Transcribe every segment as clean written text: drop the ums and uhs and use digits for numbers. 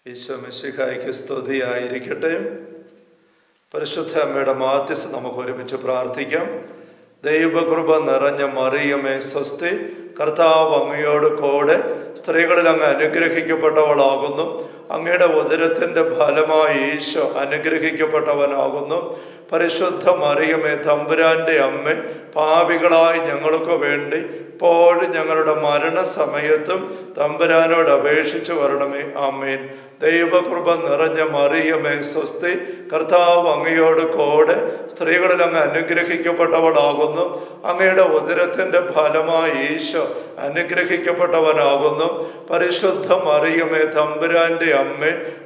ഈശോ മിശിഹായ്ക്ക് സ്തുതിയായിരിക്കട്ടെ. പരിശുദ്ധ അമ്മയുടെ മാധ്യസ്ഥം നമുക്ക് ഒരുമിച്ച് പ്രാർത്ഥിക്കാം. ദൈവകൃപ നിറഞ്ഞ മറിയമേ സ്വസ്തി, കർത്താവ് അങ്ങയോട് കൂടെ സ്ത്രീകളിൽ അങ്ങ് അനുഗ്രഹിക്കപ്പെട്ടവളാകുന്നു. അങ്ങയുടെ ഉദരത്തിൻ്റെ ഫലമായി ഈശോ അനുഗ്രഹിക്കപ്പെട്ടവനാകുന്നു. പരിശുദ്ധ മറിയമേ തമ്പുരാൻ്റെ അമ്മ, പാപികളായി ഞങ്ങൾക്ക് വേണ്ടി ഇപ്പോഴും ഞങ്ങളുടെ മരണസമയത്തും തമ്പുരാനോട് അപേക്ഷിച്ചു വരണമേ. ആമേൻ. ദൈവകൃപ നിറഞ്ഞ മറിയമേ സ്വസ്തി, കർത്താവ് അങ്ങയോട് കൂടെ സ്ത്രീകളിൽ അങ്ങ് അനുഗ്രഹിക്കപ്പെട്ടവളാകുന്നു. അങ്ങയുടെ ഉദരത്തിൻ്റെ ഫലമായി ഈശോ അനുഗ്രഹിക്കപ്പെട്ടവനാകുന്നു. പരിശുദ്ധ മറിയമേ തമ്പുരാൻ്റെ അമ്മ,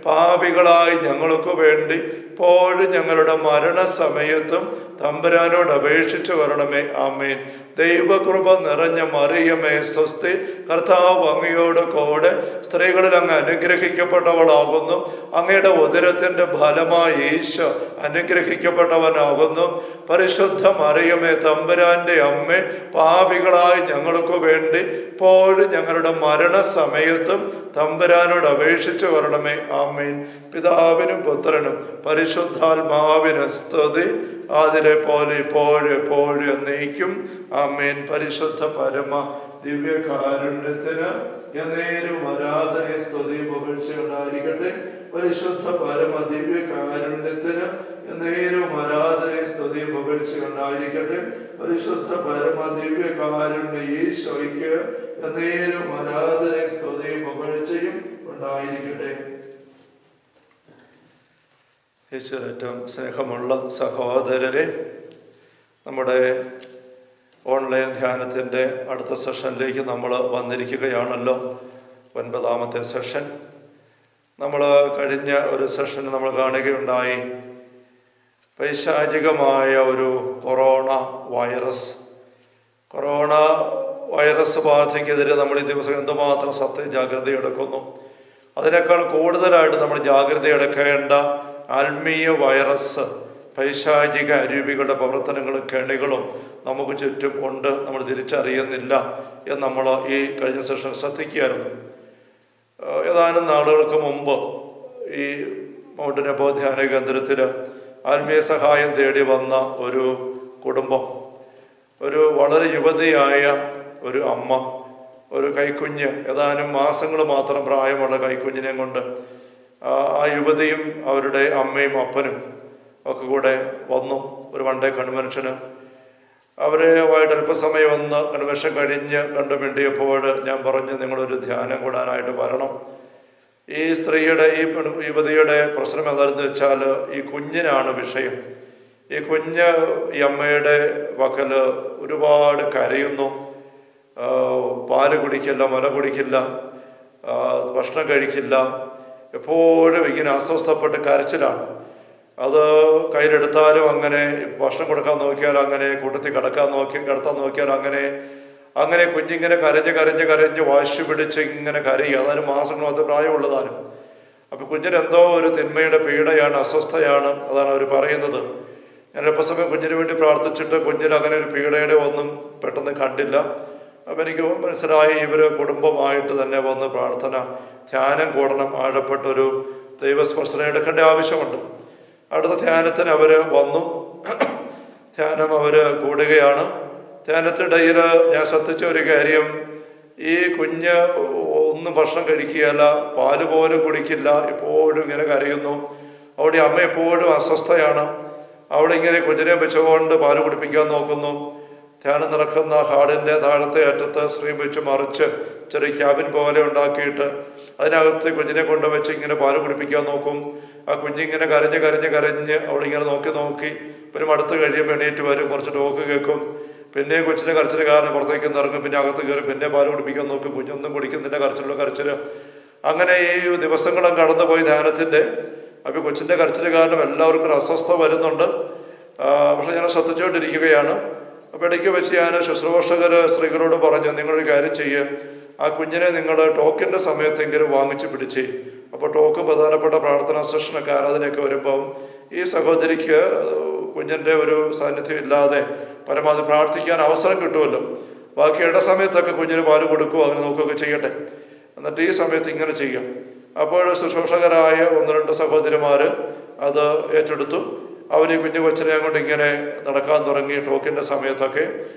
പാപികളായി ഞങ്ങൾക്ക് വേണ്ടി ഇപ്പോഴും ഞങ്ങളുടെ മരണസമയത്തും തമ്പുരാനോട് അപേക്ഷിച്ചു വരണമേ. ആമേൻ. ദൈവകൃപ നിറഞ്ഞ മറിയമേ സ്വസ്തി, കർത്താവ് അങ്ങയോട് കൂടെ സ്ത്രീകളിൽ അങ്ങ് അനുഗ്രഹിക്കപ്പെട്ടവളാകുന്നു. അങ്ങയുടെ ഉദരത്തിൻ്റെ ഫലമായി ഈശോ അനുഗ്രഹിക്കപ്പെട്ടവനാകുന്നു. പരിശുദ്ധ മറിയമേ തമ്പുരാൻ്റെ അമ്മ, പാപികളായി ഞങ്ങൾക്ക് വേണ്ടി ഇപ്പോഴും ഞങ്ങളുടെ മരണസമയത്തും തമ്പുരാനോട് അപേക്ഷിച്ചു വരണമേ. ആമേൻ. പിതാവിനും പുത്രനും പരിശുദ്ധാത്മാവിനും സ്തുതി, അതിലെ പോലെ ഇപ്പോഴും എപ്പോഴും എന്നേക്കും. ആമേൻ. പരിശുദ്ധ പരമ ദിവ്യകാരുണ്യത്തിന് എന്നേരും ആരാധന സ്തുതി പുകഴ്ച ഉണ്ടായിരിക്കട്ടെ. പരിശുദ്ധ പരമ ദിവ്യകാരുണ്യത്തിന് എന്നേരും ആരാധന സ്തുതി പുകഴ്ച ഉണ്ടായിരിക്കട്ടെ. പരിശുദ്ധ പരമ ദിവ്യകാരുണ്യ ഈശോയ്ക്ക് എന്നേരും ആരാധന സ്തുതി പുകഴ്ചയും ഉണ്ടായിരിക്കട്ടെ. ഈശ്വരേറ്റവും സ്നേഹമുള്ള സഹോദരരെ, നമ്മുടെ ഓൺലൈൻ ധ്യാനത്തിൻ്റെ അടുത്ത സെഷനിലേക്ക് നമ്മൾ വന്നിരിക്കുകയാണല്ലോ. 9ാമത്തെ സെഷൻ. നമ്മൾ കഴിഞ്ഞ ഒരു സെഷൻ നമ്മൾ കാണുകയുണ്ടായി പൈശാചികമായ ഒരു കൊറോണ വൈറസ് ബാധയ്ക്കെതിരെ നമ്മൾ ഈ ദിവസം എന്തുമാത്രം ജാഗ്രത എടുക്കുന്നു. അതിനേക്കാൾ കൂടുതലായിട്ട് നമ്മൾ ജാഗ്രത എടുക്കേണ്ട ആത്മീയ വൈറസ്, പൈശാചിക അരൂപികളുടെ പ്രവർത്തനങ്ങളും കെണികളും നമുക്ക് ചുറ്റും ഉണ്ട്, നമ്മൾ തിരിച്ചറിയുന്നില്ല എന്ന് നമ്മൾ ഈ കഴിഞ്ഞ സെഷൻ ശ്രദ്ധിക്കുകയായിരുന്നു. ഏതാനും നാളുകൾക്ക് മുമ്പ് ഈ മൗണ്ട് നെബോ ധ്യാന കേന്ദ്രത്തിൽ ആത്മീയ സഹായം തേടി വന്ന ഒരു കുടുംബം, ഒരു വളരെ യുവതിയായ ഒരു അമ്മ, ഒരു കൈക്കുഞ്ഞ്, ഏതാനും മാസങ്ങൾ മാത്രം പ്രായമുള്ള കൈക്കുഞ്ഞിനെയും കൊണ്ട് ആ യുവതിയും അവരുടെ അമ്മയും അപ്പനും ഒക്കെ കൂടെ വന്നു ഒരു വൺ ഡേ കൺവെൻഷന്. അവരുമായിട്ട് അല്പസമയം ഒന്ന് കൺവെൻഷൻ കഴിഞ്ഞ് കണ്ടുമിണ്ടിയപ്പോൾ ഞാൻ പറഞ്ഞു, നിങ്ങളൊരു ധ്യാനം കൂടാനായിട്ട് വരണം. ഈ സ്ത്രീയുടെ, ഈ യുവതിയുടെ പ്രശ്നം എന്താണെന്ന് വെച്ചാൽ ഈ കുഞ്ഞിനാണ് വിഷയം. ഈ കുഞ്ഞ് ഈ അമ്മയുടെ പക്കൽ ഒരുപാട് കരയുന്നു, പാല് കുടിക്കില്ല, മുല കുടിക്കില്ല, ഭക്ഷണം കഴിക്കില്ല, എപ്പോഴും ഇങ്ങനെ അസ്വസ്ഥപ്പെട്ട് കരച്ചിലാണ്. അത് കയ്യിലെടുത്താലും അങ്ങനെ, ഭക്ഷണം കൊടുക്കാൻ നോക്കിയാൽ അങ്ങനെ, കൂട്ടത്തിൽ കിടത്താൻ നോക്കിയാൽ അങ്ങനെ കുഞ്ഞിങ്ങനെ കരഞ്ഞ് വാശി പിടിച്ച് ഇങ്ങനെ കരയുക. അതായത് മാസങ്ങൾ മാത്രം പ്രായമുള്ളതാനും. അപ്പം കുഞ്ഞിനെന്തോ ഒരു തിന്മയുടെ പീഡയാണ്, അസ്വസ്ഥയാണ്, അതാണ് അവർ പറയുന്നത്. ഞാൻ എപ്പോഴസമയം കുഞ്ഞിന് വേണ്ടി പ്രാർത്ഥിച്ചിട്ട് കുഞ്ഞിന് അങ്ങനെ ഒരു പീഡയുടെ ഒന്നും പെട്ടെന്ന് കണ്ടില്ല. അപ്പം എനിക്ക് മനസ്സിലായി ഇവർ കുടുംബമായിട്ട് തന്നെ വന്ന് പ്രാർത്ഥന ധ്യാനം കൂടണം, ആഴപ്പെട്ടൊരു ദൈവസ്പർശനം എടുക്കേണ്ട ആവശ്യമുണ്ട്. അടുത്ത ധ്യാനത്തിന് അവർ വന്നു, ധ്യാനം അവർ കൂടുകയാണ്. ധ്യാനത്തിനിടയിൽ ഞാൻ ശ്രദ്ധിച്ച ഒരു കാര്യം, ഈ കുഞ്ഞ് ഒന്നും ഭക്ഷണം കഴിക്കുകയല്ല, പാല് പോലും കുടിക്കില്ല, എപ്പോഴും ഇങ്ങനെ കരയുന്നു. അവിടെ അമ്മ എപ്പോഴും അസ്വസ്ഥയാണ്. അവിടെ ഇങ്ങനെ കുഞ്ഞിനെ വെച്ചുകൊണ്ട് പാല് കുടിപ്പിക്കാൻ നോക്കുന്നു. ധ്യാനം നടക്കുന്ന ഹാളിൻ്റെ താഴത്തെ അറ്റത്ത് സ്ക്രീൻ വെച്ച് മറിച്ച് ചെറിയ ക്യാബിൻ പോലെ ഉണ്ടാക്കിയിട്ട് അതിനകത്ത് കുഞ്ഞിനെ കൊണ്ടുവച്ച് ഇങ്ങനെ പാല് കുടിപ്പിക്കാൻ നോക്കും. ആ കുഞ്ഞിങ്ങനെ കരഞ്ഞ് അവിടെ ഇങ്ങനെ നോക്കി പിന്നെ അടുത്ത് കഴിയുമ്പോൾ എണീറ്റ് വരും, കുറച്ച് ടോക്ക് കേൾക്കും, പിന്നെയും കൊച്ചിൻ്റെ കരച്ചിൽ കാരണം പുറത്തേക്ക് ഇറങ്ങും, പിന്നെ അകത്ത് കയറി പിന്നെ പാല് കുടിപ്പിക്കാൻ നോക്കും, കുഞ്ഞൊന്നും കുടിക്കുന്നില്ല, കരച്ചിൽ. അങ്ങനെ ഈ ദിവസങ്ങളും കടന്നുപോയി ധ്യാനത്തിൻ്റെ. അപ്പോൾ കൊച്ചിൻ്റെ കരച്ചിൽ കാരണം എല്ലാവർക്കും ഒരു അസ്വസ്ഥത വരുന്നുണ്ട്. പക്ഷെ ഞാൻ ശ്രദ്ധിച്ചുകൊണ്ടിരിക്കുകയാണ്. അപ്പോൾ ഇടയ്ക്ക് വെച്ച് ഞാൻ ശുശ്രൂഷകർ സ്ത്രീകളോട് പറഞ്ഞു, നിങ്ങളൊരു കാര്യം ചെയ്യുക, ആ കുഞ്ഞിനെ നിങ്ങൾ ടോക്കിൻ്റെ സമയത്തെങ്കിലും വാങ്ങിച്ച് പിടിച്ച്. അപ്പോൾ ടോക്ക് പ്രധാനപ്പെട്ട പ്രാർത്ഥനാ സെഷനൊക്കെ ആരാധനയൊക്കെ വരുമ്പം ഈ സഹോദരിക്ക് കുഞ്ഞിൻ്റെ ഒരു സാന്നിധ്യം ഇല്ലാതെ പരമാവധി പ്രാർത്ഥിക്കാൻ അവസരം കിട്ടുമല്ലോ. ബാക്കി ഇട സമയത്തൊക്കെ കുഞ്ഞിന് പാല് കൊടുക്കുകയോ അങ്ങനെ നോക്കുകയൊക്കെ ചെയ്യട്ടെ. എന്നിട്ട് ഈ സമയത്ത് ഇങ്ങനെ ചെയ്യാം. അപ്പോൾ ശുശ്രൂഷകരായ 1-2 സഹോദരിമാർ അത് ഏറ്റെടുത്തു. അവർ ഈ കുഞ്ഞു കൊച്ചിനെ കൊണ്ട് ഇങ്ങനെ നടക്കാൻ തുടങ്ങി ടോക്കിൻ്റെ സമയത്തൊക്കെ.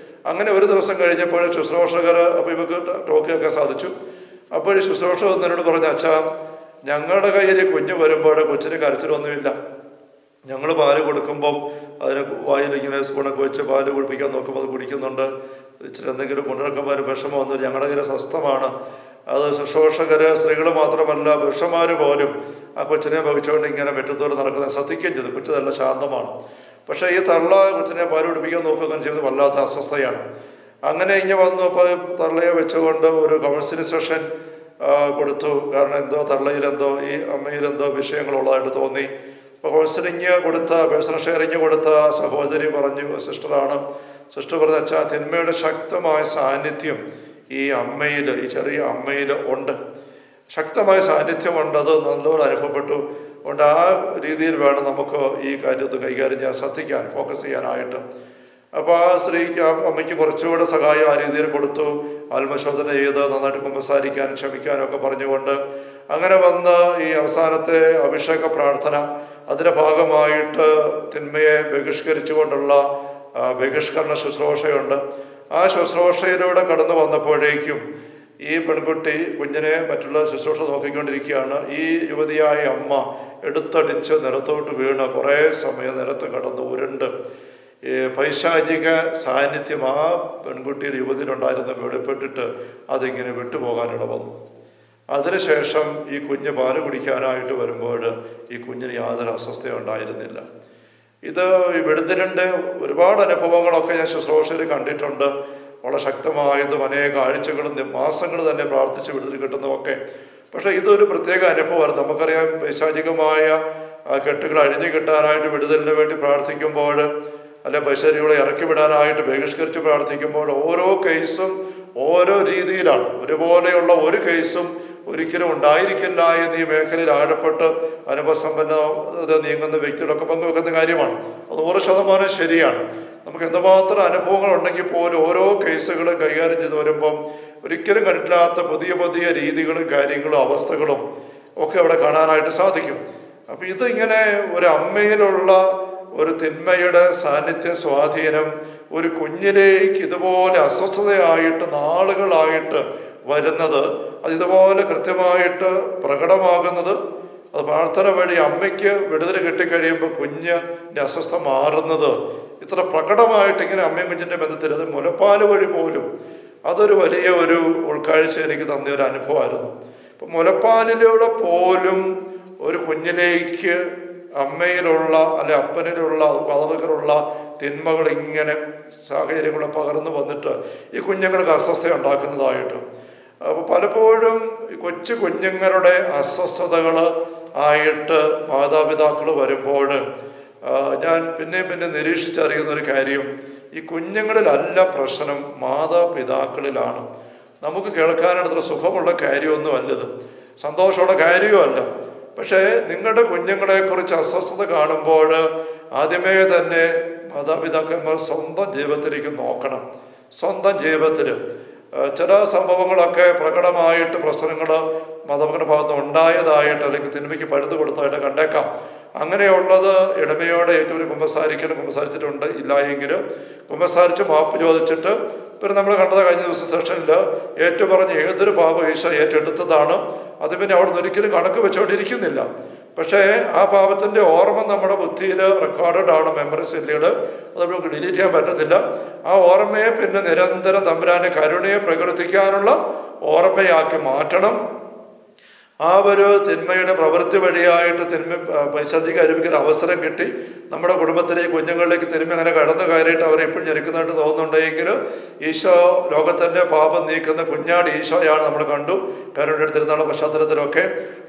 അങ്ങനെ ഒരു ദിവസം കഴിഞ്ഞപ്പോൾ ശുശ്രൂഷകർ, അപ്പോൾ ഇവർക്ക് ടോക്ക് കേൾക്കാൻ സാധിച്ചു. അപ്പോൾ ശുശ്രൂഷകർ എന്നോട് പറഞ്ഞു, അച്ഛാ, ഞങ്ങളുടെ കയ്യിൽ കുഞ്ഞ് വരുമ്പോൾ കൊച്ചിന് കരച്ചിലൊന്നുമില്ല. ഞങ്ങൾ പാല് കൊടുക്കുമ്പം അതിന് വായിൽ ഇങ്ങനെ സ്പൂണൊക്കെ വെച്ച് പാല് കുടിപ്പിക്കാൻ നോക്കുമ്പോൾ അത് കുടിക്കുന്നുണ്ട്. ഇച്ചിരി എന്തെങ്കിലും കൊണ്ടുനടക്കുമ്പോൾ ഒരു വിഷമം വന്നു. ഞങ്ങളുടെ കയ്യിൽ സ്വസ്ഥമാണ്. അത് ശുശ്രൂഷകർ, സ്ത്രീകൾ മാത്രമല്ല പുരുഷന്മാർ പോലും ആ കൊച്ചിനെ വഹിച്ചുകൊണ്ട് ഇങ്ങനെ മുറ്റത്തോടെ നടക്കുന്നത് ശ്രദ്ധിക്കുകയും ചെയ്തു. കൊച്ചു നല്ല ശാന്തമാണ്. പക്ഷേ ഈ തള്ള കൊച്ചിനെ പാല് കുടിപ്പിക്കാൻ നോക്കുകയും ചെയ്ത് വല്ലാത്ത അസ്വസ്ഥയാണ്. അങ്ങനെ ഇങ്ങനെ വന്നു. അപ്പോൾ തള്ളയെ വെച്ചുകൊണ്ട് ഒരു കൗൺസിലിംഗ് സെഷൻ കൊടുത്തു. കാരണം എന്തോ തള്ളയിലെന്തോ ഈ അമ്മയിലെന്തോ വിഷയങ്ങളുള്ളതായിട്ട് തോന്നി. അപ്പോൾ കൗൺസിലിങ് കൊടുത്ത, പേഴ്സണൽ ഷെയറിങ് കൊടുത്ത സഹോദരി പറഞ്ഞു, സിസ്റ്ററാണ്. സിസ്റ്റർ പറഞ്ഞ, അച്ഛാ, തിന്മയുടെ ശക്തമായ സാന്നിധ്യം ഈ അമ്മയിൽ, ഈ ചെറിയ അമ്മയിൽ ഉണ്ട്. ശക്തമായ സാന്നിധ്യമുണ്ട്. അത് നല്ലപോലെ അനുഭവപ്പെട്ടു. അതുകൊണ്ട് ആ രീതിയിൽ വേണം നമുക്ക് ഈ കാര്യത്തെ കൈകാര്യം ചെയ്യാൻ, ശ്രദ്ധിക്കാൻ, ഫോക്കസ് ചെയ്യാനായിട്ട്. അപ്പോൾ ആ സ്ത്രീക്ക്, ആ അമ്മയ്ക്ക് കുറച്ചുകൂടെ സഹായം ആ രീതിയിൽ കൊടുത്തു. ആത്മശോധന ചെയ്ത് നന്നായിട്ട് കുമ്പസാരിക്കാനും ക്ഷമിക്കാനും ഒക്കെ പറഞ്ഞുകൊണ്ട് അങ്ങനെ വന്ന് ഈ അവസാനത്തെ അഭിഷേക പ്രാർത്ഥന, അതിൻ്റെ ഭാഗമായിട്ട് തിന്മയെ ബഹിഷ്കരിച്ചുകൊണ്ടുള്ള ബഹിഷ്കരണ ശുശ്രൂഷയുണ്ട്. ആ ശുശ്രൂഷയിലൂടെ കടന്നു വന്നപ്പോഴേക്കും ഈ പെൺകുട്ടി കുഞ്ഞിനെ മറ്റുള്ള ശുശ്രൂഷ നോക്കിക്കൊണ്ടിരിക്കുകയാണ്. ഈ യുവതിയായ അമ്മ എടുത്തടിച്ച് നിലത്തോട്ട് വീണ് കുറേ സമയം നിലത്ത് കടന്ന് ഉരുണ്ട്. പൈശാചിക സാന്നിധ്യം ആ പെൺകുട്ടിയുടെ യുവതിയിലുണ്ടായിരുന്ന വെളിപ്പെട്ടിട്ട് അതിങ്ങനെ വിട്ടുപോകാനിട വന്നു. അതിനുശേഷം ഈ കുഞ്ഞ് പാല് കുടിക്കാനായിട്ട് വരുമ്പോൾ ഈ കുഞ്ഞിന് യാതൊരു അസ്വസ്ഥയും ഉണ്ടായിരുന്നില്ല. ഇത് ഈ വിടുതലിൻ്റെ ഒരുപാട് അനുഭവങ്ങളൊക്കെ ഞാൻ ശുശ്രൂഷയിൽ കണ്ടിട്ടുണ്ട്. വളരെ ശക്തമായതും അനേക ആഴ്ചകളും മാസങ്ങൾ തന്നെ പ്രാർത്ഥിച്ച് വിടുതൽ കിട്ടുന്നതൊക്കെ. പക്ഷേ ഇതൊരു പ്രത്യേക അനുഭവമായിരുന്നു. നമുക്കറിയാം, പൈശാചികമായ കെട്ടുകൾ അഴിഞ്ഞു കിട്ടാനായിട്ട് വിടുതലിന് വേണ്ടി പ്രാർത്ഥിക്കുമ്പോൾ, അല്ലെ പൈശാചികളെ ഇറക്കി വിടാനായിട്ട് ബഹിഷ്കരിച്ച് പ്രാർത്ഥിക്കുമ്പോൾ ഓരോ കേസും ഓരോ രീതിയിലാണ്. ഒരുപോലെയുള്ള ഒരു കേസും ഒരിക്കലും ഉണ്ടായിരിക്കില്ല എന്ന് ഈ മേഖലയിൽ ആഴപ്പെട്ട് അനുഭവസമ്പന്നത നീങ്ങുന്ന വ്യക്തികളൊക്കെ പങ്കുവെക്കുന്ന കാര്യമാണ്. അത് 100% ശരിയാണ്. നമുക്ക് എന്തുമാത്രം അനുഭവങ്ങൾ ഉണ്ടെങ്കിൽ പോലും ഓരോ കേസുകളും കൈകാര്യം ചെയ്ത് വരുമ്പം ഒരിക്കലും കണ്ടിട്ടില്ലാത്ത പുതിയ പുതിയ രീതികളും കാര്യങ്ങളും അവസ്ഥകളും ഒക്കെ അവിടെ കാണാനായിട്ട് സാധിക്കും. അപ്പം ഇതിങ്ങനെ ഒരു അമ്മയിലുള്ള ഒരു തിന്മയുടെ സാന്നിധ്യ സ്വാധീനം ഒരു കുഞ്ഞിലേക്ക് ഇതുപോലെ അസ്വസ്ഥതയായിട്ട് നാളുകളായിട്ട് വരുന്നത്, അത് ഇതുപോലെ കൃത്യമായിട്ട് പ്രകടമാകുന്നത്, അത് പ്രാർത്ഥന വഴി അമ്മയ്ക്ക് വിടുതൽ കിട്ടിക്കഴിയുമ്പോൾ കുഞ്ഞിൻ്റെ അസ്വസ്ഥ മാറുന്നത് ഇത്ര പ്രകടമായിട്ട് ഇങ്ങനെ അമ്മയും കുഞ്ഞിൻ്റെ ബന്ധത്തിൽ, അത് മുലപ്പാല് വഴി പോലും അതൊരു വലിയ ഒരു ഉൾക്കാഴ്ച എനിക്ക് തന്നിയൊരു അനുഭവമായിരുന്നു. ഇപ്പം മുലപ്പാലിലൂടെ പോലും ഒരു കുഞ്ഞിലേക്ക് അമ്മയിലുള്ള അല്ലെ അപ്പനിലുള്ള മാതാപിതാക്കളുള്ള തിന്മകൾ ഇങ്ങനെ സാഹചര്യങ്ങൾ പകർന്നു വന്നിട്ട് ഈ കുഞ്ഞുങ്ങൾക്ക് അസ്വസ്ഥ ഉണ്ടാക്കുന്നതായിട്ട്. അപ്പോൾ പലപ്പോഴും കൊച്ചു കുഞ്ഞുങ്ങളുടെ അസ്വസ്ഥതകൾ ആയിട്ട് മാതാപിതാക്കൾ വരുമ്പോൾ ഞാൻ പിന്നെ നിരീക്ഷിച്ചറിയുന്നൊരു കാര്യം, ഈ കുഞ്ഞുങ്ങളിലല്ല പ്രശ്നം, മാതാപിതാക്കളിലാണ്. നമുക്ക് കേൾക്കാനത്ര സുഖമുള്ള കാര്യമൊന്നുമല്ലത്, സന്തോഷമുള്ള കാര്യവുമല്ല. പക്ഷേ നിങ്ങളുടെ കുഞ്ഞുങ്ങളെക്കുറിച്ച് അസ്വസ്ഥത കാണുമ്പോൾ ആദ്യമേ തന്നെ മാതാപിതാക്കന്മാർ സ്വന്തം ജീവിതത്തിലേക്ക് നോക്കണം. സ്വന്തം ജീവിതത്തിൽ ചില സംഭവങ്ങളൊക്കെ പ്രകടമായിട്ട് പ്രശ്നങ്ങൾ മാതാപിതാക്കളുടെ ഭാഗത്ത് ഉണ്ടായതായിട്ട് അല്ലെങ്കിൽ തിന്മയ്ക്ക് പഴുതു കൊടുത്തായിട്ട് കണ്ടേക്കാം. അങ്ങനെയുള്ളത് ഇടമയോടെ ഏറ്റവും കുമ്പസാരിച്ചിട്ടുണ്ട്. ഇല്ല എങ്കിൽ കുമ്പസാരിച്ച് മാപ്പ് ചോദിച്ചിട്ട്, പിന്നെ നമ്മൾ കണ്ടത് കഴിഞ്ഞ ദിവസം സെഷനിൽ ഏറ്റുപറഞ്ഞ് ഏതൊരു പാപം ഈശോ ഏറ്റെടുത്തതാണ്. അത് പിന്നെ അവിടെ നിന്ന് ഒരിക്കലും കണക്ക് വെച്ചുകൊണ്ടിരിക്കുന്നില്ല. പക്ഷേ ആ പാപത്തിൻ്റെ ഓർമ്മ നമ്മുടെ ബുദ്ധിയിൽ റെക്കോർഡഡ് ആണ്, മെമ്മറി സെല്ലുകൾ. അത് നമുക്ക് ഡിലീറ്റ് ചെയ്യാൻ പറ്റത്തില്ല. ആ ഓർമ്മയെ പിന്നെ നിരന്തരം തമ്പുരാന്റെ കരുണയെ പ്രകീർത്തിക്കാനുള്ള ഓർമ്മയാക്കി മാറ്റണം. ആ ഒരു തിന്മയുടെ പ്രവൃത്തി വഴിയായിട്ട് പൈശാചിക അരുവിക്കൊരു അവസരം കിട്ടി നമ്മുടെ കുടുംബത്തിലേക്ക് കുഞ്ഞുങ്ങളിലേക്ക് തിന്മ അങ്ങനെ കടന്നു കയറിയിട്ട് അവരെ എപ്പോഴും ഞെരുക്കുന്നതായിട്ട് തോന്നുന്നുണ്ടെങ്കിൽ ഈശോ ലോകത്തിൻ്റെ പാപം നീക്കുന്ന കുഞ്ഞാട് ഈശോയാണ്. നമ്മൾ കണ്ടു കരുണയുടെ തിരുനാള പശ്ചാത്തലത്തിലൊക്കെ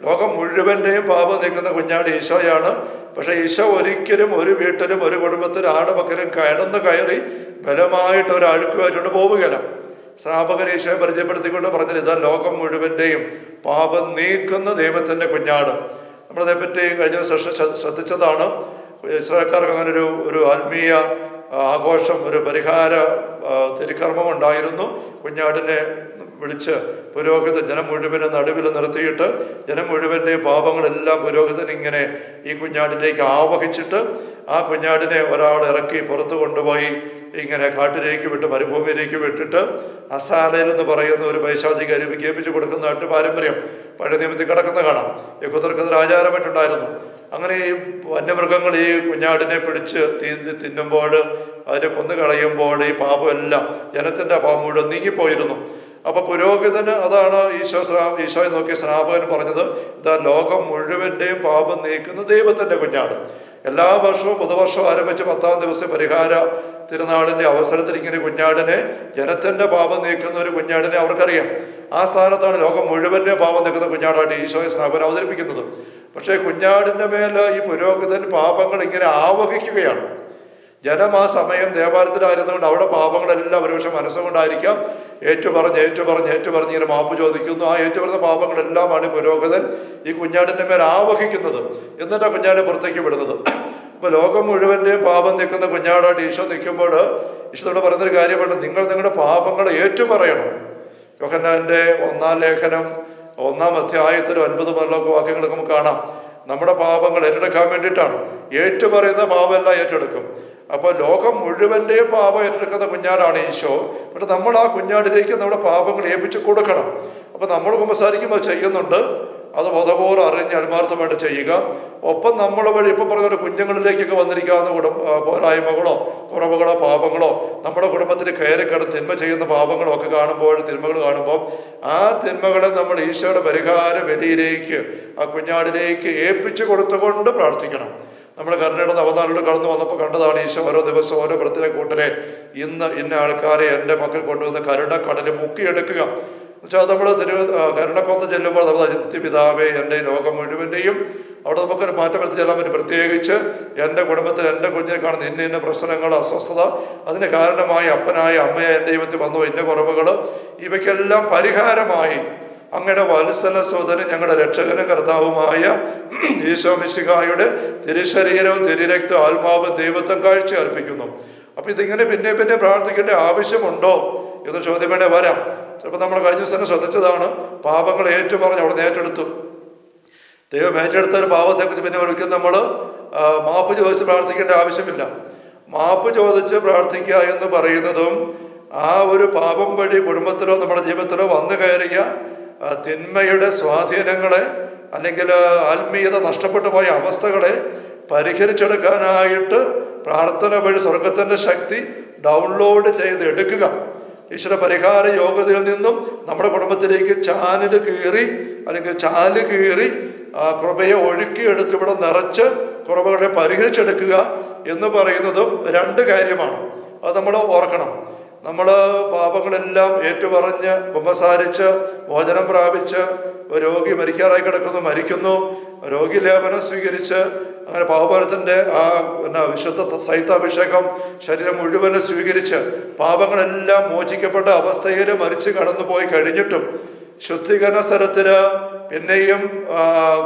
ലോകം മുഴുവൻ്റെയും പാപം നീക്കുന്ന കുഞ്ഞാട് ഈശോയാണ്. പക്ഷേ ഈശോ ഒരിക്കലും ഒരു വീട്ടിലും ഒരു കുടുംബത്തിലും ആടുമക്കലും കടന്നു കയറി ബലമായിട്ട് ഒരു അഴുക്കുമായിട്ടുണ്ട് പോവുകയില്ല. സ്നാപകൻ ഈശോയെ പരിചയപ്പെടുത്തിക്കൊണ്ട് പറഞ്ഞത്, ഇതാ ലോകം മുഴുവൻ്റെയും പാപം നീക്കുന്ന ദൈവത്തിൻ്റെ കുഞ്ഞാട്. നമ്മളതേപ്പറ്റി കഴിഞ്ഞ സെഷൻ ശ്രദ്ധിച്ചതാണ്. ഇസ്രായേൽക്കാർക്ക് അങ്ങനെ ഒരു ആത്മീയ ആഘോഷം, ഒരു പരിഹാര തിരുക്കർമ്മം ഉണ്ടായിരുന്നു. കുഞ്ഞാടിനെ വിളിച്ച് പുരോഹിതൻ ജനം മുഴുവനും നടുവിൽ നിർത്തിയിട്ട് ജനം മുഴുവൻ്റെയും പാപങ്ങളെല്ലാം പുരോഹിതൻ ഇങ്ങനെ ഈ കുഞ്ഞാടിലേക്ക് ആവഹിച്ചിട്ട് ആ കുഞ്ഞാടിനെ ഒരാൾ ഇറക്കി പുറത്ത് കൊണ്ടുപോയി ഇങ്ങനെ കാട്ടിലേക്ക് വിട്ട് മരുഭൂമിയിലേക്ക് വിട്ടിട്ട് അസാലയിൽ എന്ന് പറയുന്ന ഒരു പൈശാചിക അരുവി കേൾപ്പിച്ചു കൊടുക്കുന്നതായിട്ട് പാരമ്പര്യം പഴയ നിയമത്തിൽ കിടക്കുന്ന കാണാം. യഹൂദർക്കതൊരു ആചാരമായിട്ടുണ്ടായിരുന്നു. അങ്ങനെ ഈ വന്യമൃഗങ്ങൾ ഈ കുഞ്ഞാടിനെ പിടിച്ച് തിന്നുമ്പോൾ അതിനെ കൊന്നു കളയുമ്പോൾ ഈ പാപമെല്ലാം ജനത്തിൻ്റെ പാപം മുഴുവൻ നീങ്ങിപ്പോയിരുന്നു. അപ്പൊ പുരോഹിതന് അതാണ് ഈശോയെ നോക്കിയ സ്നാപകൻ പറഞ്ഞത്, ഇതാ ലോകം മുഴുവൻ്റെയും പാപം നീക്കുന്ന ദൈവത്തിൻ്റെ കുഞ്ഞാട്. എല്ലാ വർഷവും പുതുവർഷം ആരംഭിച്ച് 10-ാം ദിവസം പരിഹാര തിരുനാളിൻ്റെ അവസരത്തിൽ ഇങ്ങനെ കുഞ്ഞാടിനെ, ജനത്തിൻ്റെ പാപം നീക്കുന്ന ഒരു കുഞ്ഞാടിനെ അവർക്കറിയാം. ആ സ്ഥാനത്താണ് ലോകം മുഴുവൻ്റെ പാപം നീക്കുന്ന കുഞ്ഞാടായിട്ട് ഈശോയെ സ്നാപകൻ അവതരിപ്പിക്കുന്നത്. പക്ഷേ കുഞ്ഞാടിൻ്റെ മേൽ ഈ പുരോഹിതൻ പാപങ്ങൾ ഇങ്ങനെ ആവഹിക്കുകയാണ്. ജനം ആ സമയം ദേവാലയത്തിലായിരുന്നുകൊണ്ട് അവിടെ പാപങ്ങളെല്ലാം ഒരുപക്ഷെ മനസ്സുകൊണ്ടായിരിക്കാം ഏറ്റുപറഞ്ഞ് ഇങ്ങനെ മാപ്പ് ചോദിക്കുന്നു. ആ ഏറ്റുപറഞ്ഞ പാപങ്ങളെല്ലാമാണ് പുരോഹിതൻ ഈ കുഞ്ഞാടിൻ്റെ മേൽ ആവഹിക്കുന്നത്, എന്നിട്ടാണ് കുഞ്ഞാടിനെ പുറത്തേക്ക് വിടുന്നത്. അപ്പൊ ലോകം മുഴുവൻ്റെയും പാപം നിൽക്കുന്ന കുഞ്ഞാടായിട്ട് ഈശോ നിൽക്കുമ്പോൾ ഈശോയോട് പറയുന്നൊരു കാര്യമാണ്, നിങ്ങൾ നിങ്ങളുടെ പാപങ്ങൾ ഏറ്റുപറയണം. യോഹന്നാന്റെ 1-ാം ലേഖനം 1-ാം അധ്യായത്തിൽ 9 മുതലൊക്കെ വാക്യങ്ങൾ നമുക്ക് കാണാം. നമ്മുടെ പാപങ്ങൾ ഏറ്റെടുക്കാൻ വേണ്ടിയിട്ടാണ്. ഏറ്റുപറയുന്ന പാപമെല്ലാം ഏറ്റെടുക്കും. അപ്പോൾ ലോകം മുഴുവൻ്റെയും പാപം ഏറ്റെടുക്കുന്ന കുഞ്ഞാടാണ് ഈശോ. പക്ഷെ നമ്മൾ ആ കുഞ്ഞാടിലേക്ക് നമ്മുടെ പാപങ്ങൾ ഏൽപ്പിച്ചു കൊടുക്കണം. അപ്പം നമ്മൾ കുമ്പസാരിക്കുമ്പോൾ ചെയ്യുന്നുണ്ട്, അത് ബോധപൂർവ്വം അറിഞ്ഞ് ആത്മാർത്ഥമായിട്ട് ചെയ്യുക. ഒപ്പം നമ്മൾ വഴി ഇപ്പം പറഞ്ഞ കുഞ്ഞുങ്ങളിലേക്കൊക്കെ വന്നിരിക്കാവുന്ന പോരായ്മകളോ കുറവുകളോ പാപങ്ങളോ നമ്മുടെ കുടുംബത്തിൽ കയറിക്കിടന്ന് തിന്മ ചെയ്യുന്ന പാപങ്ങളോ ഒക്കെ കാണുമ്പോൾ, തിന്മകൾ കാണുമ്പോൾ ആ തിന്മകളെ നമ്മൾ ഈശോയുടെ പരിഹാര ബലിയിലേക്ക്, ആ കുഞ്ഞാടിലേക്ക് ഏൽപ്പിച്ചു കൊടുത്തുകൊണ്ട് പ്രാർത്ഥിക്കണം. നമ്മൾ കരുണയുടെ നവനാളിൽ കടന്നു വന്നപ്പോൾ കണ്ടതാണ് ഈശോ ഓരോ ദിവസം ഓരോ പ്രത്യേക കൂട്ടരെ, ഇന്ന് ഇന്ന ആൾക്കാരെ എൻ്റെ മക്കൾ കൊണ്ടുവന്ന് കരുണക്കടലിൽ മുക്കിയെടുക്കുക എന്നുവെച്ചാൽ നമ്മൾ കരുണക്കൊന്ന് ചെല്ലുമ്പോൾ നമ്മൾ നിത്യപിതാവേ എൻ്റെ ലോകം മുഴുവൻ്റെയും അവിടെ നമുക്കൊരു മാറ്റം വരുത്തി ചെല്ലാൻ പറ്റും. പ്രത്യേകിച്ച് എൻ്റെ കുടുംബത്തിൽ എൻ്റെ കുഞ്ഞിനെ കാണുന്ന ഇന്ന പ്രശ്നങ്ങൾ, അസ്വസ്ഥത, അതിന് കാരണമായി അപ്പനായ അമ്മയെ എൻ്റെ ദൈവത്തിൽ വന്നോ ഇന്ന കുറവുകൾ, ഇവയ്ക്കെല്ലാം പരിഹാരമായി അങ്ങയുടെ വത്സല സോദരൻ ഞങ്ങളുടെ രക്ഷകനും കർത്താവുമായ ഈശോ മിശിഹായുടെ തിരുശരീരവും തിരുരക്തവും ആത്മാവും ദൈവത്വം കാഴ്ച അർപ്പിക്കുന്നു. അപ്പൊ ഇതിങ്ങനെ പിന്നെ പ്രാർത്ഥിക്കേണ്ട ആവശ്യമുണ്ടോ എന്ന് ചോദ്യം വേണ്ടേ വരാം. ചിലപ്പോൾ നമ്മൾ കഴിഞ്ഞ ദിവസം ശ്രദ്ധിച്ചതാണ്, പാപങ്ങൾ ഏറ്റുപറഞ്ഞ് അവിടെ ഏറ്റെടുത്തു. ദൈവം ഏറ്റെടുത്ത ഒരു പാപത്തെക്കുറിച്ച് പിന്നെ ഒരിക്കലും നമ്മൾ മാപ്പ് ചോദിച്ച് പ്രാർത്ഥിക്കേണ്ട ആവശ്യമില്ല. മാപ്പ് ചോദിച്ച് പ്രാർത്ഥിക്കുക എന്ന് പറയുന്നതും ആ ഒരു പാപം വഴി കുടുംബത്തിലോ നമ്മുടെ ജീവിതത്തിലോ വന്നു കയറിയ തിന്മയുടെ സ്വാധീനങ്ങളെ അല്ലെങ്കിൽ ആത്മീയത നഷ്ടപ്പെട്ടു പോയ അവസ്ഥകളെ പരിഹരിച്ചെടുക്കാനായിട്ട് പ്രാർത്ഥന വഴി സ്വർഗത്തിൻ്റെ ശക്തി ഡൗൺലോഡ് ചെയ്ത് എടുക്കുക. ഈശ്വര പരിഹാര യോഗ്യതയിൽ നിന്നും നമ്മുടെ കുടുംബത്തിലേക്ക് ചാല് കീറി കൃപയെ ഒഴുക്കിയെടുത്ത് ഇവിടെ നിറച്ച് കുറവുകളെ പരിഹരിച്ചെടുക്കുക എന്ന് പറയുന്നതും 2 കാര്യമാണ്. അത് നമ്മൾ ഓർക്കണം. നമ്മൾ പാപങ്ങളെല്ലാം ഏറ്റുപറഞ്ഞ് കുമ്പസാരിച്ച് മോചനം പ്രാപിച്ച് രോഗി മരിക്കാറായി മരിക്കുന്നു, രോഗി ലേപനം സ്വീകരിച്ച് അങ്ങനെ പാപഭാരത്തിൻ്റെ ആ വിശുദ്ധ സൈത്താഭിഷേകം ശരീരം മുഴുവനും സ്വീകരിച്ച് പാപങ്ങളെല്ലാം മോചിക്കപ്പെട്ട അവസ്ഥയിൽ മരിച്ചു കടന്നുപോയി കഴിഞ്ഞിട്ടും ശുദ്ധീകരണ സ്ഥലത്തിന് പിന്നെയും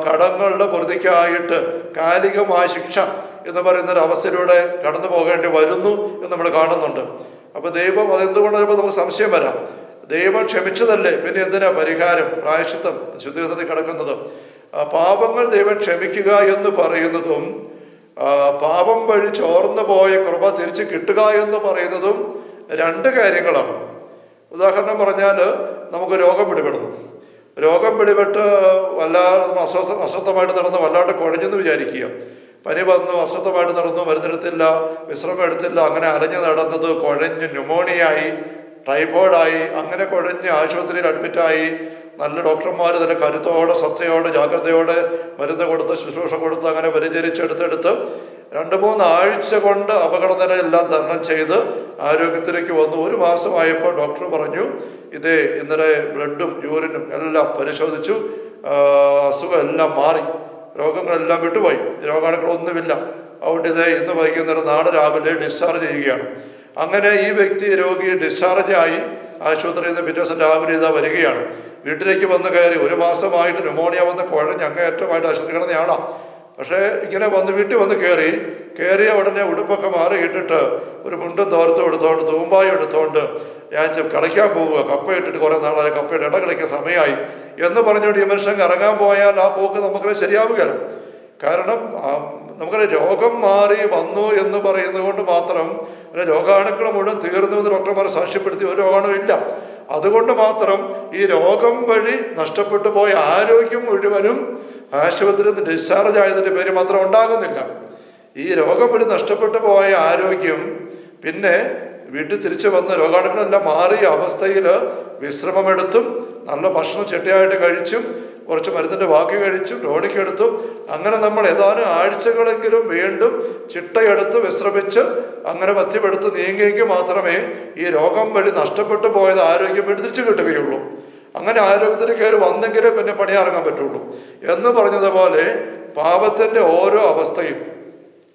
കടങ്ങളുടെ പൊറുതിക്കായിട്ട് കാലികമായ ശിക്ഷ എന്ന് പറയുന്നൊരവസ്ഥയിലൂടെ കടന്നു പോകേണ്ടി വരുന്നു എന്ന് നമ്മൾ കാണുന്നുണ്ട്. അപ്പൊ ദൈവം അതെന്തുകൊണ്ട് നമുക്ക് സംശയം വരാം. ദൈവം ക്ഷമിച്ചതല്ലേ, പിന്നെ എന്തിനാ പരിഹാരം, പ്രായശ്ചിത്തം, ശുദ്ധീകരണത്തിൽ കിടക്കുന്നത്? പാപങ്ങൾ ദൈവം ക്ഷമിക്കുക എന്ന് പറയുന്നതും പാപം വഴി ചോർന്നു പോയ കൃപ തിരിച്ച് കിട്ടുക എന്ന് പറയുന്നതും 2 കാര്യങ്ങളാണ്. ഉദാഹരണം പറഞ്ഞാൽ, നമുക്ക് രോഗം പിടിപെടുന്നു. രോഗം പിടിപെട്ട് വല്ലാതെ അസ്വസ്ഥമായിട്ട് നടന്ന് വല്ലാണ്ട് കുഴഞ്ഞെന്ന് വിചാരിക്കുക. പനി വന്നു, അസ്വസ്ഥമായിട്ട് നടന്നു, മരുന്നെടുത്തില്ല, വിശ്രമം എടുത്തില്ല, അങ്ങനെ അലഞ്ഞു നടന്നത് കുഴഞ്ഞ് ന്യൂമോണിയായി, ടൈഫോയിഡായി, അങ്ങനെ കുഴഞ്ഞ് ആശുപത്രിയിൽ അഡ്മിറ്റായി. നല്ല ഡോക്ടർമാർ തന്നെ കരുത്തോടെ ശ്രദ്ധയോടെ ജാഗ്രതയോടെ മരുന്ന് കൊടുത്ത് ശുശ്രൂഷ കൊടുത്ത് അങ്ങനെ പരിചരിച്ചെടുത്തെടുത്ത് 2-3 ആഴ്ച കൊണ്ട് അപകടനിലയെല്ലാം തരണം ചെയ്ത് ആരോഗ്യത്തിലേക്ക് വന്നു. 1 മാസമായപ്പോൾ ഡോക്ടർ പറഞ്ഞു, ഇതേ ഇന്നലെ ബ്ലഡും യൂറിനും എല്ലാം പരിശോധിച്ചു, അസുഖം എല്ലാം മാറി, രോഗങ്ങളെല്ലാം വിട്ടുപോയി, രോഗാണുക്കളൊന്നുമില്ല. അതുകൊണ്ട് ഇതേ ഇന്ന് വൈകുന്നേരം നാളെ രാവിലെ ഡിസ്ചാർജ് ചെയ്യുകയാണ്. അങ്ങനെ ഈ വ്യക്തി രോഗി ഡിസ്ചാർജായി ആശുപത്രിയിൽ നിന്ന് പിറ്റേ ദിവസം രാവിലെ ഇതാ വരികയാണ്. വീട്ടിലേക്ക് വന്ന് കയറി 1 മാസമായിട്ട് ന്യൂമോണിയ വന്ന് കുഴഞ്ഞ് അങ്ങേയറ്റമായിട്ട് ആശുപത്രി കിടന്നയാളാണ്. പക്ഷേ ഇങ്ങനെ വീട്ടിൽ വന്ന് കയറിയ ഉടനെ ഉടുപ്പൊക്കെ മാറിയിട്ടിട്ട് ഒരു മുണ്ടും തോർത്തും എടുത്തോണ്ട് തൂമ്പായും എടുത്തോണ്ട് ഞാൻ കളിക്കാൻ പോവുക, കപ്പയിട്ടിട്ട് കുറേ നാളെ കപ്പയുടെ ഇട കളിക്കാൻ സമയമായി എന്ന് പറഞ്ഞുകൊണ്ട് ഈ മനുഷ്യൻ ഇറങ്ങാൻ പോയാൽ ആ പോക്ക് നമുക്കത് ശരിയാവുകയാണ്. കാരണം നമുക്കത് രോഗം മാറി വന്നു എന്ന് പറയുന്നത് കൊണ്ട് മാത്രം രോഗാണുക്കൾ മുഴുവൻ തീർന്നു എന്ന് ഡോക്ടർമാർ സാക്ഷ്യപ്പെടുത്തി ഒരു രോഗാണും ഇല്ല. അതുകൊണ്ട് മാത്രം ഈ രോഗം വഴി നഷ്ടപ്പെട്ടു പോയ ആരോഗ്യം മുഴുവനും ആശുപത്രിയിൽ നിന്ന് ഡിസ്ചാർജ് ആയതിൻ്റെ പേര് മാത്രം ഉണ്ടാകുന്നില്ല. ഈ രോഗം വഴി നഷ്ടപ്പെട്ടു പോയ ആരോഗ്യം പിന്നെ വീട്ടിൽ തിരിച്ചു വന്ന് രോഗാണുക്കളെല്ലാം മാറിയ അവസ്ഥയിൽ വിശ്രമമെടുത്തും നല്ല ഭക്ഷണം ചിട്ടയായിട്ട് കഴിച്ചും കുറച്ച് മരുന്നിൻ്റെ ബാക്കി കഴിച്ചും ടോണിക്കെടുത്തും അങ്ങനെ നമ്മൾ ഏതാനും ആഴ്ചകളെങ്കിലും വീണ്ടും ചിട്ടയെടുത്ത് വിശ്രമിച്ച് അങ്ങനെ പഥ്യമെടുത്ത് നീങ്ങിയെങ്കിൽ മാത്രമേ ഈ രോഗം വഴി നഷ്ടപ്പെട്ടു പോയത് ആരോഗ്യം വേണ്ടി തിരിച്ചു കിട്ടുകയുള്ളൂ. അങ്ങനെ ആരോഗ്യത്തിന് കയറി വന്നെങ്കിലേ പിന്നെ പണിയിറങ്ങാൻ പറ്റുള്ളൂ എന്ന് പറഞ്ഞതുപോലെ പാപത്തിൻ്റെ ഓരോ അവസ്ഥയും,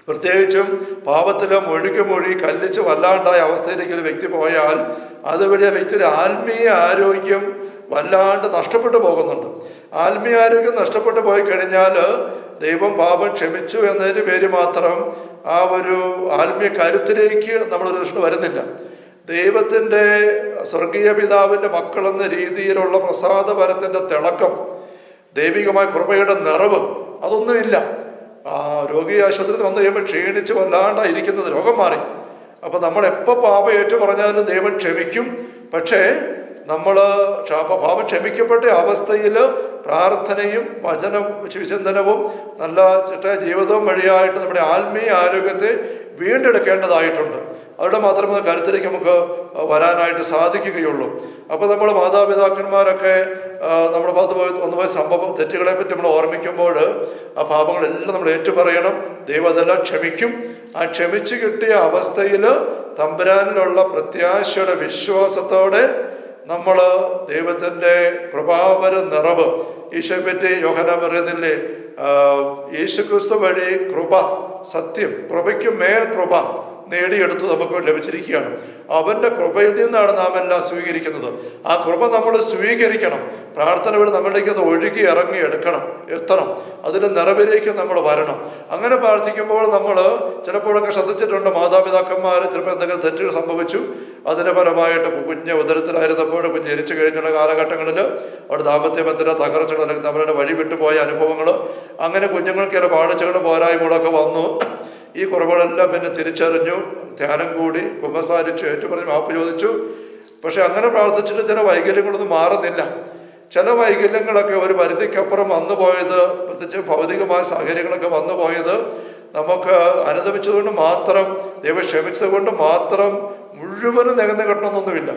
പ്രത്യേകിച്ചും പാപത്തിലെ മുഴുകി കല്ലിച്ച് വല്ലാണ്ടായ അവസ്ഥയിലേക്ക് ഒരു വ്യക്തി പോയാൽ അതുവഴി ആ വ്യക്തിയുടെ ആത്മീയ ആരോഗ്യം വല്ലാണ്ട് നഷ്ടപ്പെട്ടു പോകുന്നുണ്ട്. ആത്മീയ ആരോഗ്യം നഷ്ടപ്പെട്ടു പോയി കഴിഞ്ഞാൽ ദൈവം പാപം ക്ഷമിച്ചു എന്നതിന് പേര് മാത്രം ആ ഒരു ആത്മീയ കരുത്തിലേക്ക് നമ്മളൊരു ദൃഷ്ടി വരുന്നില്ല. ദൈവത്തിൻ്റെ സ്വർഗീയ പിതാവിൻ്റെ മക്കളെന്ന രീതിയിലുള്ള പ്രസാദപരത്തിൻ്റെ തിളക്കം, ദൈവികമായ കൃപയുടെ നിറവ് അതൊന്നുമില്ല. രോഗി ആശുപത്രിയിൽ വന്നു കഴിയുമ്പോൾ ക്ഷീണിച്ച് വല്ലാണ്ടായിരിക്കുന്നത് രോഗം മാറി. അപ്പം നമ്മൾ എപ്പോൾ പാപം ഏറ്റു പറഞ്ഞാലും ദൈവം ക്ഷമിക്കും. പക്ഷേ നമ്മൾ പാപം ക്ഷമിക്കപ്പെട്ട അവസ്ഥയിൽ പ്രാർത്ഥനയും വിചിന്തനവും നല്ല ചിട്ട ജീവിതവും വഴിയായിട്ട് നമ്മുടെ ആത്മീയ ആരോഗ്യത്തെ വീണ്ടെടുക്കേണ്ടതായിട്ടുണ്ട്. അവിടെ മാത്രമേ കരുത്തിലേക്ക് നമുക്ക് വരാനായിട്ട് സാധിക്കുകയുള്ളൂ. അപ്പോൾ നമ്മൾ മാതാപിതാക്കന്മാരൊക്കെ നമ്മുടെ ഭാഗത്ത് ഒന്നുപോയ സംഭവം തെറ്റുകളെ പറ്റി നമ്മൾ ഓർമ്മിക്കുമ്പോൾ ആ പാപങ്ങളെല്ലാം നമ്മൾ ഏറ്റുപറയണം. ദൈവം അതെല്ലാം ക്ഷമിക്കും. ആ ക്ഷമിച്ചു കിട്ടിയ അവസ്ഥയിൽ തമ്പുരാനിലുള്ള പ്രത്യാശയുടെ വിശ്വാസത്തോടെ നമ്മൾ ദൈവത്തിൻ്റെ കൃപാപര നിറവ്, ഈശോയെ പറ്റി യോഹന്നാൻ പറയുന്നില്ലേ, യേശുക്രിസ്തു വഴി കൃപ, സത്യം, കൃപയ്ക്ക് മേൽ കൃപ നേടിയെടുത്ത് നമുക്ക് ലഭിച്ചിരിക്കുകയാണ്. അവൻ്റെ കൃപയിൽ നിന്നാണ് നാം എല്ലാം സ്വീകരിക്കുന്നത്. ആ കൃപ നമ്മൾ സ്വീകരിക്കണം. പ്രാർത്ഥന വഴി നമ്മളിലേക്ക് അത് ഒഴുകി ഇറങ്ങി എത്തണം. അതിൻ്റെ നിറവിലേക്ക് നമ്മൾ വരണം. അങ്ങനെ പ്രാർത്ഥിക്കുമ്പോൾ നമ്മൾ ചിലപ്പോഴൊക്കെ ശ്രദ്ധിച്ചിട്ടുണ്ട്, മാതാപിതാക്കന്മാർ ചിലപ്പോൾ എന്തെങ്കിലും തെറ്റുകൾ സംഭവിച്ചു, അതിന് പരമായിട്ട് കുഞ്ഞ് ഉദരത്തിലായിരുന്നപ്പോൾ കുഞ്ഞ് ജനിച്ചു കഴിഞ്ഞുള്ള കാലഘട്ടങ്ങളിൽ അവിടെ ദാമ്പത്യ ബന്ധന തകർച്ചകൾ അല്ലെങ്കിൽ തമ്മിലുള്ള വഴി വിട്ടുപോയ അനുഭവങ്ങൾ, അങ്ങനെ കുഞ്ഞുങ്ങൾക്ക് ചില പാടിച്ചകളും പോരായ്മകളൊക്കെ വന്നു. ഈ കുറവുകളെല്ലാം പിന്നെ തിരിച്ചറിഞ്ഞു, ധ്യാനം കൂടി, കുമ്പസാരിച്ചു, ഏറ്റുപറഞ്ഞ് മാപ്പ് ചോദിച്ചു. പക്ഷെ അങ്ങനെ പ്രാർത്ഥിച്ചിട്ട് ചില വൈകല്യങ്ങളൊന്നും മാറുന്നില്ല. ചില വൈകല്യങ്ങളൊക്കെ ഒരു പരിധിക്കപ്പുറം വന്നു പോയത്, പ്രത്യേകിച്ച് ഭൗതികമായ സാഹചര്യങ്ങളൊക്കെ വന്നു പോയത് നമുക്ക് അനുദപിച്ചതുകൊണ്ട് മാത്രം, ദൈവം ക്ഷമിച്ചത് കൊണ്ട് മാത്രം മുഴുവനും നികന്നു കിട്ടണമെന്നൊന്നുമില്ല.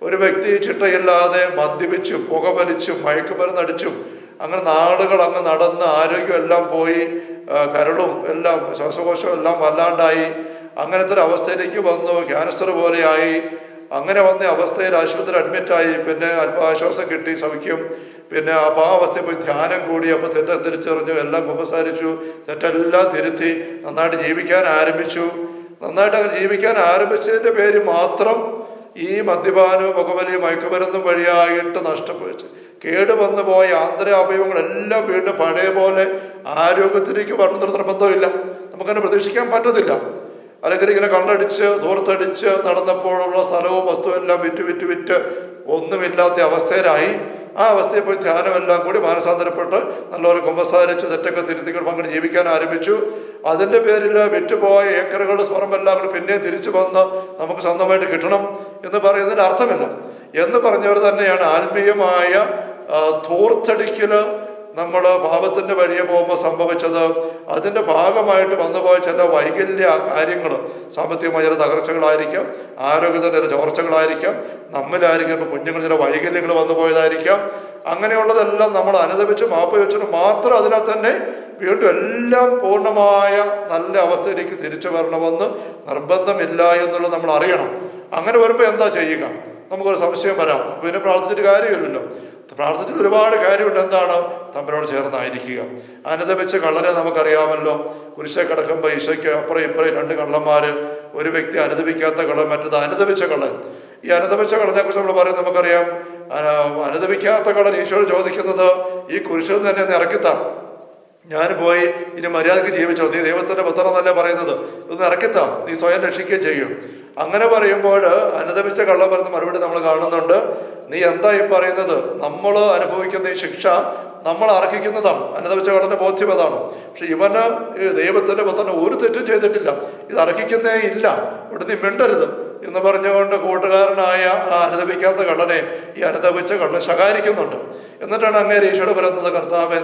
ഒരു വ്യക്തി ചിട്ടയില്ലാതെ മദ്യപിച്ചും പുകവലിച്ചും മയക്കുമരുന്നടിച്ചും അങ്ങനെ നാടുകൾ അങ്ങ് നടന്ന് ആരോഗ്യം എല്ലാം പോയി, കരളും എല്ലാം ശ്വാസകോശം എല്ലാം വല്ലാണ്ടായി, അങ്ങനത്തെ ഒരു അവസ്ഥയിലേക്ക് വന്നു, ക്യാൻസർ പോലെയായി. അങ്ങനെ വന്ന അവസ്ഥയിൽ ആശുപത്രി അഡ്മിറ്റായി. പിന്നെ അല്പാശ്വാസം കിട്ടി, സൗഖ്യം. പിന്നെ അപ്പോൾ ആ അവസ്ഥയിൽ പോയി ധ്യാനം കൂടി. അപ്പോൾ തെറ്റ് തിരിച്ചറിഞ്ഞു, എല്ലാം കുമ്പസാരിച്ചു, തെറ്റെല്ലാം തിരുത്തി നന്നായിട്ട് ജീവിക്കാൻ ആരംഭിച്ചു. നന്നായിട്ട് അങ്ങനെ ജീവിക്കാൻ ആരംഭിച്ചതിൻ്റെ പേര് മാത്രം ഈ മദ്യപാനവും പുകവലിയും മയക്കുമരുന്നും വഴിയായിട്ട് നഷ്ടപ്പെട്ടു കേടുവന്നു പോയ ആന്തര അവയവങ്ങളെല്ലാം വീണ്ടും പഴയ പോലെ ആരോഗ്യത്തിലേക്ക് വരണമെന്നൊരു നിർബന്ധമില്ല. നമുക്കതിനെ പ്രതീക്ഷിക്കാൻ പറ്റത്തില്ല. അല്ലെങ്കിൽ ഇങ്ങനെ കണ്ണടിച്ച് ദൂരത്തടിച്ച് നടന്നപ്പോഴുള്ള സ്ഥലവും വസ്തുവും എല്ലാം വിറ്റ് ഒന്നുമില്ലാത്ത അവസ്ഥയിലായി. ആ അവസ്ഥയിൽ പോയി ധ്യാനമെല്ലാം കൂടി മാനസാന്തരപ്പെട്ട് നല്ലൊരു കുമ്പസാരിച്ച് തെറ്റൊക്കെ തിരുത്തികൾ പങ്കെടുത്ത് ജീവിക്കാൻ ആരംഭിച്ചു. അതിൻ്റെ പേരിൽ വിറ്റുപോയ ഏക്കറുകളുടെ സ്വറമെല്ലാം കൂടി പിന്നെ തിരിച്ചു വന്ന് നമുക്ക് സ്വന്തമായിട്ട് കിട്ടണം എന്ന് പറയുന്നതിന് അർത്ഥമില്ല. എന്ന് പറഞ്ഞവർ തന്നെയാണ് ആത്മീയമായ ധൂർത്തടിക്കൽ നമ്മൾ പാപത്തിൻ്റെ വഴിയെ പോകുമ്പോൾ സംഭവിച്ചത്. അതിൻ്റെ ഭാഗമായിട്ട് വന്നുപോയ ചില വൈകല്യ കാര്യങ്ങൾ, സാമ്പത്തികമായ ചില തകർച്ചകളായിരിക്കാം, ആരോഗ്യത്തിൻ്റെ ചില ചോർച്ചകളായിരിക്കാം, നമ്മിലായിരിക്കും ഇപ്പോൾ കുഞ്ഞുങ്ങൾ ചില വൈകല്യങ്ങൾ വന്നു പോയതായിരിക്കാം. അങ്ങനെയുള്ളതെല്ലാം നമ്മൾ അനുദപിച്ച് മാപ്പ് വെച്ചിട്ട് മാത്രം അതിനകത്ത് തന്നെ വീണ്ടും എല്ലാം പൂർണ്ണമായ നല്ല അവസ്ഥയിലേക്ക് തിരിച്ചു വരണമെന്ന് നിർബന്ധമില്ല എന്നുള്ളത് നമ്മൾ അറിയണം. അങ്ങനെ വരുമ്പോൾ എന്താ ചെയ്യുക? നമുക്കൊരു സംശയം വരാം. പിന്നെ പ്രാർത്ഥിച്ചിട്ട് കാര്യമില്ലല്ലോ. പ്രാർത്ഥിച്ചിട്ട് ഒരുപാട് കാര്യമുണ്ട്. എന്താണ്? തമ്മിലോട് ചേർന്നായിരിക്കുക. അനുദപിച്ച കള്ളനെ നമുക്കറിയാമല്ലോ. കുരിശെ കിടക്കുമ്പോൾ ഈശോയ്ക്ക് അപ്പുറം ഇപ്പുറം രണ്ട് കള്ളന്മാർ, ഒരു വ്യക്തി അനുദപിക്കാത്ത കള്ളൻ, മറ്റത് അനുദപിച്ച കള്ളൻ. ഈ അനുദപിച്ച കള്ളനെ കുറിച്ച് നമ്മൾ പറയും, നമുക്കറിയാം. അനുദപിക്കാത്ത കള്ളൻ ഈശോയോട് ചോദിക്കുന്നത് ഈ കുരിശിൽ നിന്ന് എന്നെ ഇറക്കിത്താം, ഞാൻ പോയി ഇനി മര്യാദയ്ക്ക് ജീവിച്ചോ, നീ ദൈവത്തിൻ്റെ പുത്രൻ എന്നല്ലേ പറയുന്നത്, ഇതൊന്ന് ഇറക്കിത്താ, നീ സ്വയം രക്ഷിക്കുകയും ചെയ്യും. അങ്ങനെ പറയുമ്പോൾ അനുദപിച്ച കള്ളം പറയുന്ന മറുപടി നമ്മൾ കാണുന്നുണ്ട്. നീ എന്താ ഈ പറയുന്നത്? നമ്മൾ അനുഭവിക്കുന്ന ഈ ശിക്ഷ നമ്മൾ അർഹിക്കുന്നതാണ്. അനുദപിച്ച കള്ളന്റെ ബോധ്യം അതാണ്. പക്ഷെ ഇവന് ദൈവത്തിന്റെ പുത്രൻ ഒരു തെറ്റും ചെയ്തിട്ടില്ല, ഇത് അർഹിക്കുന്നേ ഇല്ല, ഇവിടെ നീ മിണ്ടരുത് എന്ന് പറഞ്ഞുകൊണ്ട് കൂട്ടുകാരനായ ആ അനുദപിക്കാത്ത കള്ളനെ ഈ അനുദപിച്ച കള്ളൻ ശകാരിക്കുന്നുണ്ട്. എന്നിട്ടാണ് അങ്ങേര് ഈശോയോട് പറയുന്നത്, കർത്താവേ,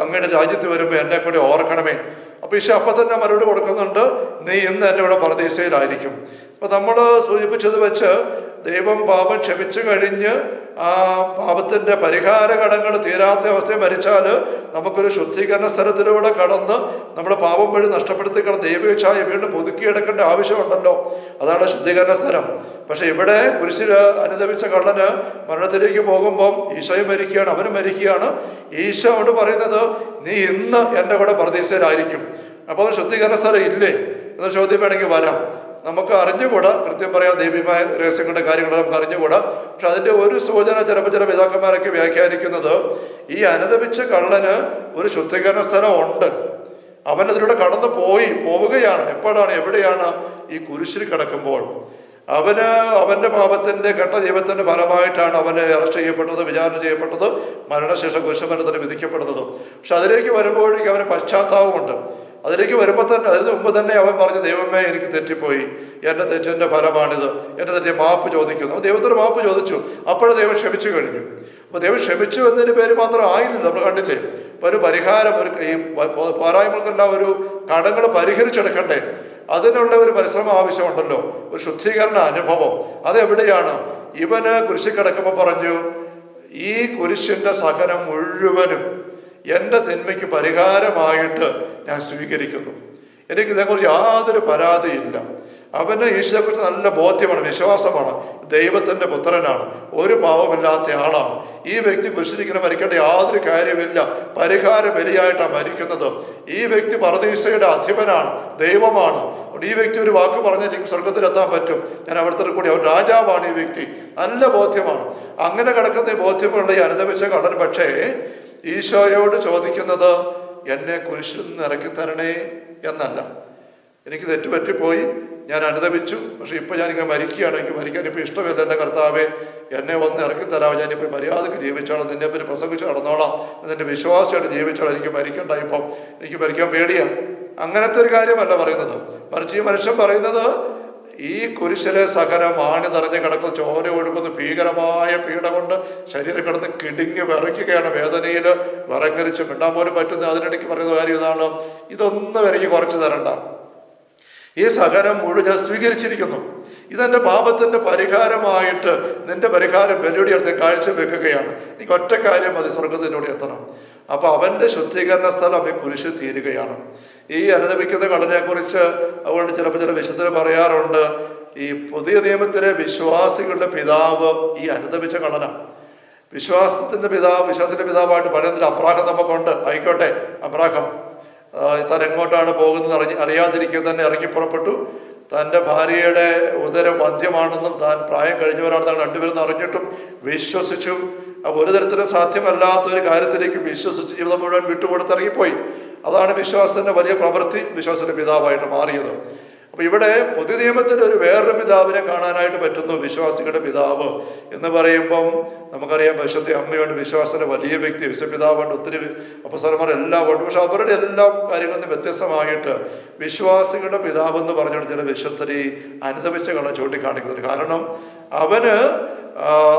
അങ്ങയുടെ രാജ്യത്ത് വരുമ്പോൾ എന്നെ കൂടി ഓർക്കണമേ. അപ്പൊ ഈശോ അപ്പം തന്നെ മറുപടി കൊടുക്കുന്നുണ്ട്, നീ ഇന്ന് എന്നെ ഇവിടെ പരദീസയിലായിരിക്കും. അപ്പൊ നമ്മൾ സൂചിപ്പിച്ചത് വെച്ച് ദൈവം പാപം ക്ഷമിച്ചു കഴിഞ്ഞ് ആ പാപത്തിന്റെ പരിഹാര ഘടകങ്ങൾ തീരാത്ത അവസ്ഥയിൽ മരിച്ചാൽ നമുക്കൊരു ശുദ്ധീകരണ സ്ഥലത്തിലൂടെ കടന്ന് നമ്മുടെ പാപം വഴി നഷ്ടപ്പെടുത്തി കിടന്ന് ദൈവീച്ഛായ വീണ്ടും പുതുക്കിയെടുക്കേണ്ട ആവശ്യമുണ്ടല്ലോ. അതാണ് ശുദ്ധീകരണ സ്ഥലം. പക്ഷെ ഇവിടെ കുരിശിൽ അനുദപിച്ച കള്ളന് മരണത്തിലേക്ക് പോകുമ്പം ഈശോയും മരിക്കുകയാണ്, അവനും മരിക്കുകയാണ്. ഈശോ കൊണ്ട് പറയുന്നത്, നീ ഇന്ന് എൻ്റെ കൂടെ പരദീസയിലായിരിക്കും. അപ്പോൾ ശുദ്ധീകരണ സ്ഥലം ഇല്ലേ എന്ന ചോദ്യം വേണമെങ്കിൽ വരാം. നമുക്ക് അറിഞ്ഞുകൂടാ, കൃത്യം പറയാം, ദൈവീയമായ രഹസ്യങ്ങളുടെ കാര്യങ്ങൾ നമുക്ക് അറിഞ്ഞുകൂടാ. പക്ഷെ അതിൻ്റെ ഒരു സൂചന ചിലപ്പോൾ ചില പിതാക്കന്മാരൊക്കെ വ്യാഖ്യാനിക്കുന്നത്, ഈ അനുദപിച്ച കള്ളന് ഒരു ശുദ്ധീകരണ സ്ഥലം ഉണ്ട്, അവനതിലൂടെ കടന്നു പോവുകയാണ്. എപ്പോഴാണ്, എവിടെയാണ്? ഈ കുരിശിൽ കിടക്കുമ്പോൾ. അവന്റെ പാപത്തിന്റെ കെട്ട ജീവിതത്തിന്റെ ഫലമായിട്ടാണ് അവന് അറസ്റ്റ് ചെയ്യപ്പെട്ടത്, വിചാരണ ചെയ്യപ്പെട്ടത്, മരണശേഷം കുരിശുമരണത്തിന് വിധിക്കപ്പെടുന്നത്. പക്ഷെ അതിലേക്ക് വരുമ്പോഴേക്കും അവന് പശ്ചാത്താപമുണ്ട്. അതിലേക്ക് വരുമ്പോൾ തന്നെ, അതിന് മുമ്പ് തന്നെ അവൻ പറഞ്ഞു, ദൈവമേ എനിക്ക് തെറ്റിപ്പോയി, എൻ്റെ തെറ്റിൻ്റെ ഫലമാണിത്, എൻ്റെ തെറ്റിയെ മാപ്പ് ചോദിക്കുന്നു. ദൈവത്തിന് മാപ്പ് ചോദിച്ചു, അപ്പോഴും ദൈവം ക്ഷമിച്ചു കഴിഞ്ഞു. അപ്പോൾ ദൈവം ക്ഷമിച്ചു എന്നതിന് പേര് മാത്രം ആയില്ല, നമ്മൾ കണ്ടില്ലേ. അപ്പോൾ ഒരു പരിഹാരം, ഈ പോരായ്മകൾക്കെല്ലാം ഒരു കടങ്ങൾ പരിഹരിച്ചെടുക്കണ്ടേ, അതിനുള്ള ഒരു പരിശ്രമം ആവശ്യമുണ്ടല്ലോ, ഒരു ശുദ്ധീകരണ അനുഭവം. അതെവിടെയാണ്? ഇവന് കുരിശിൽ കിടക്കുമ്പോൾ പറഞ്ഞു, ഈ കുരിശിൻ്റെ സഹനം മുഴുവനും എൻ്റെ തിന്മയ്ക്ക് പരിഹാരമായിട്ട് ഞാൻ സ്വീകരിക്കുന്നു, എനിക്ക് ഇതേക്കുറിച്ച് യാതൊരു പരാതിയില്ല. അവന് ഈശോയെക്കുറിച്ച് നല്ല ബോധ്യമാണ്, വിശ്വാസമാണ്, ദൈവത്തിൻ്റെ പുത്രനാണ്, ഒരു പാവമില്ലാത്ത ആളാണ്. ഈ വ്യക്തി കുരിശിലിങ്ങനെ മരിക്കേണ്ട യാതൊരു കാര്യമില്ല, പരിഹാര ബലിയായിട്ടാണ് മരിക്കുന്നത്. ഈ വ്യക്തി പരദീസയുടെ അധിപനാണ്, ദൈവമാണ്. ഈ വ്യക്തി ഒരു വാക്ക് പറഞ്ഞാൽ എനിക്ക് സ്വർഗത്തിലെത്താൻ പറ്റും, ഞാൻ അവിടുത്തെ കൂടി, അവൻ രാജാവാണ്. ഈ വ്യക്തി നല്ല ബോധ്യമാണ്. അങ്ങനെ കിടക്കുന്ന ബോധ്യമുള്ള ഈ അനുദപിച്ച കള്ളൻ പക്ഷേ ഈശോയോട് ചോദിക്കുന്നത്, എന്നെ കുരിശിൽ നിന്ന് ഇറക്കി തരണേ എന്നല്ല. എനിക്ക് തെറ്റുപറ്റിപ്പോയി, ഞാൻ അനുദപിച്ചു, പക്ഷെ ഇപ്പം ഞാനിങ്ങനെ മരിക്കുകയാണ്, എനിക്ക് മരിക്കാൻ ഇപ്പോൾ ഇഷ്ടമില്ല, എൻ്റെ കർത്താവേ എന്നെ ഒന്ന് ഇറക്കി തരാം, ഞാനിപ്പോൾ മര്യാദക്ക് ജീവിച്ചോളാം, നിന്നെ പേര് പ്രസംഗിച്ച് നടന്നോളാം, നിന്റെ വിശ്വാസമായിട്ട് ജീവിച്ചോളാം, എനിക്ക് മരിക്കണ്ട, ഇപ്പം എനിക്ക് മരിക്കാൻ പേടിയാണ്. അങ്ങനത്തെ ഒരു കാര്യമല്ല പറയുന്നത്. മറിച്ച് ഈ മനുഷ്യൻ പറയുന്നത്, ഈ കുരിശിലെ സഹനം ആണി നിറഞ്ഞ് കിടക്കുന്ന, ചോര ഒഴുകുന്ന ഭീകരമായ പീഡ കൊണ്ട് ശരീരം കിടന്ന് കിടുങ്ങി വിറയ്ക്കുകയാണ്, വേദനയിൽ വിറങ്ങരിച്ച് മിണ്ടാൻ പോലും പറ്റുന്ന. അതിനിടയ്ക്ക് പറയുന്ന കാര്യം ഇതാണ്, ഇതൊന്നും എനിക്ക് കുറച്ച് തരണ്ട, ഈ സഹനം മുഴുവൻ ഞാൻ സ്വീകരിച്ചിരിക്കുന്നു, ഇതെൻ്റെ പാപത്തിൻ്റെ പരിഹാരമായിട്ട് നിന്റെ പരിഹാരം ബലിയുടെ അടുത്ത് കാഴ്ചവെക്കുകയാണ്, എനിക്ക് ഒറ്റ കാര്യം മതി, സ്വർഗത്തിനോട് എത്തണം. അപ്പൊ അവന്റെ ശുദ്ധീകരണ സ്ഥലം ഈ കുരിശ് തീരുകയാണ്. ഈ അനുദപിക്കുന്ന കള്ളനെക്കുറിച്ച് അതുകൊണ്ട് ചിലപ്പോൾ ചില വിശുദ്ധർ പറയാറുണ്ട്, ഈ പുതിയ നിയമത്തിലെ വിശ്വാസികളുടെ പിതാവ് ഈ അനുദപിച്ച കള്ളനാണ്. വിശ്വാസത്തിന്റെ പിതാവായിട്ട് പലതിൽ അബ്രാഹം നമുക്കുണ്ട്. ആയിക്കോട്ടെ, അബ്രാഹം താൻ എങ്ങോട്ടാണ് പോകുന്നത് അറിയാതിരിക്കുക തന്നെ ഇറങ്ങിപ്പുറപ്പെട്ടു. തൻ്റെ ഭാര്യയുടെ ഉദരം വന്ധ്യമാണെന്നും താൻ പ്രായം കഴിഞ്ഞവരാണെന്നാണ് രണ്ടുപേരും അറിഞ്ഞിട്ടും വിശ്വസിച്ചു. അപ്പോൾ ഒരു തരത്തിലും സാധ്യമല്ലാത്തൊരു കാര്യത്തിലേക്ക് വിശ്വസിച്ച് ജീവിതം മുഴുവൻ വിട്ടുകൊടുത്തിറങ്ങിപ്പോയി. അതാണ് വിശ്വാസത്തിൻ്റെ വലിയ പ്രവൃത്തി, വിശ്വാസത്തിൻ്റെ പിതാവായിട്ട് മാറിയത്. അപ്പോൾ ഇവിടെ പുതിയ നിയമത്തിൽ ഒരു വേറൊരു പിതാവിനെ കാണാനായിട്ട് പറ്റുന്നു, വിശ്വാസികളുടെ പിതാവ് എന്ന് പറയുമ്പം നമുക്കറിയാം, പരിശുദ്ധ അമ്മയുണ്ട്, വിശ്വാസത്തിൻ്റെ വലിയ വ്യക്തി, വിശ്വപിതാവുണ്ട്, ഒത്തിരി അപ്പസ്തലന്മാർ എല്ലാം ഉണ്ട്. പക്ഷെ അവരുടെ എല്ലാം കാര്യങ്ങളിൽ നിന്ന് വ്യത്യസ്തമായിട്ട് വിശ്വാസികളുടെ പിതാവ് എന്ന് പറഞ്ഞുകൊണ്ട് ചില വിശുദ്ധരി അനുദപിച്ച കള്ള ചൂണ്ടിക്കാണിക്കുന്നുണ്ട്. കാരണം